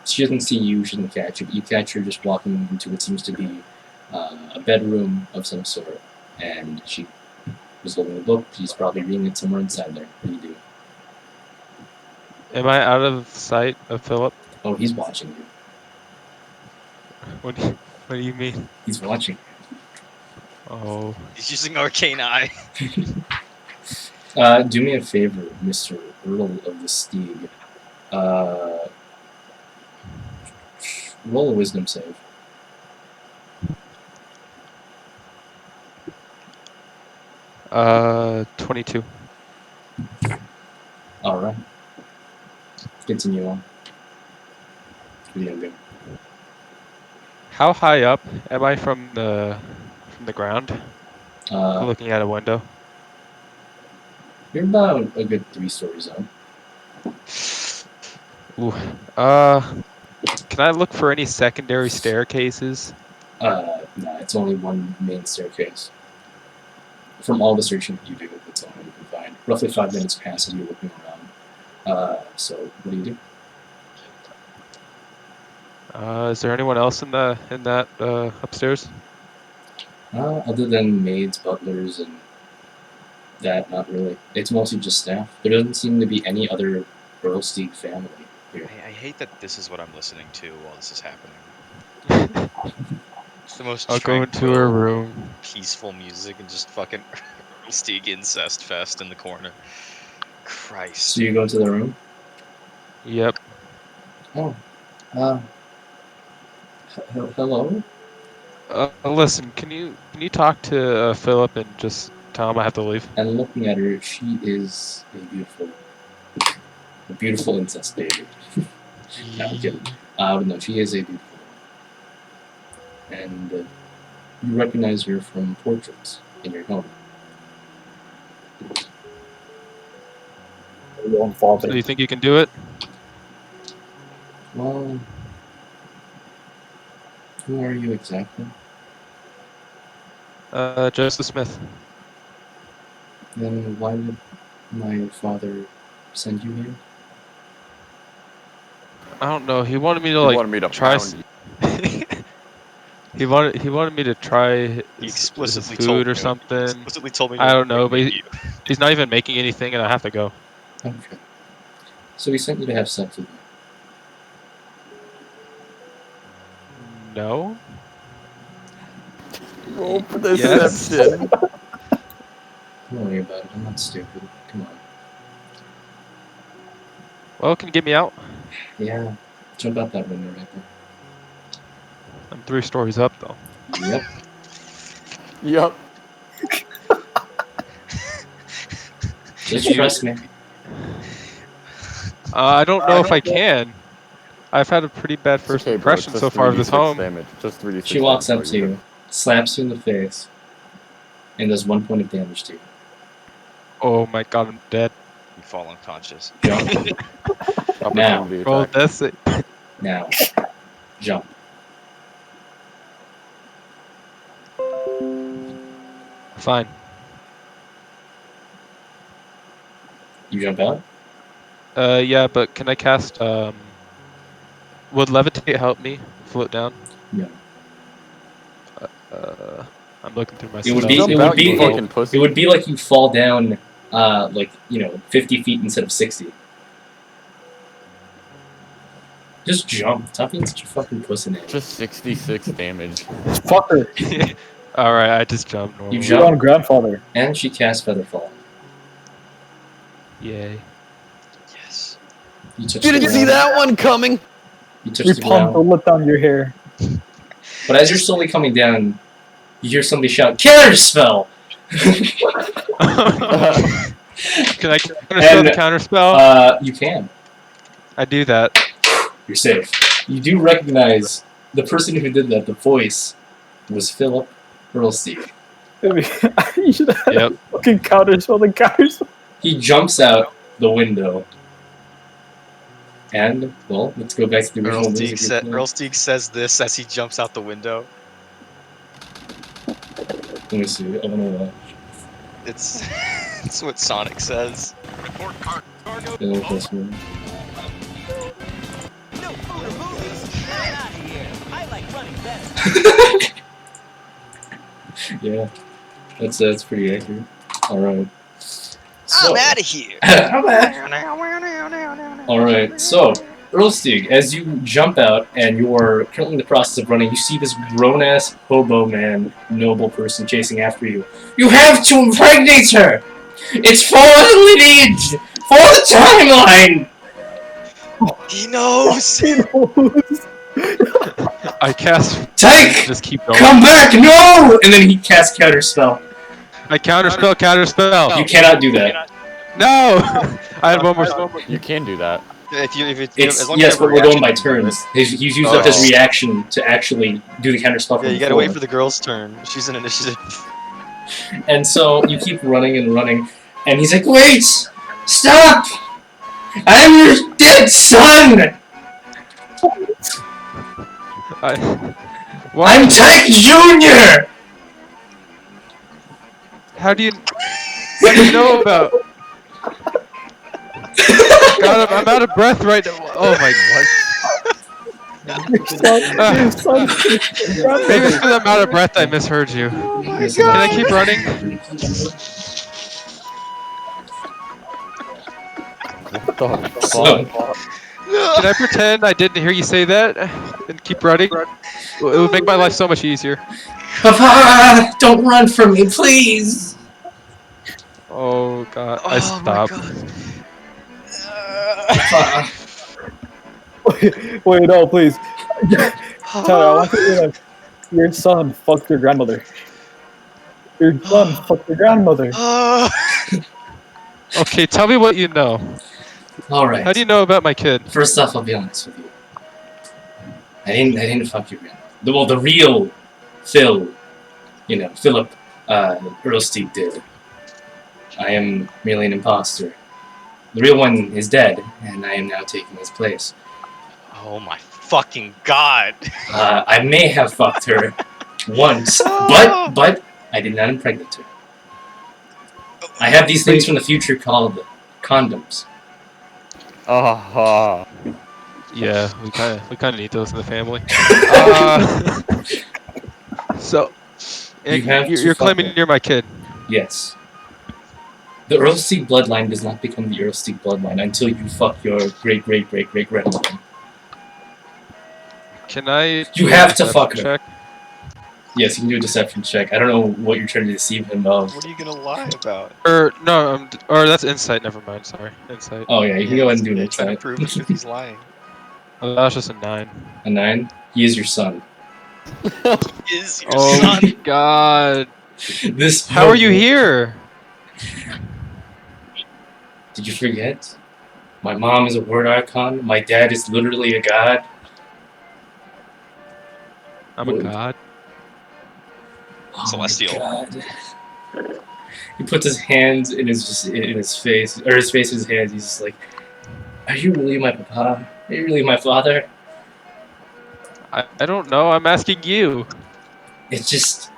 she doesn't see you, she doesn't catch you, but you catch her just walking into what seems to be a bedroom of some sort. And she was holding a book. She's probably reading it somewhere inside there. What do you do?
Am I out of sight of Philip?
Oh, he's watching you.
What do you mean?
He's watching.
Oh.
He's using arcane eye.
Do me a favor, Mr. Earl of the Steeg. Roll a wisdom save.
Uh, 22.
Alright. Continue on.
How high up am I from the ground? Looking at a window.
You're about a good 3 stories up.
Ooh. Can I look for any secondary staircases?
No, it's only one main staircase. From all the searching that you do, that's all you can find. Roughly 5 minutes pass as you're looking around. So, what do you do?
Is there anyone else in that upstairs?
Other than maids, butlers, and that, not really. It's mostly just staff. There doesn't seem to be any other Earlstead family here.
I hate that this is what I'm listening to while this is happening. It's the most
I'll go into her
tranquil,
room.
peaceful music and just fucking Earlstead incest fest in the corner. Christ.
So you go into the room?
Yep.
Oh. Hello?
Listen, can you talk to Philip and just tell him I have to leave?
And looking at her, she is a beautiful incest baby. No, I'm kidding. No, she is a beautiful woman. And you recognize her from portraits in your home.
Your own father.
So do you think you can do it?
Well, who are you exactly?
Joseph Smith.
Then why did my father send you here?
I don't know. He wanted me to
He
like
wanted me to
try.
pound
He wanted me to try
He
his
explicitly
food
told
or
me.
something.
Explicitly told me.
I don't know, but
you.
he's not even making anything, and I have to go.
Okay. So he sent you to have sex with me.
No.
Roll for
Yes.
deception.
Don't worry about it. I'm not stupid. Come on.
Well, can you get me out?
Yeah. Jump out that window right
I'm 3 stories up though.
there. Yep.
Yup.
Just trust me.
I don't know if I can. I've had a pretty bad
It's
first
okay, bro. It's
impression
just
so far of this
3d6
home.
damage. Just 3d6
She walks up
damage,
to
bro.
you, slaps you in the face, and does 1 point of damage to you.
Oh my god, I'm dead.
You fall unconscious.
Jump.
Opportunity
Roll
attack.
death save.
Now. Jump.
Fine.
You jump out?
Yeah, but can I cast would levitate help me float down?
No.
I'm looking through my
It would
spells.
be-
Jump
it
out,
would be-
you fucking pussy.
It would be like you fall down, 50 feet instead of 60. Just jump. Stop being such a fucking pussy name.
Just 66 damage.
Fucker.
Alright, I just jumped normally.
You
Your
jump.
own grandfather.
And she casts Featherfall.
Yay.
Yes.
You touch
Didn't
the
see
ground.
that one coming!
You touch the
Rapunzel,
ground.
let down your hair.
But as you're slowly coming down, you hear somebody shout, "Counterspell!"
Can I counterspell the counterspell?
You can.
I do that.
You're safe. You do recognize the person who did that, the voice, was Philip Earlstead.
You should have
Yep.
fucking counterspell the counterspell.
He jumps out the window. And, well, let's go back to the original music.
Earlstead says this as he jumps out the window.
Let me see. I don't know what.
It's it's what Sonic says.
Yeah, that's me. Yeah, that's pretty accurate. All right. So,
I'm out of here.
all right. So, Earlstead, as you jump out and you are currently in the process of running, you see this grown-ass hobo man, noble person chasing after you. You have to impregnate her. It's for the lineage, for the timeline.
He knows.
I cast.
Take.
Just keep going.
Come back, no! And then he casts Counterspell.
I counterspell.
You cannot do that.
No! I had one more.
You can do that.
It's
as long as
yes,
you have
but
a
we're going
reaction
by
to do
turns.
it.
He's used up his
Oh.
reaction to actually do the Counterspell.
Yeah, you gotta wait for the girl's turn. She's an initiative.
And so you keep running and running, and he's like, "Wait! Stop! I'm your dead son!
Why?
I'm Tyke Jr.!"
How do you know about? God, I'm out of breath right now. Oh my god.
Your son.
Maybe it's because I'm out of breath. I misheard you.
Yes,
Can I keep running?
What the
So,
fuck?
Can I pretend I didn't hear you say that and keep running? It would make my life so much easier.
Papa, don't run from me, please.
Oh god, I
Oh my
stopped.
god.
Papa.
Wait, no, please. Tyler, I want to hear like, your son fucked your grandmother. Your son fucked your grandmother.
Okay, tell me what you know.
All right.
How do you know about my kid?
First off, I'll be honest with you. I didn't fuck your grandma. Well, the real Phil, Philip Earlstein did. I am merely an imposter. The real one is dead, and I am now taking his place.
Oh my fucking god.
I may have fucked her once, but I did not impregnate her. I have these things from the future called condoms.
Yeah, we kind of need those in the family. So,
You have to
you're
fuck
claiming
her.
you're my kid.
Yes. The Earlstein bloodline does not become the Earlstein bloodline until you fuck your great-great-great-great-grandmother.
Can I?
You
do a
have to fuck her.
deception check?
Yes, you can do a deception check. I don't know what you're trying to deceive him of.
What are you gonna lie about?
Or no, or that's insight. Never mind. Sorry, insight.
Oh yeah, you can go ahead and do an
Trying to
insight.
prove if he's lying.
Oh, that was just a 9.
A 9? He is your son.
Is your
Oh
son?
God!
This.
How are you here?
Did you forget? My mom is a word icon. My dad is literally a god.
I'm a god.
Oh
Celestial.
my God. He puts his hands in his face, or his face in his hands. He's just like, "Are you really my papa? Are you really my father?"
I don't know. I'm asking you.
It's just,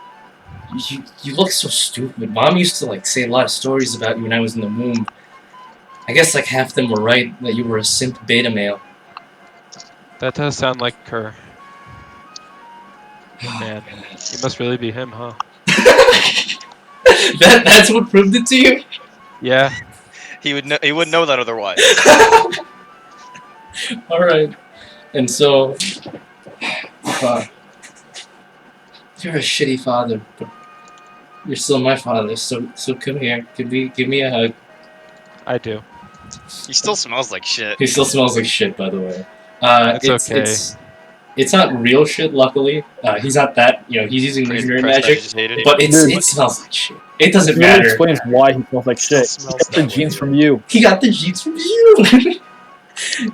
you look so stupid. Mom used to like say a lot of stories about you when I was in the womb. I guess like half them were right, that you were a simp beta male.
That does sound like her.
Oh,
Man,
God.
you must really be him, huh?
That's what proved it to you?
Yeah.
He would wouldn't know that otherwise.
Alright. And so, you're a shitty father, but you're still my father, so come here. Give me a hug.
I do.
He still smells like shit.
He still smells like shit, by the way.
It's okay.
It's not real shit, luckily. He's not that, he's using illusionary magic, but it smells like shit. It doesn't
It really
matter.
explains why he smells like
Still
shit.
smells
He got the
that
genes
way.
from you.
He got the genes from you!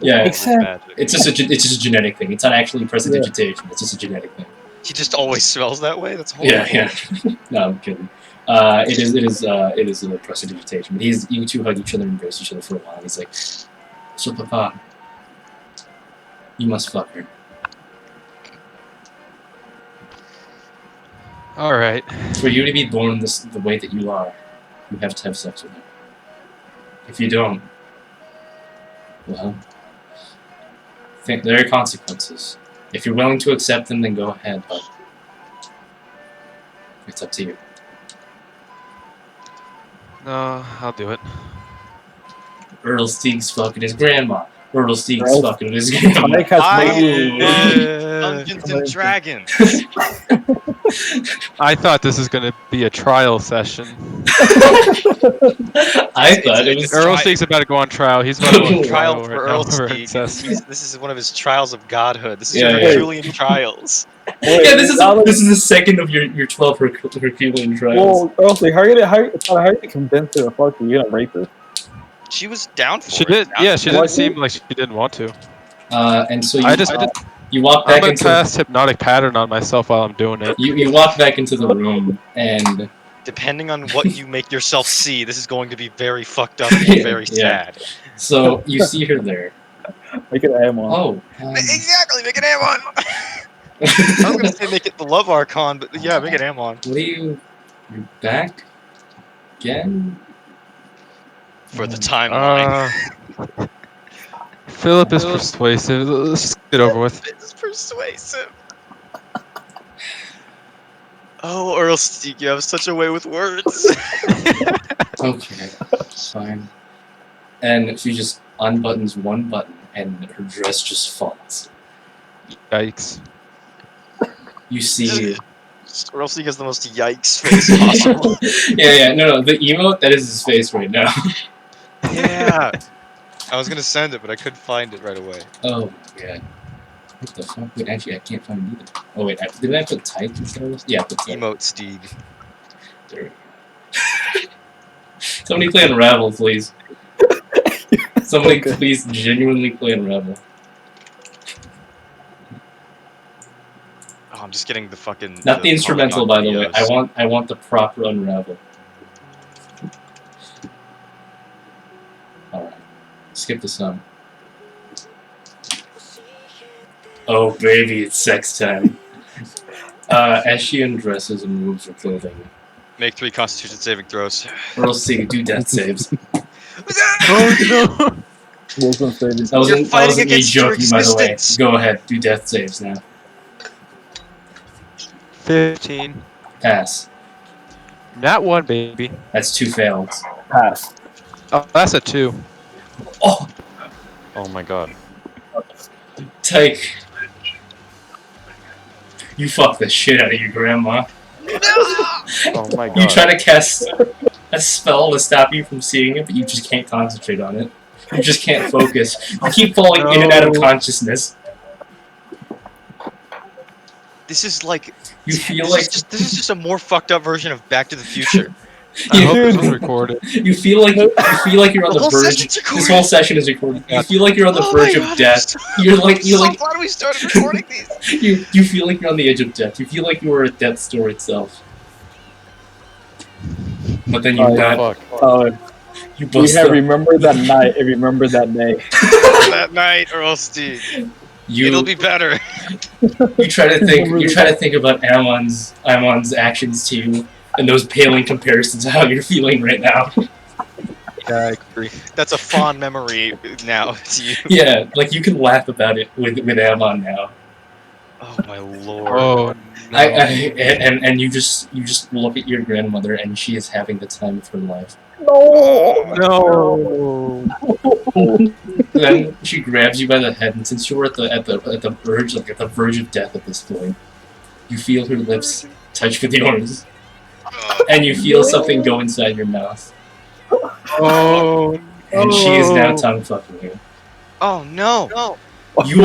Yeah,
Makes sense.
it's just a genetic thing. It's not actually prestidigitation, it's just a genetic thing.
He just always smells that way. That's horrible.
Yeah. No, I'm kidding. It is a prestidigitation. But you two hug each other and embrace each other for a while. He's like, "So, Papa, you must fuck her."
All right.
For you to be born the way that you are, you have to have sex with her. If you don't, well, there are consequences. If you're willing to accept them, then go ahead, but it's up to you.
No, I'll do it.
Earl Steeg's fucking his grandma. Earl Steeg's fucking his grandma.
Mike has
I
made-
love Dungeons and Dragons.
I thought this was gonna be a trial session.
I thought it was.
Earl Steeg's about to go on trial. He's about to go on trial
Trial for
right now
Earl
over
Steeg.
incest.
This is one of his trials of godhood. This is
Yeah,
your
yeah.
Herculean trials.
Yeah, this is the second of your 12 Herculean trials.
Well, honestly, how are you gonna convince her to fuck you? You gonna rape her?
She was down for
She
it.
did. Yeah, she didn't
What?
seem like she didn't want to.
And so you you walk
I'm
back
gonna
into
cast hypnotic pattern on myself while I'm doing it.
you walk back into the room and
Depending on what you make yourself see, this is going to be very fucked up and very
Yeah.
sad.
so you see her there.
Make it am one.
Oh,
Exactly, make it Amon! I was gonna say make it the Love Archon, but yeah, make it Amon.
what are you? You're back again?
For the timeline.
Philip is persuasive. Let's just get over with.
It's persuasive. Oh, Earl Steak, you have such a way with words.
Okay, fine. And she just unbuttons one button, and her dress just falls.
Yikes.
You see.
Earl Steak has the most yikes face possible.
yeah, no, the emote, that is his face right now.
Yeah. I was gonna send it, but I couldn't find it right away.
Oh, yeah. What the fuck? Wait, actually, I can't find it either. Oh, wait, didn't I put type instead of this? Yeah, I put type.
Emote Steeg.
There we go. Somebody play Unravel, please. Somebody please genuinely play Unravel.
Oh, I'm just getting the fucking.
Not the instrumental, by the way.
videos.
I want the proper Unravel. Alright. Skip the song. Oh baby, it's sex time. As she undresses and removes her clothing,
Make 3 Constitution saving throws.
Earl C, do death saves.
Oh no!
Wilson saving.
That wasn't,
You're fighting
me
against your
joking, by the way.
existence.
Go ahead, do death saves now.
15.
Pass.
Not 1, baby.
That's 2 fails.
Pass.
Oh, that's a 2.
Oh,
Oh my god.
Tyke. You fucked the shit out of your grandma.
Oh my god.
You try to cast a spell to stop you from seeing it, but you just can't concentrate on it. You just can't focus. You keep falling in and out of
No.
consciousness.
This is like.
You feel
This
like
is just a more fucked up version of Back to the Future.
I hope this
you,
was recorded.
you feel like you're on
The
the
whole
verge.
session's
This
recorded.
whole session is recorded. You feel like you're on the
Oh
verge
my
of
God,
death.
I'm
You're like
glad we started recording these.
you feel like you're on the edge of death. You feel like you are at death's door itself. But then you're
Oh,
not.
Fuck.
You
We
bust
have
the,
remembered that night and remember that day.
That night, Earl Steeg.
you
It'll be better.
you try to think about Amon's actions to you and those paling comparisons of how you're feeling right now.
Yeah, I agree.
That's a fond memory now to you.
Yeah, like you can laugh about it with Amon now.
Oh my lord.
Oh no.
And you just look at your grandmother and she is having the time of her life.
No.
Then she grabs you by the head, and since you're at the verge of death at this point, you feel her lips touch with yours, and you feel something go inside your mouth,
Oh.
and she is now tongue fucking you.
Oh no.
You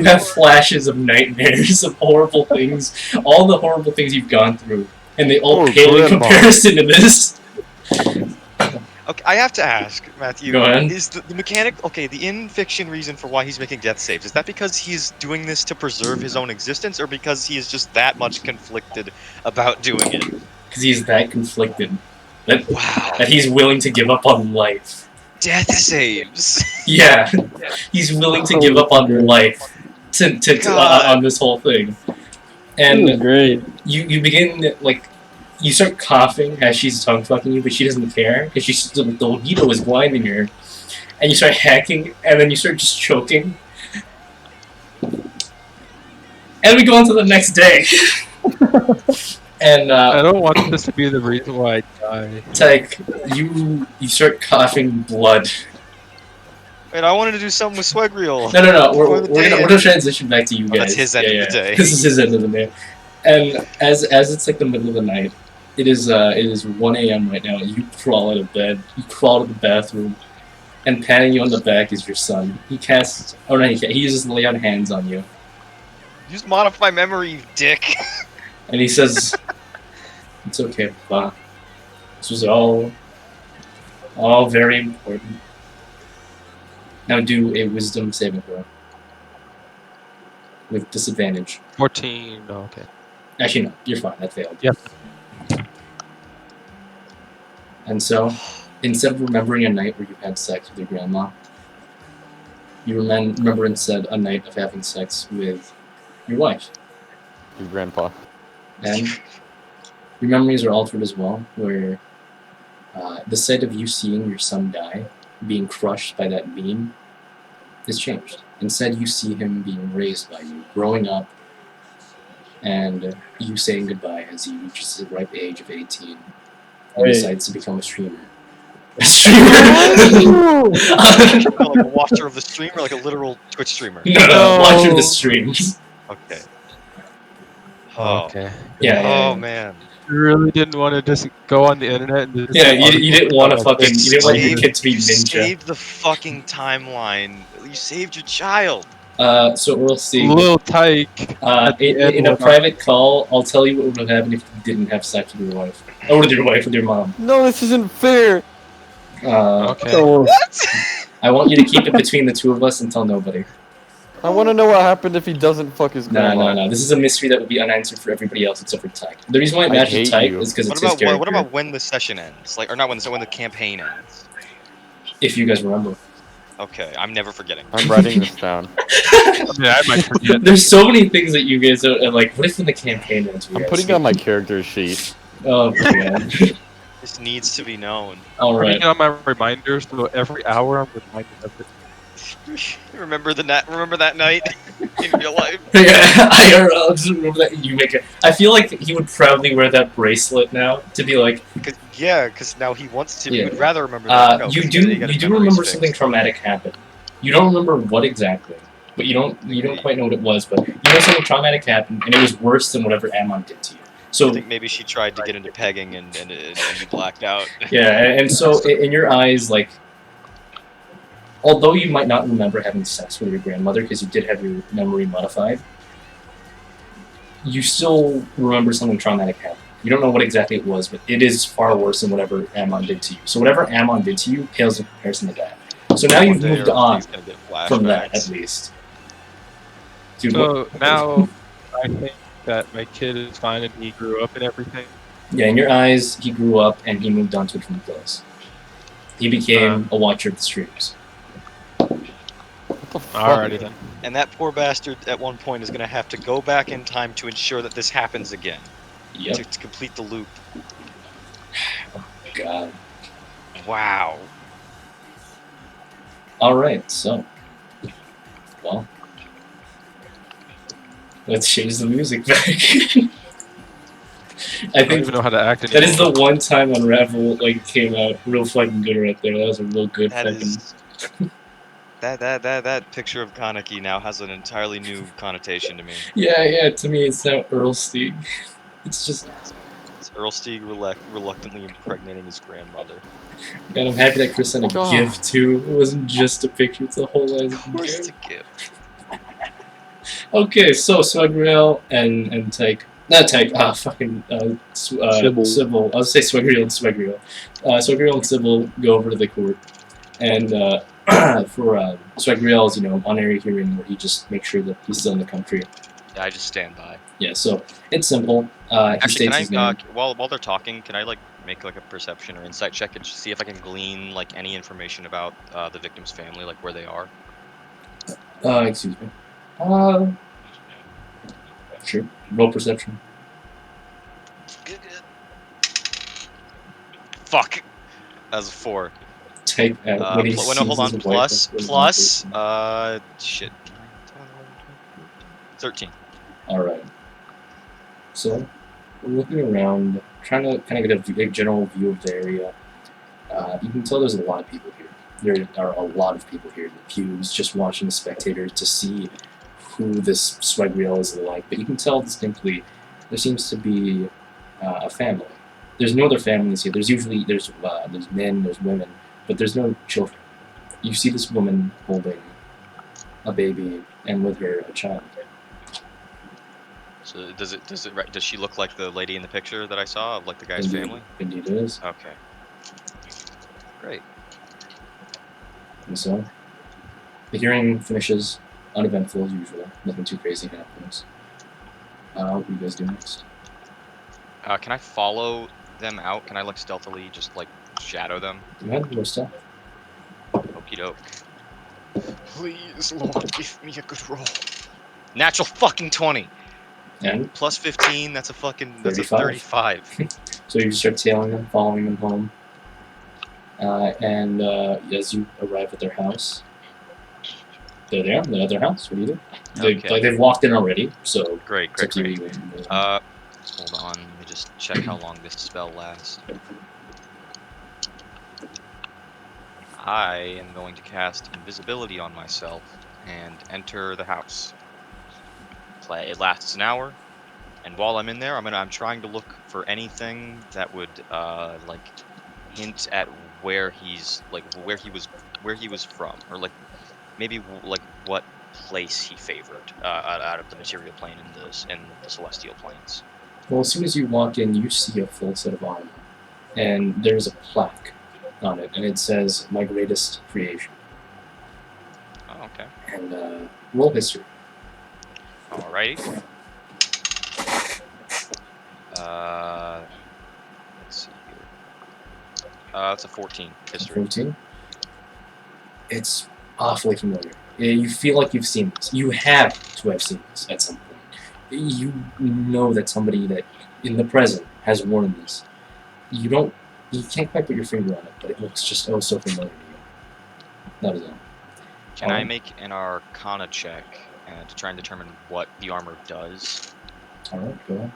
have flashes of nightmares of horrible things, all the horrible things you've gone through, and they all
Oh,
pale in
Grandma.
comparison to this.
Okay, I have to ask, Matthew.
Go ahead.
Is the mechanic okay? The in-fiction reason for why he's making death saves, is that because he's doing this to preserve his own existence, or because he is just that much conflicted about doing it?
Because he's that conflicted that
Wow.
he's willing to give up on life.
Death saves.
Yeah, he's willing to give up on life
God.
on this whole thing.
That was
And
great.
you begin, like, you start coughing as she's tongue fucking you, but she doesn't care because the libido is blinding her. And you start hacking, and then you start just choking. And we go on to the next day. And
I don't want this to be the reason why I die.
it's like you start coughing blood.
Wait, I wanted to do something with Sweg Reel.
No.
Before
We're
the day
gonna
ends.
transition back to you
Oh,
guys.
that's his end of the day.
This is his end of the day. And as it's like the middle of the night, it is 1 a.m. right now. You crawl out of bed. You crawl to the bathroom, and patting you on the back is your son. He casts. Oh no, he uses lay on hands on you,
Just modify memory, you dick.
and he says, "It's okay, Papa. This was all very important. Now do a wisdom saving throw with disadvantage.
14. Oh, okay.
Actually, no, you're fine. That failed.
Yep.
And so, instead of remembering a night where you had sex with your grandma, you remember instead a night of having sex with your wife.
Your grandpa.
And your memories are altered as well, where the sight of you seeing your son die, being crushed by that beam, is changed. Instead, you see him being raised by you, growing up, and you saying goodbye as he reaches the ripe age of 18 and
Wait.
decides to become a streamer. A streamer?
Like a watcher of the stream or like a literal Twitch streamer?
No, watcher of
No.
the streams.
Okay.
Oh, okay.
Yeah, yeah,
Oh man.
You really didn't want to just go on the internet and just
Yeah, you didn't want to
about,
fucking, you didn't want your
Saved-
kid to be
you
ninja.
saved the fucking timeline. You saved your child.
So we'll see.
Lil Tyke. at the end
In a
will not-
private call, I'll tell you what would happen if you didn't have sex with your wife. Or with your wife, with your mom.
No, this isn't fair.
Okay.
So,
I want you to keep it between the two of us and tell nobody.
I want to know what happened if he doesn't fuck his grandma.
No. This is a mystery that will be unanswered for everybody else except for Tyke. The reason why it
I
matches
hate
Tyke
you.
is because
What
it's his
about
character.
what about when the session ends? Like, or not when the campaign ends?
If you guys remember.
Okay, I'm never forgetting.
I'm writing this down.
I mean, I might forget.
There's so many things that you guys are like. What if when the campaign ends?
I'm putting on my character sheet.
Oh man.
This needs to be known.
All
Putting
right.
it on my reminders, so every hour I'm reminded of it.
Remember that night in real life?
Yeah, I just remember that you make it. I feel like he would probably wear that bracelet now to be like.
Because now he wants to.
Yeah.
He would rather remember that. No,
You
'cause
do
then got his
remember
memories
something
fixed.
traumatic happened. You don't remember what exactly, but you don't quite know what it was. But you know something traumatic happened, and it was worse than whatever Amon did to you. So
I think maybe she tried to get into pegging and you blacked out.
yeah, and so in your eyes, like, although you might not remember having sex with your grandmother because you did have your memory modified, you still remember something traumatic happened. You don't know what exactly it was, but it is far worse than whatever Amon did to you. So whatever Amon did to you pales in comparison to that. So now you've
One day
moved
or
on
he's gonna get
from that,
flashbacks.
at least. Dude,
So now I think that my kid is fine and he grew up and everything.
yeah, in your eyes, he grew up and he moved on to a different place. He became a watcher of the streams.
Alrighty then.
And that poor bastard at one point is gonna have to go back in time to ensure that this happens again.
Yep.
To complete the loop.
God.
Wow.
Alright, so. Well. Let's change the music back. I
I don't
think
even know how to act
that is the
anymore.
one time Unravel like came out real fucking good right there. That was a real good
That
fucking.
is. That picture of Kaneki now has an entirely new connotation to me.
Yeah. To me, it's now Earl Steeg. It's just,
It's Earl Steeg reluctantly impregnating his grandmother.
and I'm happy that Chris sent a
God.
gift too. It wasn't just a picture; it's a whole ass
Of course, it's
gift.
a gift.
Okay, so Swegriel and Tyke. Not Tyke,
Sybil.
Sybil. I'll say Swegriel and Swegriel. Swegriel and Sybil go over to the court. And for Swegriel's, on-air hearing where he just makes sure that he's still in the country.
Yeah, I just stand by.
Yeah, so it's simple. He
Actually,
states his
can I,
name.
while they're talking, can I make like a perception or insight check and see if I can glean like any information about the victim's family, like where they are?
Excuse me. Sure. Roll perception.
Fuck. That was a 4.
Type when he
No,
sees
hold on.
his wife,
Plus, shit. 13.
Alright. So, we're looking around, trying to kind of get a general view of the area. You can tell there's a lot of people here. There are a lot of people here in the pews, just watching the spectators to see who this Swegriel is like. But you can tell distinctly there seems to be a family. There's no other families here. There's men, there's women, but there's no children. You see this woman holding a baby and with her a child.
So does she look like the lady in the picture that I saw of like the guy's family?
Indeed it is.
Okay. Great.
And so, the hearing finishes uneventful as usual. Nothing too crazy happens. What do you guys do next?
Can I follow them out? Can I like stealthily just like shadow them?
Go ahead, roll stuff.
Okie doke. Please, Lord, give me a good roll. Natural fucking 20.
And
Plus 15, that's a
35.
35.
so you start tailing them, following them home. And as you arrive at their house, They're there in the other house. What do you do?
Okay.
They've walked in already, so
Great,
it's up
great,
to
great.
you.
Hold on. Let me just check how long this spell lasts. I am going to cast invisibility on myself and enter the house. It lasts an hour, and while I'm in there, I'm trying to look for anything that would like hint at where where he was from, or like maybe like what place he favored out of the material plane in the celestial planes.
Well, as soon as you walk in, you see a full set of armor, and there's a plaque on it, and it says "My greatest creation."
Oh, okay.
And roll history.
Alrighty. Let's see here. That's a 14 history.
14. It's awfully familiar. You feel like you've seen this. You have to have seen this at some point. You know that somebody that in the present has worn this. You can't quite put your finger on it, but it looks just oh so familiar to you. That is all.
Can I make an Arcana check to try and determine what the armor does?
Alright, go ahead.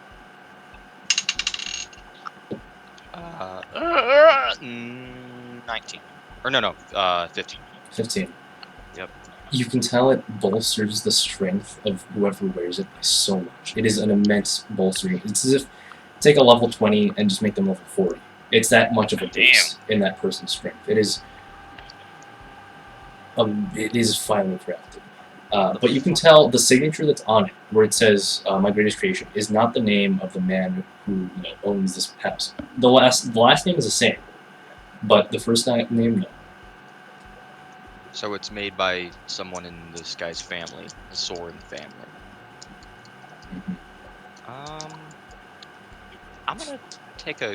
19. Or no, 15.
15.
Yep.
You can tell it bolsters the strength of whoever wears it by so much. It is an immense bolstering. It's as if take a level 20 and just make them level 40. It's that much of a boost in that person's strength. It is finely crafted. But you can tell the signature that's on it, where it says "My greatest creation," is not the name of the man who owns this house. The last name is the same, but the first name no.
So it's made by someone in this guy's family, the Soren family. I'm gonna take a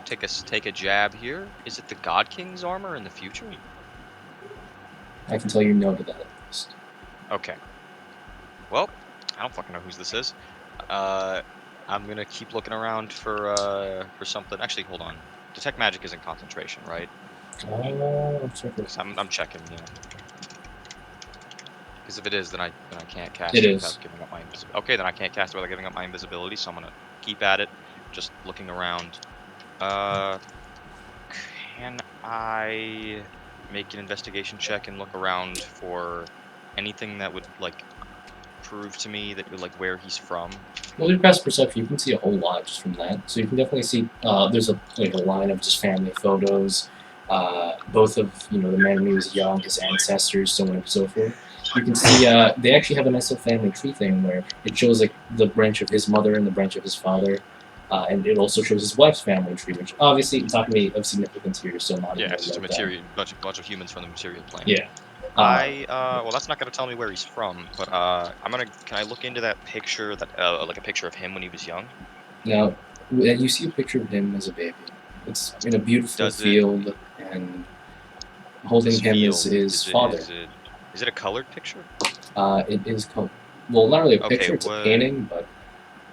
jab here. Is it the God King's armor in the future?
I can tell you no to that at least.
Okay. Well, I don't fucking know whose this is. I'm gonna keep looking around for something. Actually, hold on. Detect magic isn't concentration, right?
I'll check it.
I'm checking, yeah. Because if it is, then I can't cast
It
it
is.
without giving up my invisibility. Okay, then I can't cast it without giving up my invisibility, so I'm gonna keep at it, just looking around. Can I make an investigation check and look around for anything that would like prove to me that like where he's from?
Well, your past perception, you can see a whole lot just from that. So you can definitely see there's a line of just family photos, both of the man when he was young, his ancestors, so on and so forth. You can see they actually have a nice little family tree thing where it shows like the branch of his mother and the branch of his father, and it also shows his wife's family tree, which obviously it's not going to be of significance here, so not
Yeah, it's just a material bunch of humans from the material plane.
Yeah.
Well, that's not gonna tell me where he's from, but can I look into that picture like a picture of him when he was young?
Now, you see a picture of him as a baby. It's in a beautiful field, and holding him is his father.
Is it a colored picture?
It is colored. Well, not really a
Okay,
picture; it's a painting, but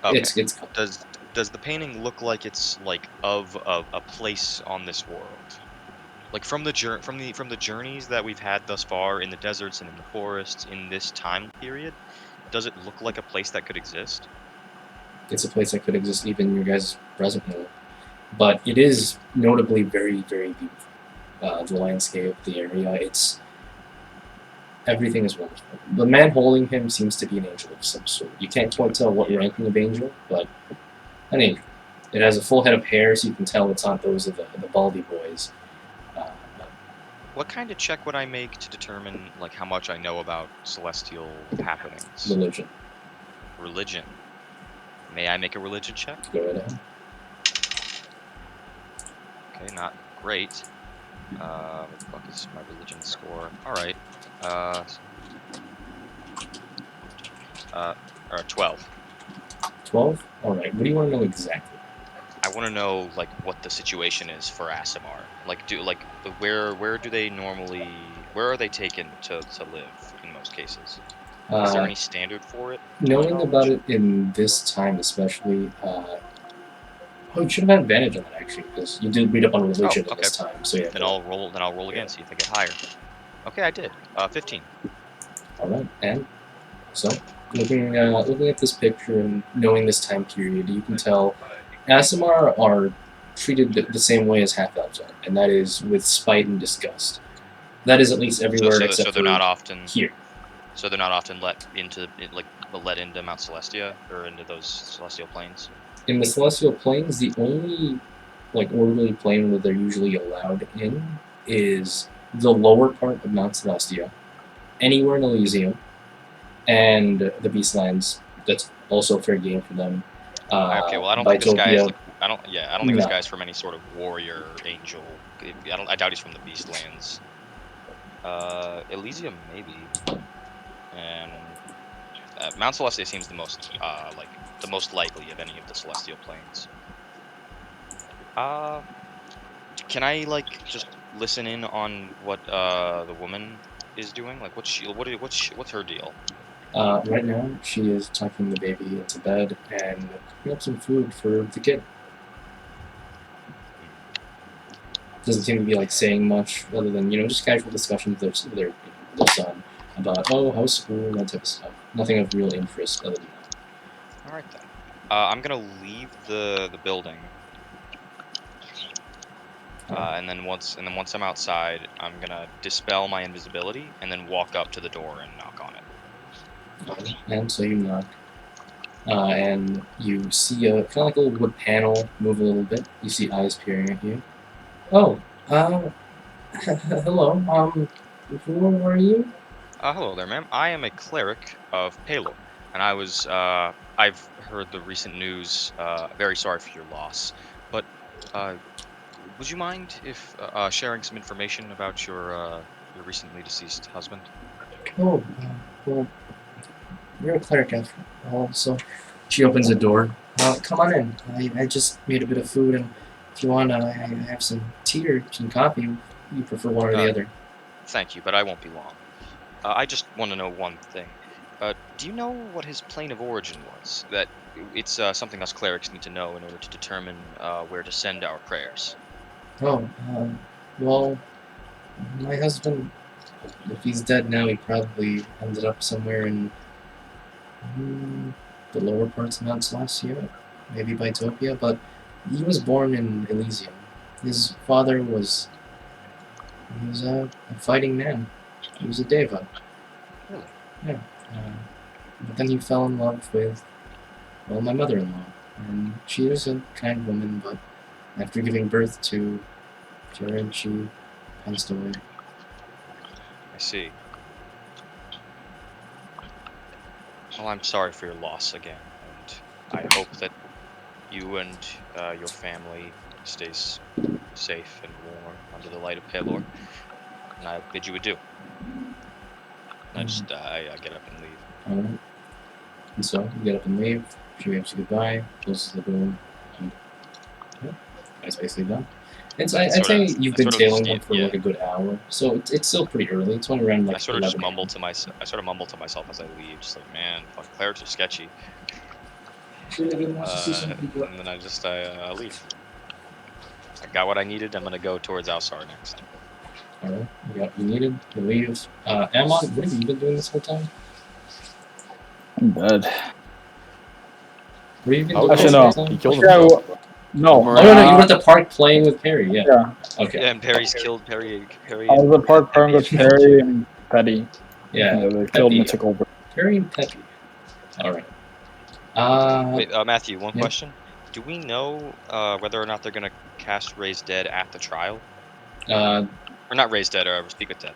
it's colored.
Does the painting look like it's like of a place on this world? Like from the journeys that we've had thus far in the deserts and in the forests in this time period, does it look like a place that could exist?
It's a place that could exist even in your guys' present world, but it is notably very, very beautiful. The landscape, the area, everything is wonderful. The man holding him seems to be an angel of some sort. You can't quite tell what ranking of angel, but an angel. It has a full head of hair, so you can tell it's not those of the Baldy boys.
What kind of check would I make to determine like how much I know about celestial happenings? Religion. May I make a religion check?
Go right ahead.
Okay, not great. What the fuck is my religion score? Alright. 12.
12? Alright, what do you want to know exactly?
I want to know like what the situation is for Asimar. Like where do they normally where are they taken to live in most cases? Is there any standard for it?
Knowing about it in this time especially, you should have had advantage on that actually, because you did read up on religion at this time. So yeah.
Then I'll roll again, see if I get higher. Okay, I did. 15.
Alright, and so looking at this picture and knowing this time period, you can tell Asimar are treated the same way as half-elves are, and that is with spite and disgust. That is at least everywhere except
so they're
for
not often
here.
So they're not often let into Mount Celestia or into those celestial planes.
In the Celestial Planes, the only orderly plane that they're usually allowed in is the lower part of Mount Celestia, anywhere in Elysium, and the Beastlands. That's also fair game for them.
Okay, well I don't think this guy is
Bytopia,
like I don't think this
no.
guy's from any sort of warrior angel. I doubt he's from the Beastlands. Elysium maybe, and Mount Celestia seems the most the most likely of any of the celestial planes. Can I just listen in on what the woman is doing? Like what's her deal?
Right now, she is tucking the baby into bed and cooking up some food for the kid. Doesn't seem to be saying much other than just casual discussions with their son about how's school, that type of stuff. Nothing of real interest other than that.
All right then. I'm gonna leave the building. And then once I'm outside, I'm gonna dispel my invisibility and then walk up to the door and knock on it.
And so you knock, and you see a kind of like a little wood panel move a little bit. You see eyes peering at you. Oh, hello. Who are you?
Hello there, ma'am. I am a cleric of Palor, and I've heard the recent news. Very sorry for your loss, but would you mind if sharing some information about your recently deceased husband?
Oh, well, you're a cleric after all, so she opens the door. Come on in. I just made a bit of food, and if you want, I have some tea or some coffee. You prefer one or the other?
Thank you, but I won't be long. I just want to know one thing. Do you know what his plane of origin was? That it's something us clerics need to know in order to determine where to send our prayers.
Oh, well, my husband, if he's dead now, he probably ended up somewhere in the lower parts of Mount Celestia, maybe Bytopia, but he was born in Elysium. His father was a fighting man. He was a deva.
Really?
Yeah. But then he fell in love with, well, my mother-in-law. And she is a kind woman, but after giving birth to Jared, she passed away.
I see. Well, I'm sorry for your loss again, and I hope that you and your family stays safe and warm under the light of Pelor. And I bid you adieu. I just I get up and leave.
Alright. And so, you get up and leave. She waves you goodbye, closes the door, and yeah, that's basically done. And so I'd say you've been tailing them for like a good hour, so it's still pretty early. It's only around like
I sort of just
11
mumble to myself. I sort of mumble to myself as I leave, just like, man, fucking clerics are sketchy. And then I leave. I got what I needed. I'm gonna go towards Alsar next.
Alright, you got what you needed, you leave. Amon, what have you been doing this whole time?
I'm dead.
What have you been
Oh,
doing
Actually,
this
no.
whole time?
He killed
Yeah,
himself.
No.
Oh no, you were at the park playing with Perry, yeah.
Yeah.
Okay.
Yeah, and Perry's killed Perry.
I was at the park playing with Perry and Petty.
Yeah,
They killed me and
Peppy.
took over.
Perry and Peppy. Alright.
Wait, Matthew, one
yeah.
question. Do we know whether or not they're gonna cast Raise Dead at the trial? Or not Raise Dead, or Speak with Dead?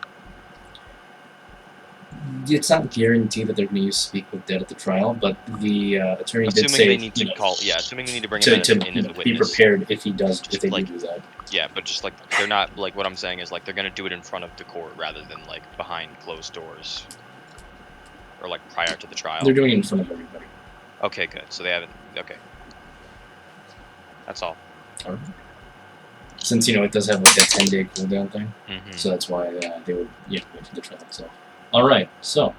It's not guaranteed that they're going to use Speak with Dead at the trial, but the attorney did
Assuming
say,
they need to call, yeah, assuming they need to bring him
to
in as a
be
witness.
prepared if he does,
Just
if they
like-
do that.
Yeah, but just like they're not like what I'm saying is like they're gonna do it in front of the court rather than like behind closed doors, or like prior to the trial.
They're doing it in front of everybody.
Okay, good. So they haven't. Okay, that's all.
Alright. Since it does have like a 10-day cooldown thing,
Mm-hmm.
so that's why they would wait for the trial itself. All right, so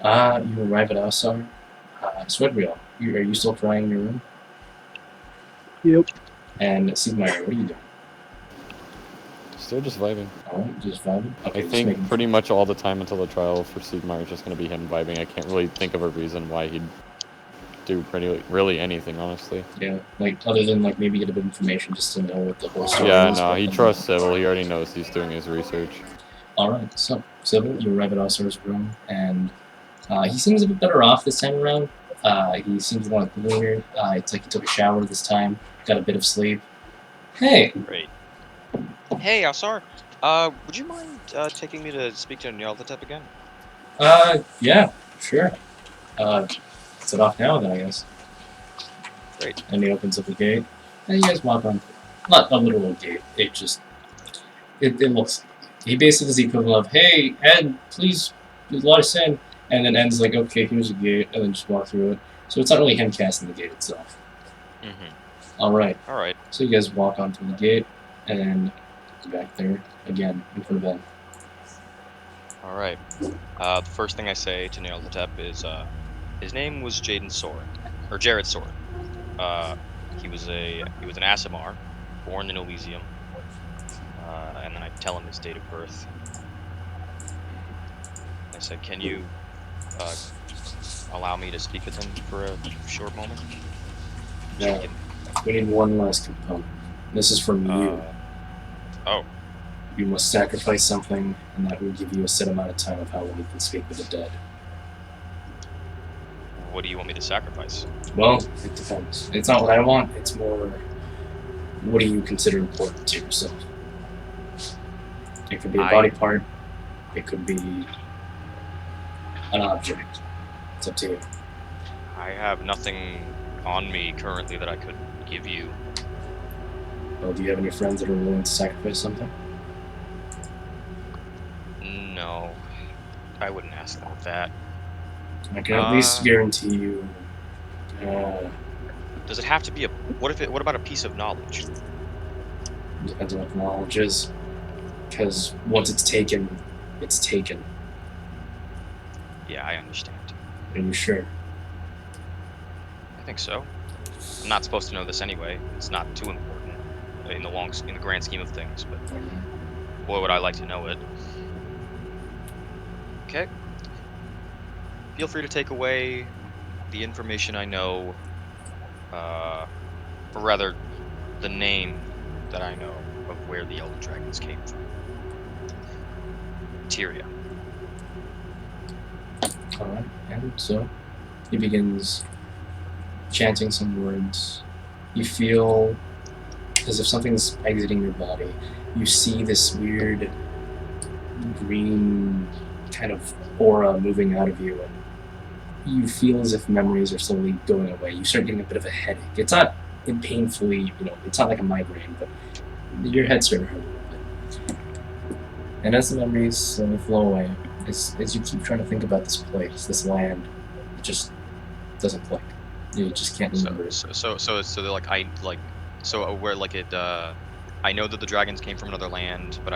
you arrive at Asar. Sweg Trials, are you still crying in your room?
Yep.
And Sigmar, what are you doing?
Still just vibing.
Alright, just vibing. Okay,
I
just
think
making-
pretty much all the time until the trial for Sigmar is just going to be him vibing. I can't really think of a reason why he'd do really anything, honestly.
Yeah, like other than like maybe get a bit of information just to know what the whole story
Yeah,
is.
no,
but
he
then-
trusts Sybil. He already knows he's doing his research.
Alright, so Sybil, you arrive at Oscar's room, and he seems a bit better off this time around. He seems a lot cleaner. It's like he took a shower this time, got a bit of sleep. Hey!
Great. Hey, Alsar. Would you mind taking me to speak to Nyarlathotep again?
Yeah, sure. Set off now then, I guess.
Great.
And he opens up the gate, and you guys walk on. Not a literal gate, it looks. He basically is the equivalent of, hey, Ed, please, there's a lot of sand. And then Ed's like, okay, here's a gate, and then just walk through it. So it's not really him casting the gate itself.
Mm-hmm.
Alright,
Alright.
so you guys walk onto the gate, and back there, again, in front of Ed.
Alright. The first thing I say to Nyarlathotep is, his name was Jaden Soren. Or Jared Soren. He was an Asimar, born in Elysium. And then I tell him his date of birth. I said, can you allow me to speak with him for a short moment?
Now, we need one last component. This is from you.
Oh.
You must sacrifice something, and that will give you a set amount of time of how long you can speak with the dead.
What do you want me to sacrifice?
Well, it depends. It's not what I want, it's more what do you consider important to yourself? It could be a body part, it could be an object. It's up to you.
I have nothing on me currently that I could give you.
Well, do you have any friends that are willing to sacrifice something?
No. I wouldn't ask them that.
I can at least guarantee you.
Does it have to be a... What about a piece of knowledge?
Depends on what the knowledge is. Because once it's taken, it's taken.
Yeah, I understand.
Are you sure?
I think so. I'm not supposed to know this anyway. It's not too important in the grand scheme of things, but boy, would I like to know it. Okay. Feel free to take away the information I know, or rather, the name that I know of where the Elder Dragons came from. Tyria.
Alright, and so he begins chanting some words. You feel as if something's exiting your body. You see this weird green kind of aura moving out of you, and you feel as if memories are slowly going away. You start getting a bit of a headache. It's not painfully, it's not like a migraine, but your head starts to hurt a little bit. And as the memories slowly flow away, as you keep trying to think about this place, this land, it just doesn't click. You just can't remember it.
So they're like I know that the dragons came from another land, but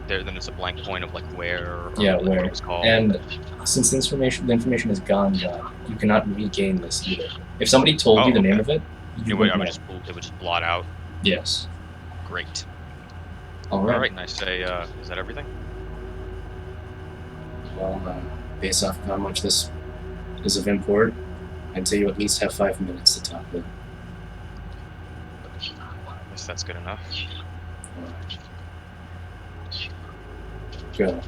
then it's a blank point of like where or
Yeah,
what
where.
it was called.
And since the information is gone, you cannot regain this either. If somebody told you the name of it, you would know.
It would just blot out.
Yes.
Great.
All right.
All right, and I say, is that everything?
Well, based off of how much this is of import, I'd say you at least have 5 minutes to talk with.
I guess that's good enough.
Go.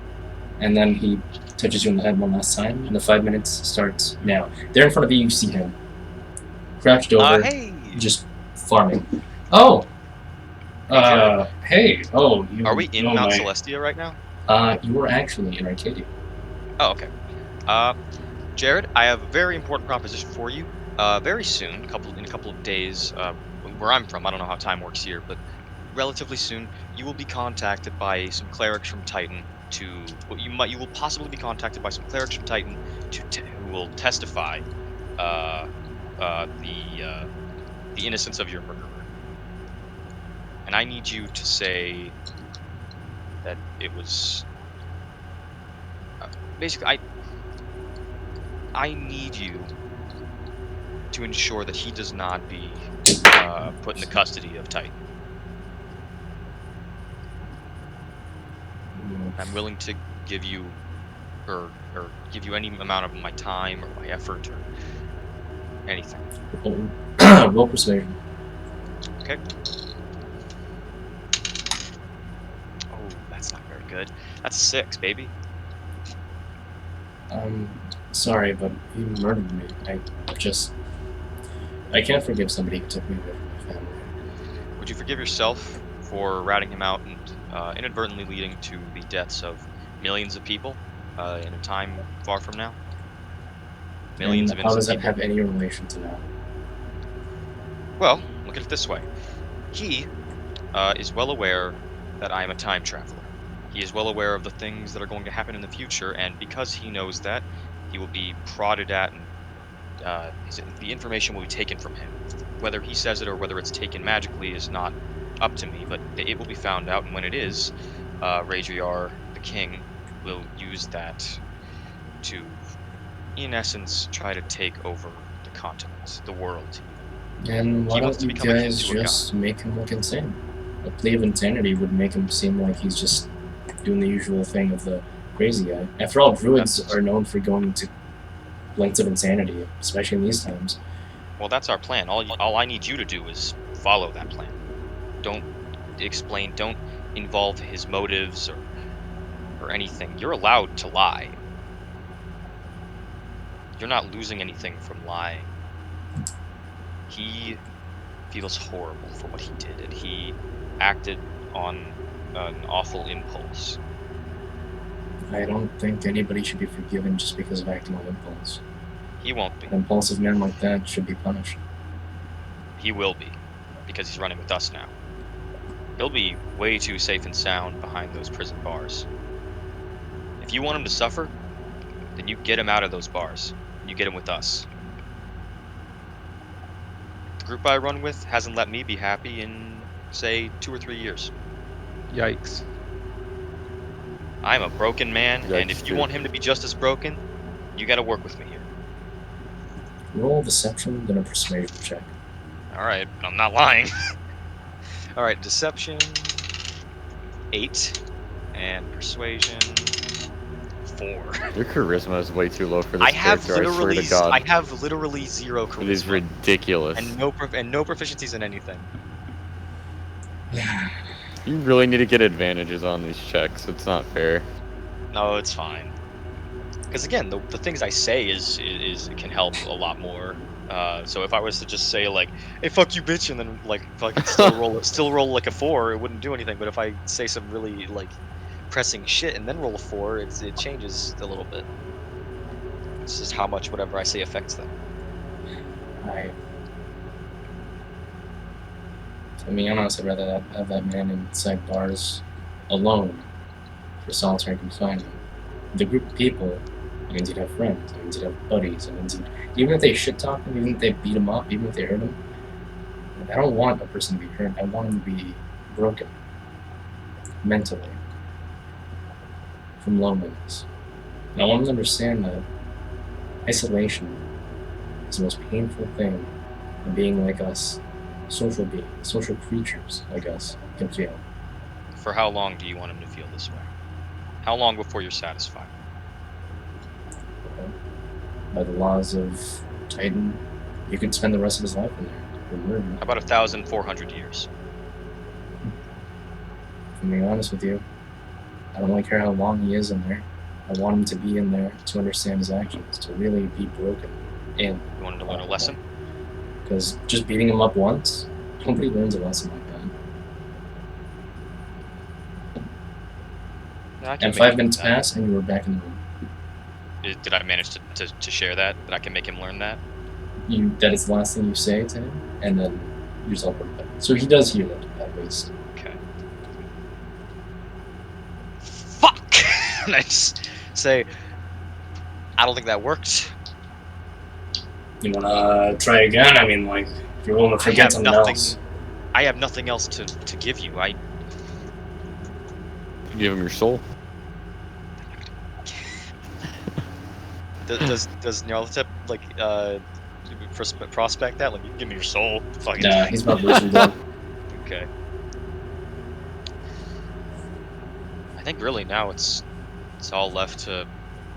And then he touches you on the head one last time, and the 5 minutes starts now. There in front of you, you see him. Crouched over,
Hey!
just farming. Oh! Hey! Oh, you
Are we in
know
Mount
my-
Celestia right now?
You are actually in Arcadia.
Oh, okay. Jared, I have a very important proposition for you. Very soon, in a couple of days, where I'm from, I don't know how time works here, but relatively soon, you will be contacted by some clerics from Titan you will possibly be contacted by some clerics from Titan who will testify the innocence of your murderer. And I need you to say that it was basically I need you to ensure that he does not be put in the custody of Titan. I'm willing to give you, or give you any amount of my time or my effort or anything.
Roll persuasion.
Okay. Oh, that's not very good. That's 6, baby.
Sorry, but you murdered me. I can't forgive somebody who took me away from my family.
Would you forgive yourself for ratting him out and inadvertently leading to the deaths of millions of people in a time far from now? Millions
And
of
how does
innocent
that
people?
have any relation to now?
Well, look at it this way. He is well aware that I am a time traveler. He is well aware of the things that are going to happen in the future, and because he knows that, he will be prodded at, and the information will be taken from him. Whether he says it or whether it's taken magically is not up to me, but it will be found out, and when it is, Radriar, the king, will use that to, in essence, try to take over the continent, the world, even.
And why
He wants
don't
to
you
become akin
guys
to a god.
just make him look insane? A plea of insanity would make him seem like he's just doing the usual thing of the crazy guy. After all, druids
That's-
are known for going to lengths of insanity, especially in these times.
Well, that's our plan. All I need you to do is follow that plan. Don't explain. Don't involve his motives or anything. You're allowed to lie. You're not losing anything from lying. He feels horrible for what he did, and he acted on an awful impulse.
I don't think anybody should be forgiven just because of acting on impulse.
He won't be.
An impulsive man like that should be punished.
He will be, because he's running with us now. He'll be way too safe and sound behind those prison bars. If you want him to suffer, then you get him out of those bars. You get him with us. The group I run with hasn't let me be happy in, say, 2 or 3 years.
Yikes.
I'm a broken man, and
Yikes,
if you
dude.
want him to be just as broken, you gotta work with me here.
Roll deception, then a persuasion check.
Alright, I'm not lying. Alright, deception 8 and persuasion 4.
Your charisma is way too low for this
I have
character, I swear to God.
I have literally 0
It is
charisma
ridiculous.
and no proficiencies in anything.
You really need to get advantages on these checks. It's not fair.
No, it's fine. Because again, the things I say is can help a lot more. So if I was to just say like, "Hey, fuck you, bitch," and then like fucking still roll like a 4, it wouldn't do anything. But if I say some really like pressing shit and then roll a 4, it changes a little bit. It's just how much whatever I say affects them.
To be honest, I'd rather have that man inside bars alone for solitary confinement. With a group of people, it means you'd have friends, it means you'd have buddies, it means even if they shit talk him, even if they beat him up, even if they hurt him, I don't want a person to be hurt. I want him to be broken mentally from loneliness. And I want him to understand that isolation is the most painful thing of being like us, social beings, social creatures like us, can feel.
For how long do you want him to feel this way? How long before you're satisfied?
By the laws of Titan, you could spend the rest of his life in there.
How about 1,400 years?
If I'm being honest with you, I don't really care how long he is in there. I want him to be in there to understand his actions, to really be broken. And
You want him to learn a lesson?
because just beating him up once, nobody learns a lesson like that.
Yeah, I can
And
make
5
him
minutes
that.
pass, and you were back in the room.
Did I manage to share that? That I can make him learn that?
That is the last thing you say to him, and then you teleport back. So he does hear that, at least.
Okay. Fuck! And I just say, I don't think that worked.
You wanna try again? I mean, like, if you're willing to forget something else.
I have nothing else to give you.
Give him your soul.
Does Nyarlathotep like prospect that? Like, you can give me your soul. Fucking
Nah, he's about losing blood.
Okay. I think really now it's all left to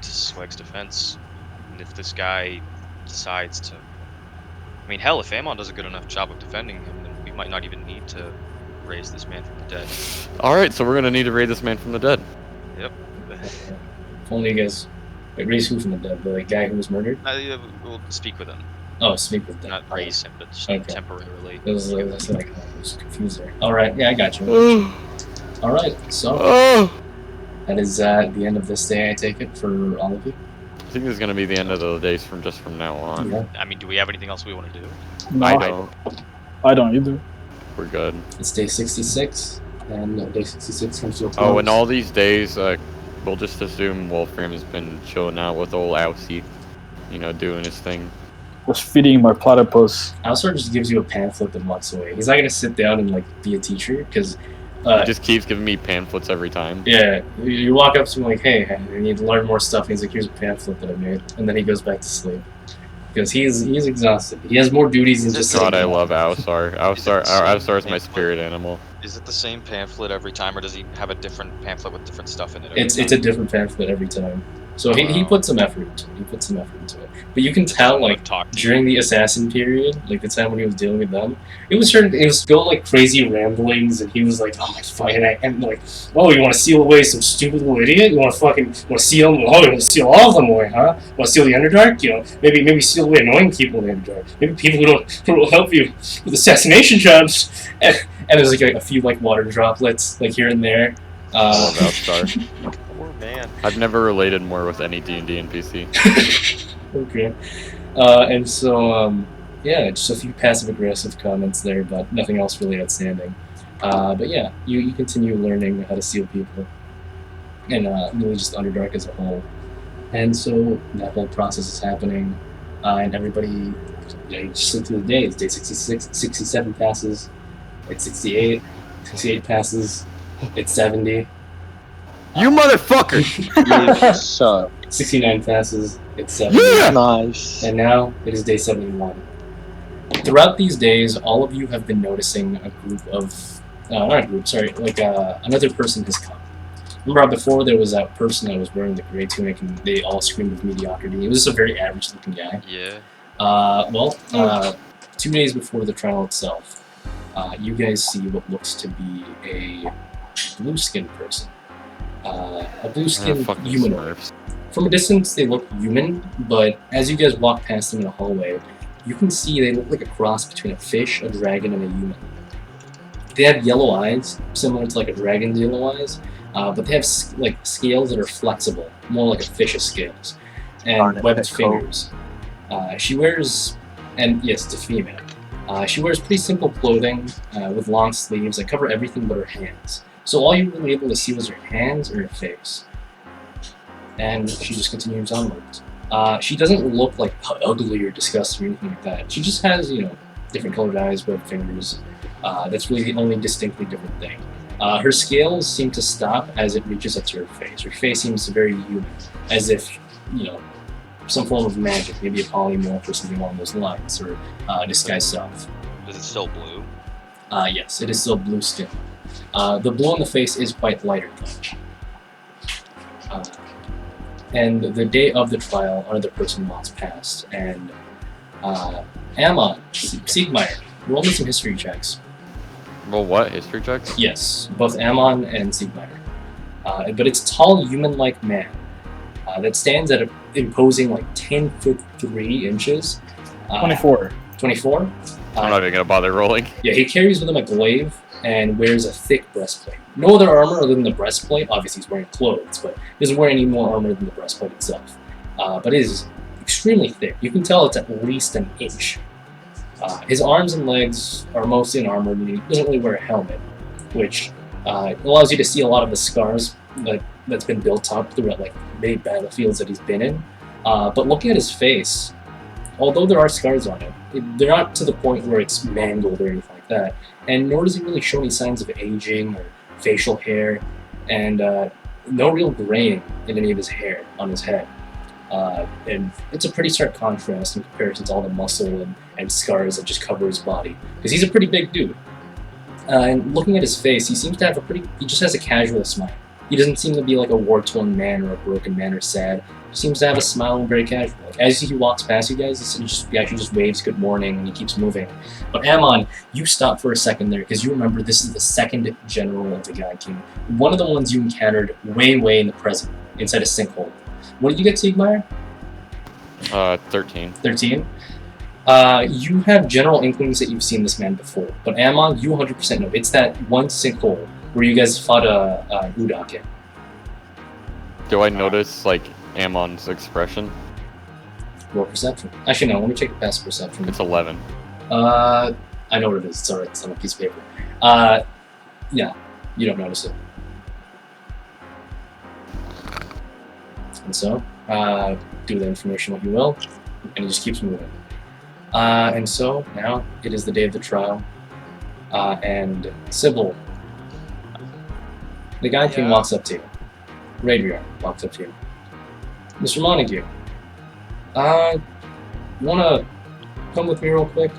Sweg's defense, and if this guy decides to, I mean, hell, if Amon does a good enough job of defending him, then we might not even need to raise this man from the dead.
Alright, so we're gonna need to raise this man from the dead.
Yep.
If only you guys. Wait, raise who from the dead? The guy who was murdered?
We'll speak with him,
Oh, speak with them.
not raise him, but just
Okay.
temporarily.
It was like, that's like I was confused there. Alright, yeah, I got you.
Oh,
Alright, so
oh.
that is the end of this day, I take it, for all of you.
I think this is gonna be the end of the days from now on.
Yeah.
I mean, do we have anything else we want to do?
No,
I
I don't either.
We're good.
It's day 66, and day 66 comes to a close.
Oh, and all these days, we'll just assume Wolfram has been chilling out with old Alcy, you know, doing his thing.
Was feeding my platypus.
Alsar just gives you a pamphlet and walks away. He's not gonna sit down and like be a teacher because,
He just keeps giving me pamphlets every time.
yeah, you walk up to him like, hey, I need to learn more stuff. And he's like, here's a pamphlet that I made, and then he goes back to sleep because he's exhausted. He has more duties than just.
God, I
sitting
love
down.
Alsar. Alsar is my spirit animal.
Is it the same pamphlet every time, or does he have a different pamphlet with different stuff in it? every
It's
time?
a different pamphlet every time. So he
Wow.
put some effort into it. He put some effort into it. But you can tell like
Talk to
during the assassin period, like the time when he was dealing with them, it was going like crazy ramblings, and he was like, "Oh my fucking," and like, "Oh, you want to seal away some stupid little idiot? You want to seal? Oh, you want to seal all of them away, huh? Want to seal the Underdark? You know, maybe seal away annoying people in the Underdark. Maybe people who will help you with assassination jobs." And there's like a few like water droplets like here and there.
I love Alsar.
Poor man.
I've never related more with any D&D NPC.
Okay. And so, yeah, just a few passive-aggressive comments there, but nothing else really outstanding. But yeah, you continue learning how to seal people, and really just Underdark as a whole. And so that whole process is happening, and everybody, you just look through the days. Day 66, 67 passes, it's 68, 68 passes, it's 70.
You motherfucker!
Shut
69 passes, it's 70.
Yeah!
Nice.
And now it is day 71. Throughout these days, all of you have been noticing a group of, not a group, sorry, like another person has come. Remember before there was that person that was wearing the gray tunic and they all screamed with mediocrity. He was just a very average looking guy.
Yeah.
2 days before the trial itself, you guys see what looks to be a blue-skinned person. A blue-skinned
fucking
humanoid.
Smurfs.
From a distance, they look human, but as you guys walk past them in a hallway, you can see they look like a cross between a fish, a dragon, and a human. They have yellow eyes, similar to like a dragon's yellow eyes, but they have like scales that are flexible, more like a fish's scales, and
Darn it,
webbed
that coat.
fingers. She wears, and yes, it's a female. She wears pretty simple clothing with long sleeves that cover everything but her hands. So all you were really able to see was her hands or her face. And she just continues onwards. She doesn't look like ugly or disgusting or anything like that. She just has, different colored eyes, webbed fingers. That's really the only distinctly different thing. Her scales seem to stop as it reaches up to her face. Her face seems very human, as if, some form of magic, maybe a polymorph or something along those lines, or disguise self.
Is it still blue?
Yes, it is still blue skin. The blue on the face is quite lighter, though. And the day of the trial, another person walks past, and Amon, Siegmeyer, roll me some history checks.
Well, what? History checks?
Yes, both Amon and Siegmeyer. But it's a tall, human-like man that stands at an imposing, 10 foot 3 inches.
24.
24?
I'm not even gonna bother rolling.
Yeah, he carries with him a glaive and wears a thick breastplate. No other armor other than the breastplate. Obviously, he's wearing clothes, but he doesn't wear any more armor than the breastplate itself. But it is extremely thick. You can tell it's at least an inch. His arms and legs are mostly unarmored, and he doesn't really wear a helmet, which allows you to see a lot of the scars that's been built up throughout many battlefields that he's been in. But looking at his face, although there are scars on it, they're not to the point where it's mangled or anything like that. And nor does he really show any signs of aging or facial hair, and no real graying in any of his hair on his head. And it's a pretty stark contrast in comparison to all the muscle and scars that just cover his body, because he's a pretty big dude. And looking at his face, he seems to have he just has a casual smile. He doesn't seem to be like a war-torn man or a broken man or sad. He seems to have a smile and very casual. Like, as he walks past you guys, he actually just waves good morning and he keeps moving. But Amon, you stop for a second there because you remember this is the second general of the God King. One of the ones you encountered way in the present, inside a sinkhole. What did you get, Siegmeyer?
13.
13? You have general inklings that you've seen this man before, but Amon, you 100% know. It's that one sinkhole where you guys fought a Udak in.
Do I notice, like, Amon's expression?
Roll perception. Actually, no, let me check the passive perception.
It's 11.
I know what it is. It's alright, it's on a piece of paper. Yeah, you don't notice it. And so, do the information what you will, and he just keeps moving. And so, now, it is the day of the trial, and Sybil, the guy king walks up to you. Radriar walks up to you. Mr. Montague, you wanna come with me real quick?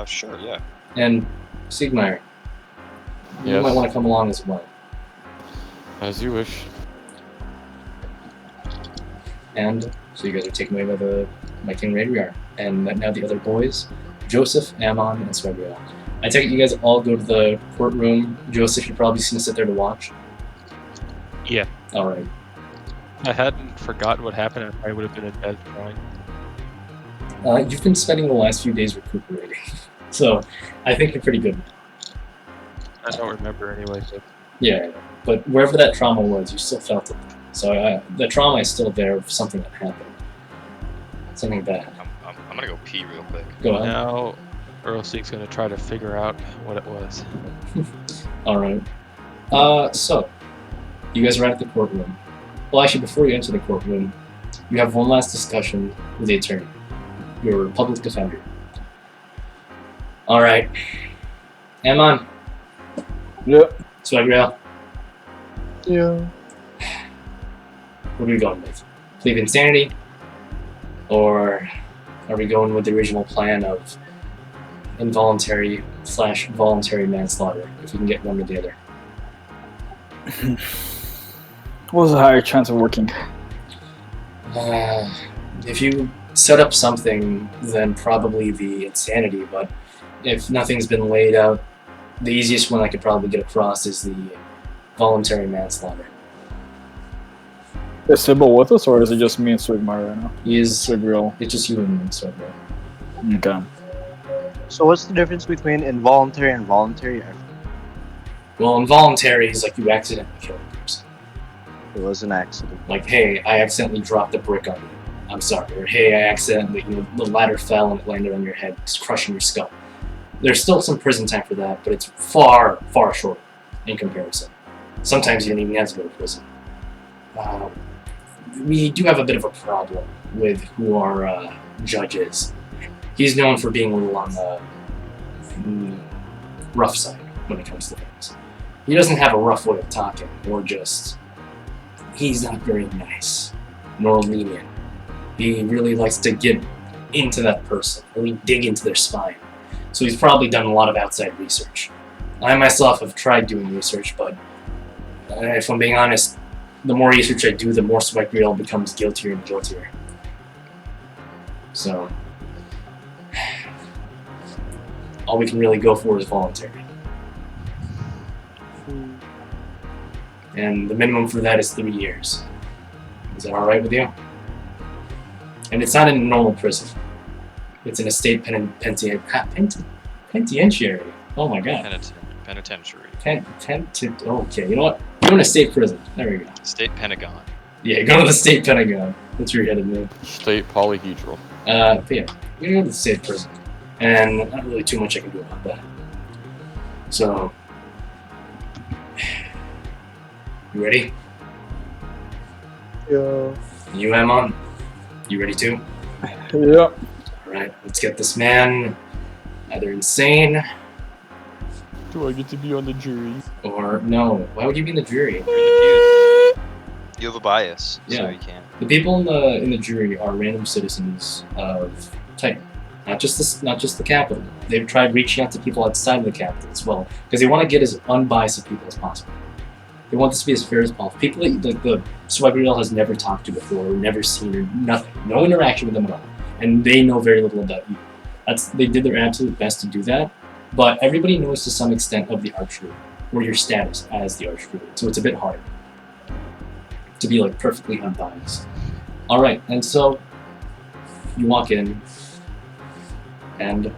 Sure, yeah.
And Siegmeyer, you
Yes.
might want to come along as well.
As you wish.
And so you guys are taken away by my King Radriar. And now the other boys, Joseph, Ammon, and Sweg. I take it you guys all go to the courtroom. Joseph, you're probably just gonna sit there to watch.
Yeah.
Alright.
I hadn't forgotten what happened. I probably would have been in bed crying.
You've been spending the last few days recuperating. So I think you're pretty good.
I don't remember anyway. So.
Yeah, but wherever that trauma was, you still felt it. So the trauma is still there of something that happened. Something bad.
I'm gonna go pee real quick.
Go ahead.
Now, Earlseek's gonna try to figure out what it was.
Alright. So, you guys are at the courtroom. Well, actually, before you enter the courtroom, you have one last discussion with the attorney, your public defender. Alright. Ammon,
Yep.
Sweg.
Yeah.
What are we going with? Plea of insanity? Or are we going with the original plan of involuntary/voluntary manslaughter, if we can get one or the other?
What was the higher chance of working?
If you set up something, then probably the insanity, but if nothing's been laid out, the easiest one I could probably get across is the voluntary manslaughter.
Is Sybil with us, or is it just me and Swigmar right now?
He is.
Swigreal.
It's just you and Sweg.
Okay.
So what's the difference between involuntary and voluntary?
Well, involuntary is like you accidentally killed a person.
It was an accident.
Like, hey, I accidentally dropped a brick on you. I'm sorry. Or hey, I accidentally, the ladder fell and it landed on your head, just crushing your skull. There's still some prison time for that, but it's far short in comparison. Sometimes you don't even have to go to prison. We do have a bit of a problem with who our judge is. He's known for being a little on the rough side when it comes to things. He doesn't have a rough way of talking, or just... He's not very nice, nor lenient. He really likes to get into that person, really dig into their spine. So he's probably done a lot of outside research. I myself have tried doing research, but if I'm being honest, the more research I do, the more Sweg becomes guiltier and guiltier. So, all we can really go for is voluntary. And the minimum for that is 3 years. Is that alright with you? And it's not in a normal prison. It's in a state penitentiary. Oh my god.
Penitentiary.
Okay, you know what? Go to state prison. There we go.
State Pentagon.
Yeah, go to the state Pentagon. That's where you're headed, man.
State polyhedral.
But yeah, you're going to the state prison. And not really too much I can do about that. So, you ready?
Yeah.
You, Ammon? You ready too?
Yep.
Alright, let's get this man either insane
Do I get to be on the jury?
or no. Why would you be in the jury?
You have a bias, so
Yeah.
you can't.
The people in the jury are random citizens of Titan. Not just the capital. They've tried reaching out to people outside of the capital as well, because they want to get as unbiased of people as possible. They want this to be as fair as possible. People that like the Sweg Trials has never talked to before, or never seen, or nothing, no interaction with them at all, and they know very little about you. They did their absolute best to do that, but everybody knows to some extent of the archery or your status as the archery, so it's a bit hard to be like perfectly unbiased. All right, and so you walk in, and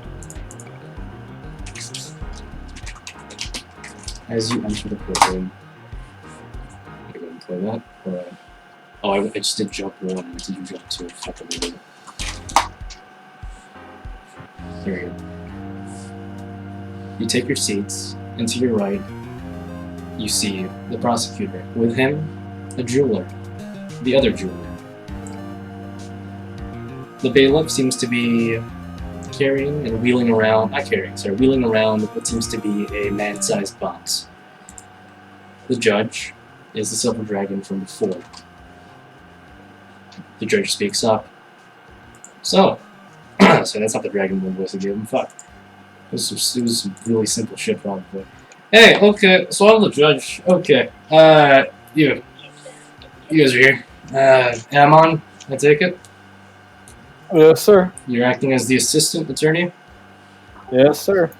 as you enter the courtroom, I'm going to play that. Or, oh, I just did jump 1. Did you jump 2? Fucking idiot. There you go. You take your seats, and to your right, you see the prosecutor. With him, a jeweler. The other jeweler. The bailiff seems to be carrying and wheeling around, wheeling around what seems to be a man-sized box. The judge is the silver dragon from before. The judge speaks up. So that's not the dragon voice I gave him, fuck. It was some really simple shit probably. Hey, okay, so I'm the judge. Okay, you guys are here. Amon, I take it?
Yes, sir.
You're acting as the assistant attorney?
Yes, sir.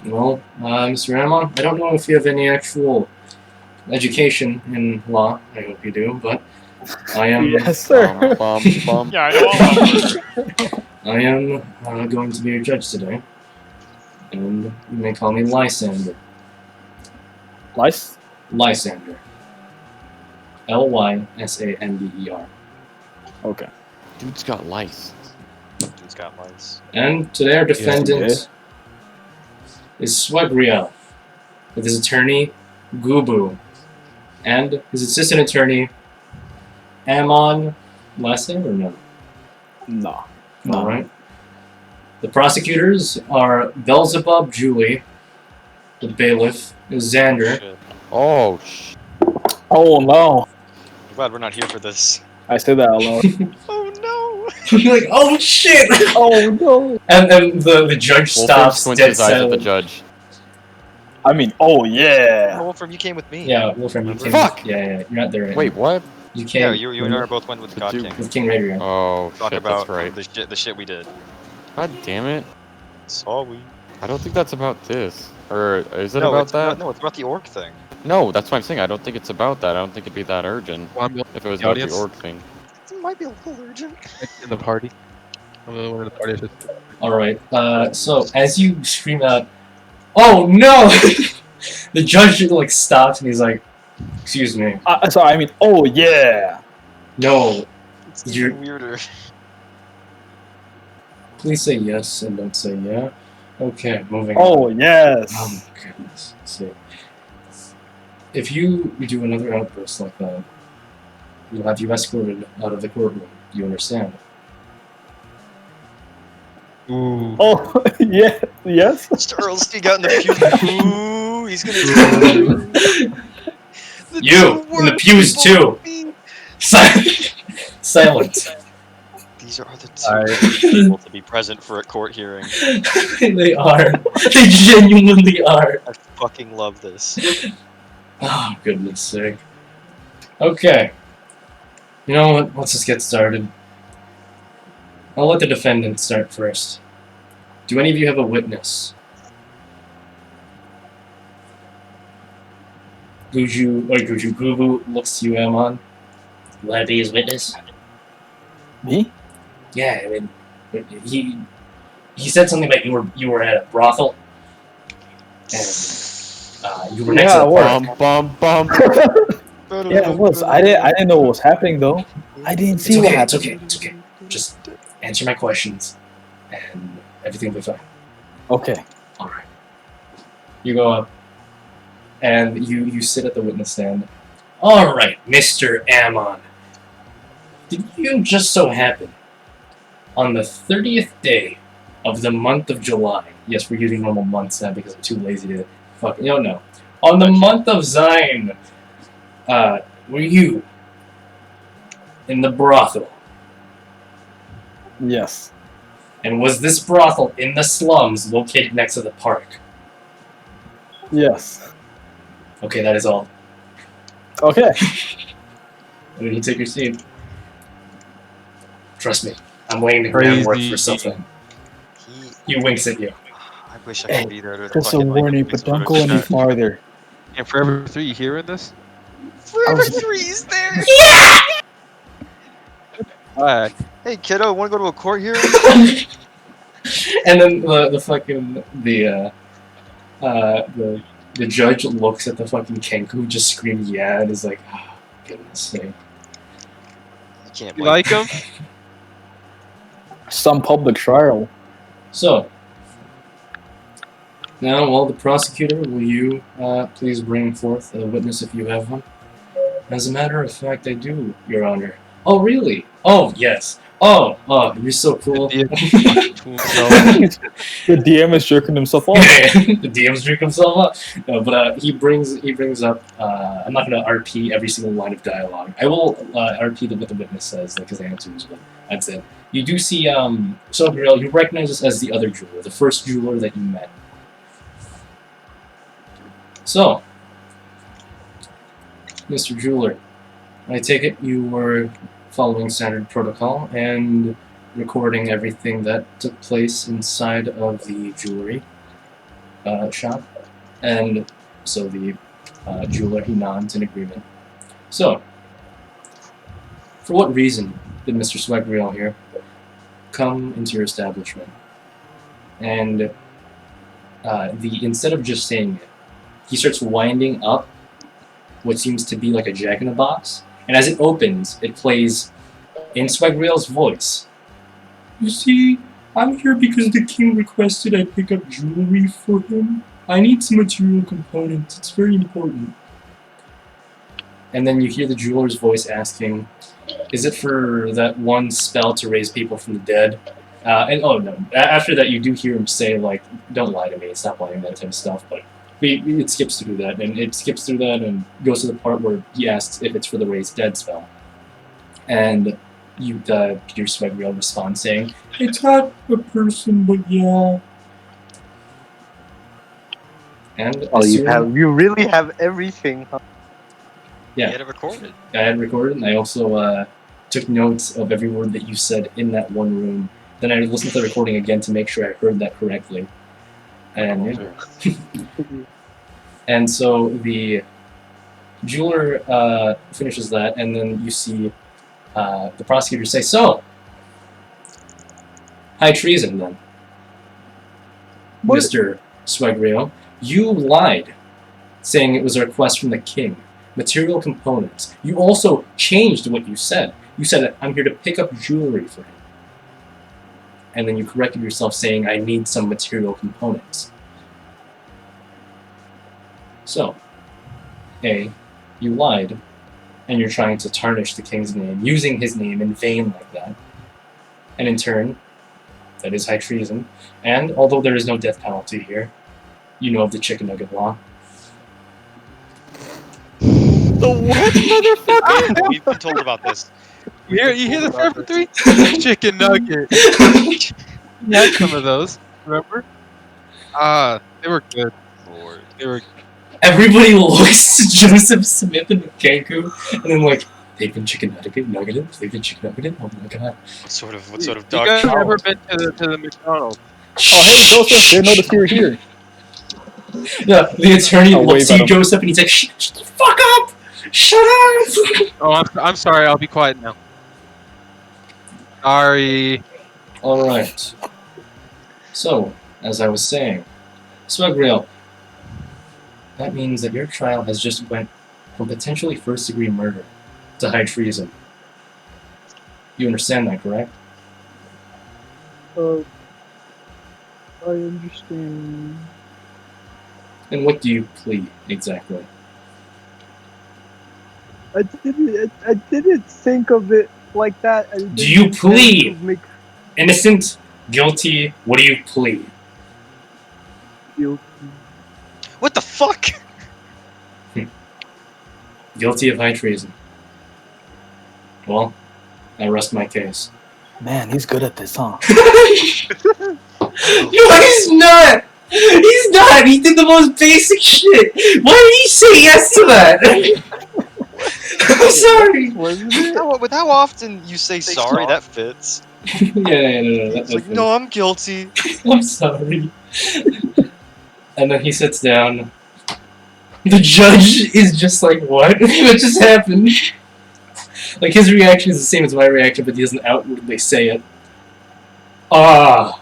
Well, Mr. Amon, I don't know if you have any actual education in law. I hope you do, but I am.
Yes, sir.
Yeah, I know all about it.
I am going to be your judge today, and you may call me Lysander.
Lice?
Lysander. Lysander.
Okay.
Dude's got lice.
Dude's got lice.
And today our defendant
Yes,
is Sweg Trials, with his attorney Gubu, and his assistant attorney Amon. Last name or no?
No.
All right. The prosecutors are Beelzebub Julie. The bailiff is Xander.
Shit.
Oh, sh.
Oh no.
I'm glad we're not here for this.
I said that out loud.
Oh
You're like, oh shit!
Oh no.
And then the judge
Wolfram
stops
squints
dead
his eyes at the
silent.
judge.
I mean, oh
no!
yeah.
Wolfram, you came with me.
Yeah, Wolfram, you came.
Fuck!
Yeah, you're not there right
Wait,
now.
what?
You came.
Yeah, you and I both went with the
The
God
Duke.
King.
with King Radiant.
Oh,
Talk
shit,
about
that's right.
the shit we did.
God damn it.
Saw we.
I don't think that's about this. Or is it
No,
about
it's
that?
no, it's about the orc thing.
No, that's what I'm saying. I don't think it's about that. I don't think it'd be that urgent
Well, I'm
if it was
the
about the
audience?
org thing.
It might be a little urgent.
in the party. I'm the one in the party. I should-
Alright, so as you scream out, oh no! The judge like stops and he's like, excuse me,
Sorry, I mean, oh yeah.
no,
It's
You're-
even weirder.
please say yes and don't say yeah. Okay, moving on.
Oh yes.
Oh my goodness. See. If you do another outburst like that, we'll have you escorted out of the courtroom. Do you understand?
Ooh.
Oh yeah. Yes.
Mr. Earlstein got in the pew. Ooh, he's gonna do The
You,
two
in the
worst
pews
people
too. Silent.
These are the
Alright.
two people to be present for a court hearing.
They are. They genuinely are.
I fucking love this.
Oh, goodness sake. Okay. You know what? Let's just get started. I'll let the defendant start first. Do any of you have a witness? Gubu looks to you, Amon. You want to be his witness?
Me?
Yeah, I mean, he said something about you were at a brothel, and you were next
Yeah,
to
I
the
was.
Bum, bum, bum.
Yeah, it was. I didn't know what was happening though. I didn't see what
It's
happened.
okay. It's okay. Just answer my questions, and everything will be fine.
Okay.
All right. You go up, and you sit at the witness stand. All right, Mr. Amon. Did you just so happen on the 30th day of the month of July? Yes, we're using normal months now because I'm too lazy to fuck. No. On the month of Zine, were you in the brothel?
Yes.
And was this brothel in the slums located next to the park?
Yes.
Okay, that is all.
Okay.
When you take your seat. Trust me, I'm laying the groundwork for
Crazy.
something.
He.
He winks at you.
I wish I
Hey,
could be there to
Just a
fucking like
warning,
fix
but don't
whatever
go any
shit.
farther.
And Forever 3, you hearing this?
Forever
was-
3's there.
Alright.
Hey kiddo, want to go to a court hearing?
And then the fucking the judge looks at the fucking Kenku, just screams yeah, and is like, oh, goodness sake.
You can't
You
blame
like him?
Some public trial.
So now, while the prosecutor, will you please bring forth a witness if you have one? As a matter of fact, I do, Your Honor. Oh, really? Oh, yes. Oh, you're so cool.
To himself.
The DM is jerking himself off.
The DM's drink himself up. No, but he brings up. I'm not gonna RP every single line of dialogue. I will RP what the witness says, like his answers, but that's it. You do see so Gabriel, you recognize this as the other jeweler, the first jeweler that you met. So, Mr. Jeweler, I take it you were following standard protocol and recording everything that took place inside of the jewelry shop, and so the jeweler, he nods in agreement. So, for what reason did Mr. Swegriel here come into your establishment? And instead of just saying it, he starts winding up what seems to be like a jack-in-the-box, and as it opens, it plays in Swegriel's voice. You see, I'm here because the king requested I pick up jewelry for him. I need some material components. It's very important. And then you hear the jeweler's voice asking, is it for that one spell to raise people from the dead? And oh no, after that you do hear him say, like, don't lie to me, stop lying, that type of stuff, but it skips through that, and goes to the part where he asks if it's for the raise dead spell. And you, Peter Swegriel responds saying, it's not a person, but yeah. And
Oh,
assume-
you really have everything, huh?
Yeah.
You had it recorded.
I had recorded, and I also took notes of every word that you said in that one room. Then I listened to the recording again to make sure I heard that correctly. And yeah. And so the jeweler finishes that, and then you see the prosecutor say, so, high treason then.
What?
Mr. Swegriel, you lied, saying it was a request from the king. Material components. You also changed what you said. You said, I'm here to pick up jewelry for him. And then you corrected yourself saying, I need some material components. So, A, you lied, and you're trying to tarnish the king's name, using his name in vain like that. And in turn, that is high treason. And although there is no death penalty here, you know of the chicken nugget law.
The what, motherfucker?
We've been told about this.
You hear the Forever 3? Chicken nugget. We had some of those, remember? They were good.
Lord.
They were
Everybody looks at Joseph Smith and Kenku, and then like, they've been chicken nuggeted, they've been chicken nuggeted, oh my god.
What sort of
You
dark
guys
power?
ever been to the McDonald's?
Oh, hey, Joseph, didn't notice you were here.
Yeah, the attorney
I'll
looks
wave
at
at
you,
him.
Joseph, and he's like, shut the fuck up! Shut up!
Oh, I'm sorry. I'll be quiet now. Sorry.
Alright. So, as I was saying, Swegriel, that means that your trial has just went from potentially first-degree murder to high treason. You understand that, correct?
I understand.
And what do you plead, exactly?
I didn't think of it like that. I didn't
Do you
intend to
plead?
make
Innocent? Guilty? What do you plead?
you
What the fuck?
Guilty of high treason. Well, I rest my case.
Man, he's good at this, huh?
No, he's not! He's not! He did the most basic shit! Why did he say yes to that? I'm sorry.
Wasn't it?
With how often you say sorry, that fits.
Yeah, no,
It's like, no, I'm guilty.
I'm sorry. And then he sits down. The judge is just like, what? What just happened? Like, his reaction is the same as my reaction, but he doesn't outwardly say it. Ah.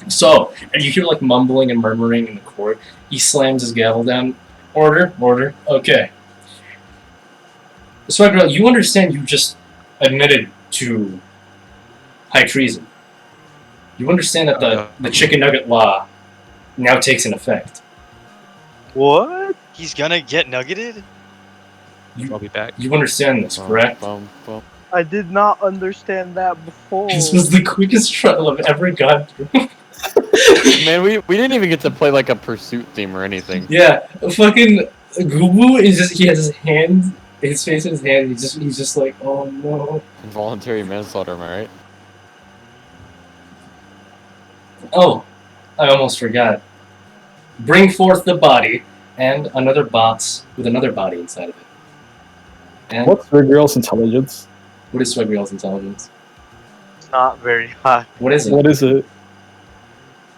So, and you hear, like, mumbling and murmuring in the court. He slams his gavel down. Order, order, okay. Sweg Trials, you understand you just admitted to high treason. You understand that the chicken nugget law now takes in effect.
What?
He's gonna get nuggeted?
I'll be back.
You understand this, correct?
I did not understand that before.
This was the quickest trial I've ever gone through.
Man, we didn't even get to play like a pursuit theme or anything.
Yeah, fucking Gubu is just, he has his hand, his face in his hand, he's just like, oh no.
Involuntary manslaughter, am I right?
Oh, I almost forgot. Bring forth the body, and another box with another body inside of it. And
What's Sweg Trials intelligence?
what is Sweg Trials intelligence?
It's not very high.
What is it?
What is it?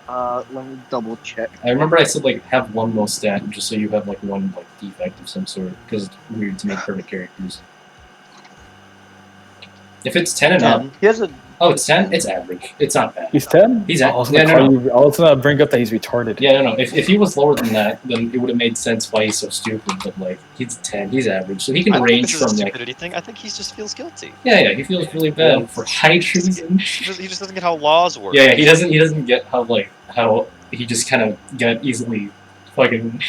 Let me double check.
I remember I said, like, have one low stat, just so you have, like, one, like, defect of some sort, because it's weird to make perfect characters. If it's 10 and up...
He has a...
Oh, it's 10? It's average. It's not bad.
He's 10?
He's
I
at...
was
Yeah,
gonna,
no, no.
I was gonna bring up that he's retarded.
Yeah, no, no. If he was lower than that, then it would have made sense why he's so stupid, but, like, he's 10. He's average, so he can
I don't think
range
this is a
from, like...
stupidity thing. I think he just feels guilty.
Yeah, he feels really bad for high treason.
He just doesn't get how laws work.
Yeah, he doesn't get how, like, how he just kind of got easily fucking...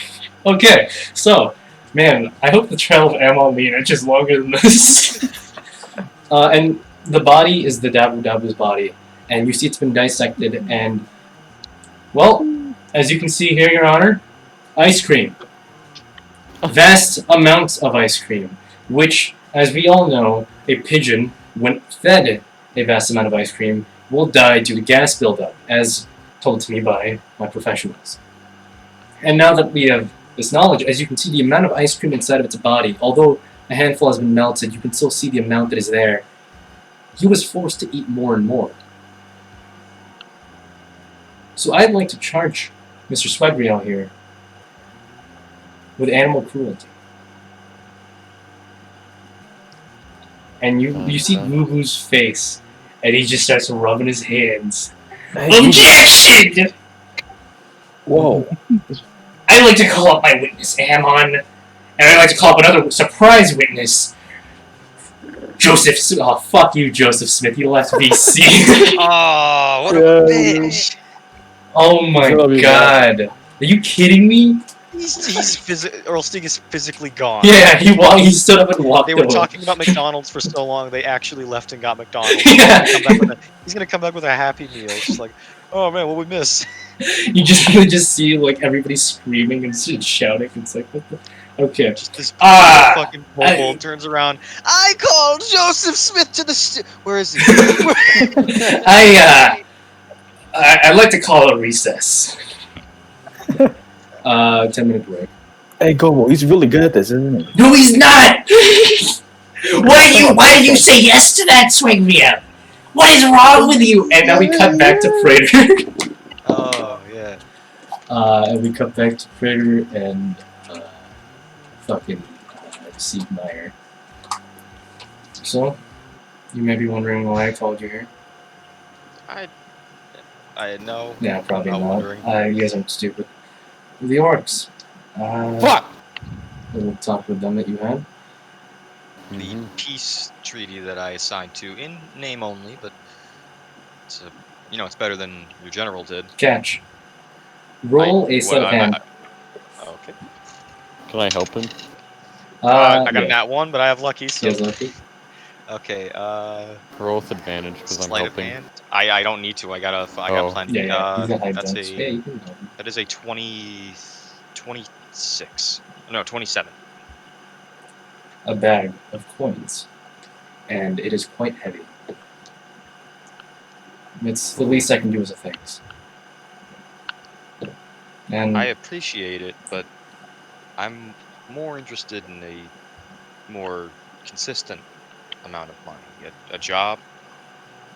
Okay, so, man, I hope the trial of Amon Lena is longer than this. And the body is the Dabu Dabu's body, and you see it's been dissected, and, well, as you can see here, Your Honor, ice cream. Vast amounts of ice cream, which, as we all know, a pigeon, when fed a vast amount of ice cream, will die due to gas buildup, as told to me by my professionals. And now that we have this knowledge, as you can see the amount of ice cream inside of its body, although a handful has been melted, you can still see the amount that is there. He was forced to eat more and more. So I'd like to charge Mr. Sweg Trials here with animal cruelty. And you see Gubu's face, and he just starts rubbing his hands. Objection!
Whoa.
I'd like to call up my witness, Amon, and I'd like to call up another surprise witness, Joseph. Oh, fuck you, Joseph Smith. You left VC.
Oh, what a bitch!
Oh my god. Are you kidding me?
Earl Sting is physically gone.
Yeah, he stood up and walked
They were
away.
talking about McDonald's for so long, they actually left and got McDonald's.
Yeah.
He's gonna come back with a Happy Meal. Just like, oh man, what we miss?
You just see like everybody screaming and shouting. It's like, what the? Okay.
Just this fucking mobile turns around. I called Joseph Smith to the where is he?
I'd like to call a recess. 10-minute break.
Hey, Gobo, he's really good at this, isn't he?
No, he's not! Why did you say yes to that, Sweg Trials? What is wrong with you? And now we cut back to Prater.
Oh, yeah.
And we cut back to Prater and, fucking, Siegmeyer. So, you may be wondering why I called you here.
I know.
Yeah, probably
I'm
not.
wondering.
You guys aren't stupid. The orcs.
Fuck!
Little talk with them that you had.
The peace treaty that I signed to, in name only, but it's it's better than your general did.
Catch. Roll a set of hand.
Okay.
Can I help him?
I got a nat 1, but I have lucky, so...
He has lucky.
Okay,
Roll with advantage because I'm
sleight of
helping.
hand. I don't need to, I got plenty.
Yeah, he's got high
that's
jumps. Yeah, you can help him.
that is a 26. No, 27.
A bag of coins. And it is quite heavy. It's the least I can do as a thanks. And
I appreciate it, but I'm more interested in a more consistent amount of money. A job.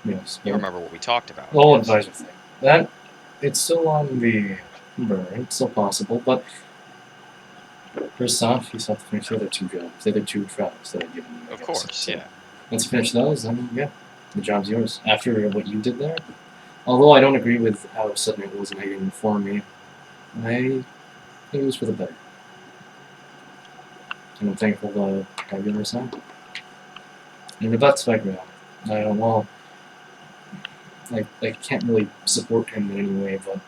Yes.
You
But
remember what we talked about?
the whole
yes.
advisor thing. That it's still on the burner. It's still possible, but first off, you still have to finish the other two jobs, the other two trials that I've given you. I
Of
guess.
course,
So,
yeah.
once you finish those, then yeah, the job's yours. After what you did there, although I don't agree with how sudden it was and how you informed me, I think it was for the better. And I'm thankful to have you on our side. And about Sweg Trials, well, I can't really support him in any way, but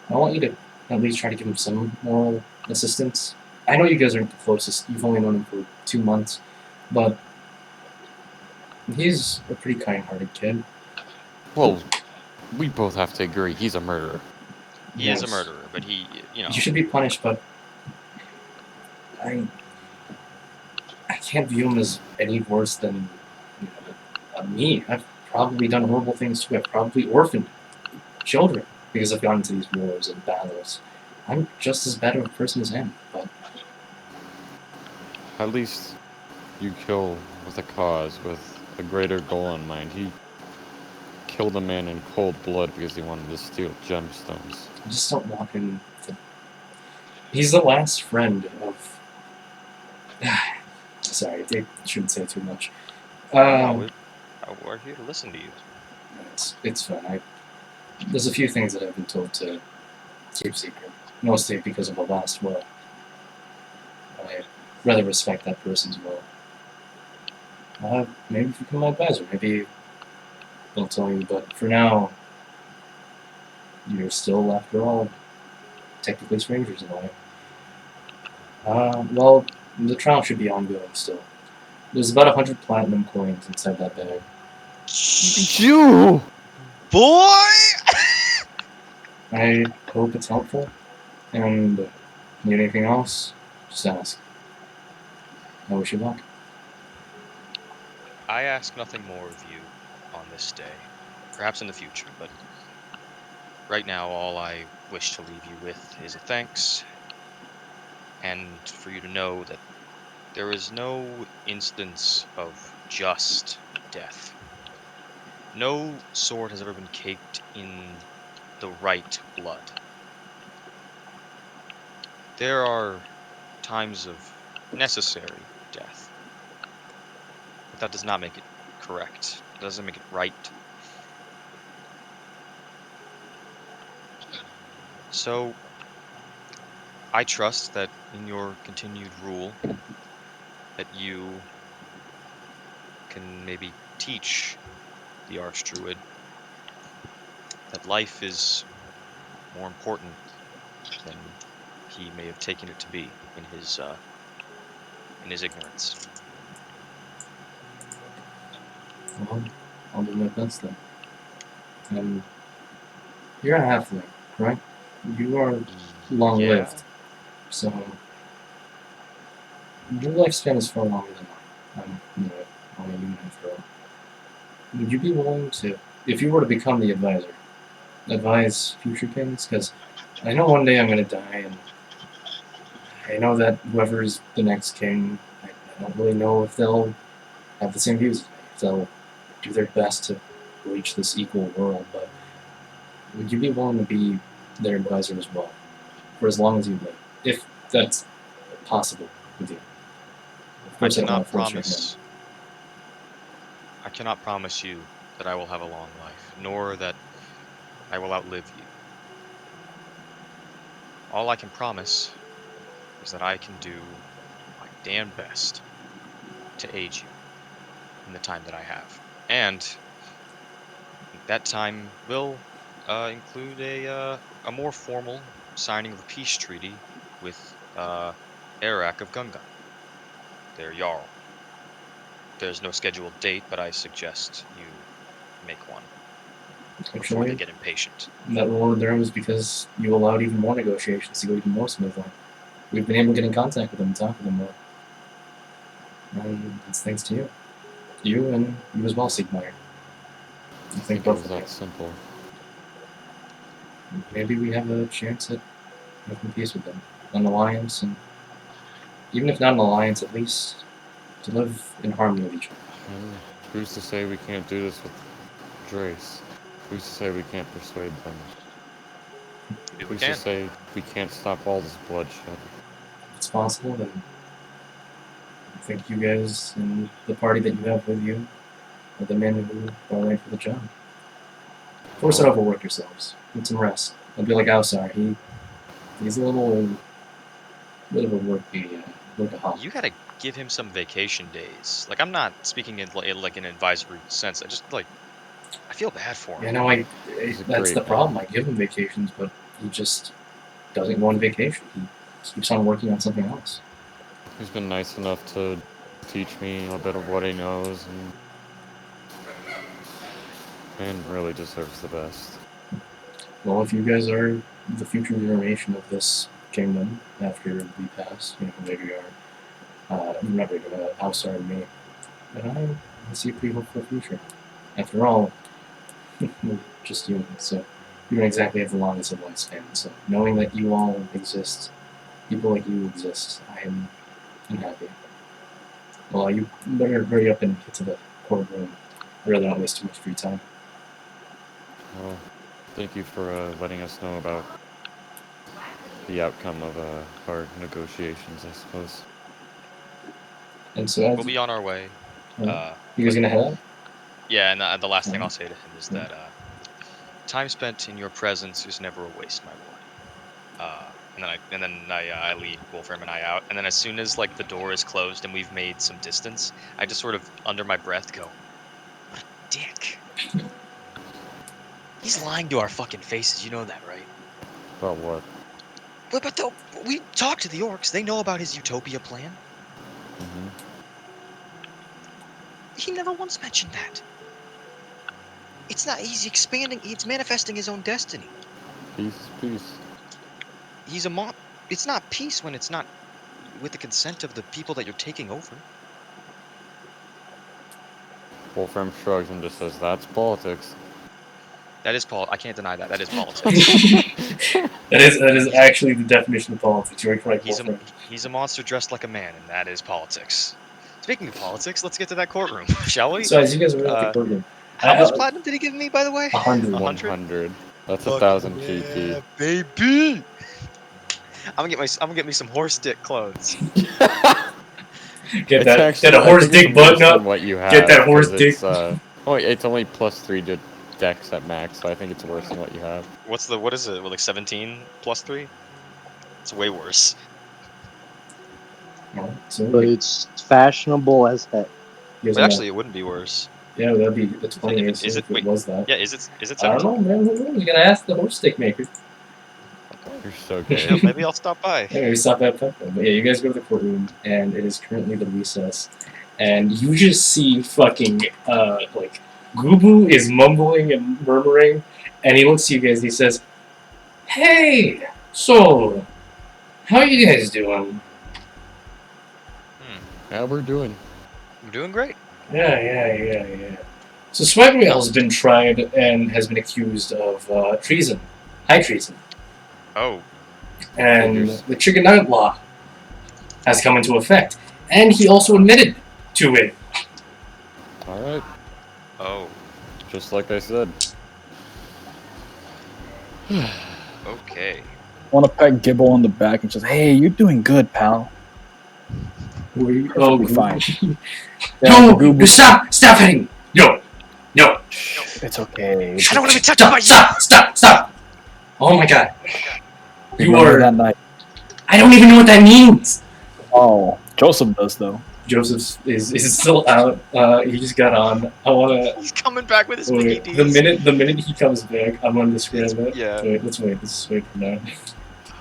I want you to at least try to give him some moral assistance. I know you guys aren't the closest. You've only known him for 2 months, but he's a pretty kind-hearted kid.
Well, we both have to agree he's a murderer.
He is a
Yes.
murderer, but he, you know.
You should be punished, but I can't view him as any worse than me. I've probably done horrible things too. I've probably orphaned children because I've gone into these wars and battles. I'm just as bad of a person as him, but
At least you kill with a cause, with a greater goal in mind. He killed a man in cold blood because he wanted to steal gemstones.
I just don't want him to. He's the last friend of. Sorry, I shouldn't say too much.
No, we're here to listen to you.
It's fine. There's a few things that I've been told to keep secret, mostly because of the last will. I rather respect that person's will. Maybe if you become my advisor, maybe they'll tell you, but for now, you're still, after all, technically strangers in a way. Well, the trial should be ongoing still. There's about 100 platinum coins inside that bag.
You!
Boy!
I hope it's helpful, and need anything else, just ask. I wish you luck.
I ask nothing more of you on this day. Perhaps in the future, but right now all I wish to leave you with is a thanks, and for you to know that there is no instance of just death. No sword has ever been caked in the right blood. There are times of necessary death, but that does not make it correct. It doesn't make it right. So, I trust that in your continued rule, that you can maybe teach the Archdruid that life is more important than he may have taken it to be in his ignorance.
Well, I'll do my best then. And you're a halfling, right? You are long-lived, so your lifespan is far longer than mine. I'm, only human after all. Would you be willing to, if you were to become the advisor, advise future kings? Because I know one day I'm going to die, and I know that whoever's the next king, I don't really know if they'll have the same views as me, if they'll do their best to reach this equal world, but would you be willing to be their advisor as well, for as long as you live, if that's possible with you? Of
I
course, I don't
cannot
want to force your hand.
promise. I cannot promise you that I will have a long life, nor that I will outlive you. All I can promise is that I can do my damn best to aid you in the time that I have, and that time will include a more formal signing of a peace treaty with Arak of Gungan, their Jarl. There's no scheduled date, but I suggest you make one before they
Actually,
get impatient.
that reward there was because you allowed even more negotiations to go even more smoothly. We've been able to get in contact with them and talk with them more. And it's thanks to you. You and you as well, Siegmeyer. I think
It
both
was
of
that
you.
simple.
Maybe we have a chance at making peace with them. an alliance, and even if not an alliance, at least to live in harmony with each other.
Who's to say we can't do this with Drace? Who's to say we can't persuade them?
We
Who's
can.
to say we can't stop all this bloodshed?
If it's possible, then I think you guys and the party that you have with you are the men who are right for the job. Force it overwork yourselves. Get some rest. Don't be like Alsar. He's a little bit of a workaholic.
You gotta give him some vacation days. Like, I'm not speaking in like an advisory sense. I just like, I feel bad for him.
Yeah, no,
He's a
that's
great
the
man.
problem. I give him vacations, but he just doesn't go on vacation. He keeps on working on something else.
He's been nice enough to teach me a bit of what he knows, and really deserves the best.
Well, if you guys are the future generation of this kingdom after we pass, maybe not maybe Alsar and me, then I see a pretty hopeful future. After all, we're just humans, so we don't exactly have the longest of lifespan. So knowing that you all exist, people like you exist, I'm happy. Well, you better hurry up and get to the courtroom. I'd rather not waste too much of your time.
Well, thank you for letting us know about the outcome of our negotiations, I suppose.
And so, as
We'll be on our way.
you guys gonna head out?
Yeah, and the last thing I'll say to him is that time spent in your presence is never a waste, my boy. And then I lead Wolfram and I out, and then as soon as like the door is closed and we've made some distance, I just sort of under my breath go, "What a dick." He's lying to our fucking faces. You know that, right?
About what?
But we talked to the orcs. They know about his utopia plan.
Mm-hmm.
He never once mentioned that. It's not. He's expanding. He's manifesting his own destiny.
Peace is peace.
He's a It's not peace when it's not with the consent of the people that you're taking over.
Wolfram shrugs and just says, "That's politics."
That is I can't deny that. That is politics.
That is actually the definition of politics. You're correct.
He's a monster dressed like a man, and that is politics. Speaking of politics, let's get to that courtroom, shall we?
So as you guys are at the courtroom,
How much platinum did he give me, by the way?
100.
100. That's
Fuck
1,000
yeah,
GP.
baby. I'm gonna get me some horse dick clothes.
Get a horse dick button up.
What you have,
Get that horse dick.
It's only +3 to dex at max, so I think it's worse than what you have.
What is it? Like 17 plus 3? It's way worse.
But it's fashionable as heck.
But actually, it wouldn't be worse.
Yeah, that'd be the 28th if it was that.
Yeah, is it 17?
I don't know, man. Who knows? You gotta ask the horse stick maker.
You're so good.
Yeah, maybe I'll stop by.
Yeah, maybe stop at Pepco. But yeah, you guys go to the courtroom, and it is currently the recess, and you just see fucking like Gubu is mumbling and murmuring, and he looks at you guys and he says, "Hey, so how you guys doing?"
Yeah, we're doing.
I'm doing great.
Yeah. So Sweg Trials has been tried and has been accused of treason, high treason.
Oh.
And the Chicken Nugget Law has come into effect. And he also admitted to it.
Alright.
Oh.
Just like I said.
Okay.
I want to pat Gibble on the back and just, hey, you're doing good, pal.
Oh,
fine.
No, stop hitting. No.
It's okay.
I don't want to be touched by you.
Stop. Oh my god. You
Remember
are.
that night.
I don't even know what that means.
Oh, Joseph does though.
Joseph is still out. He just got on. I wanna.
He's coming back with his
Wait,
Mickey D's.
the minute he comes back, I'm gonna describe it.
Yeah.
Wait, let's wait. Let's wait for now.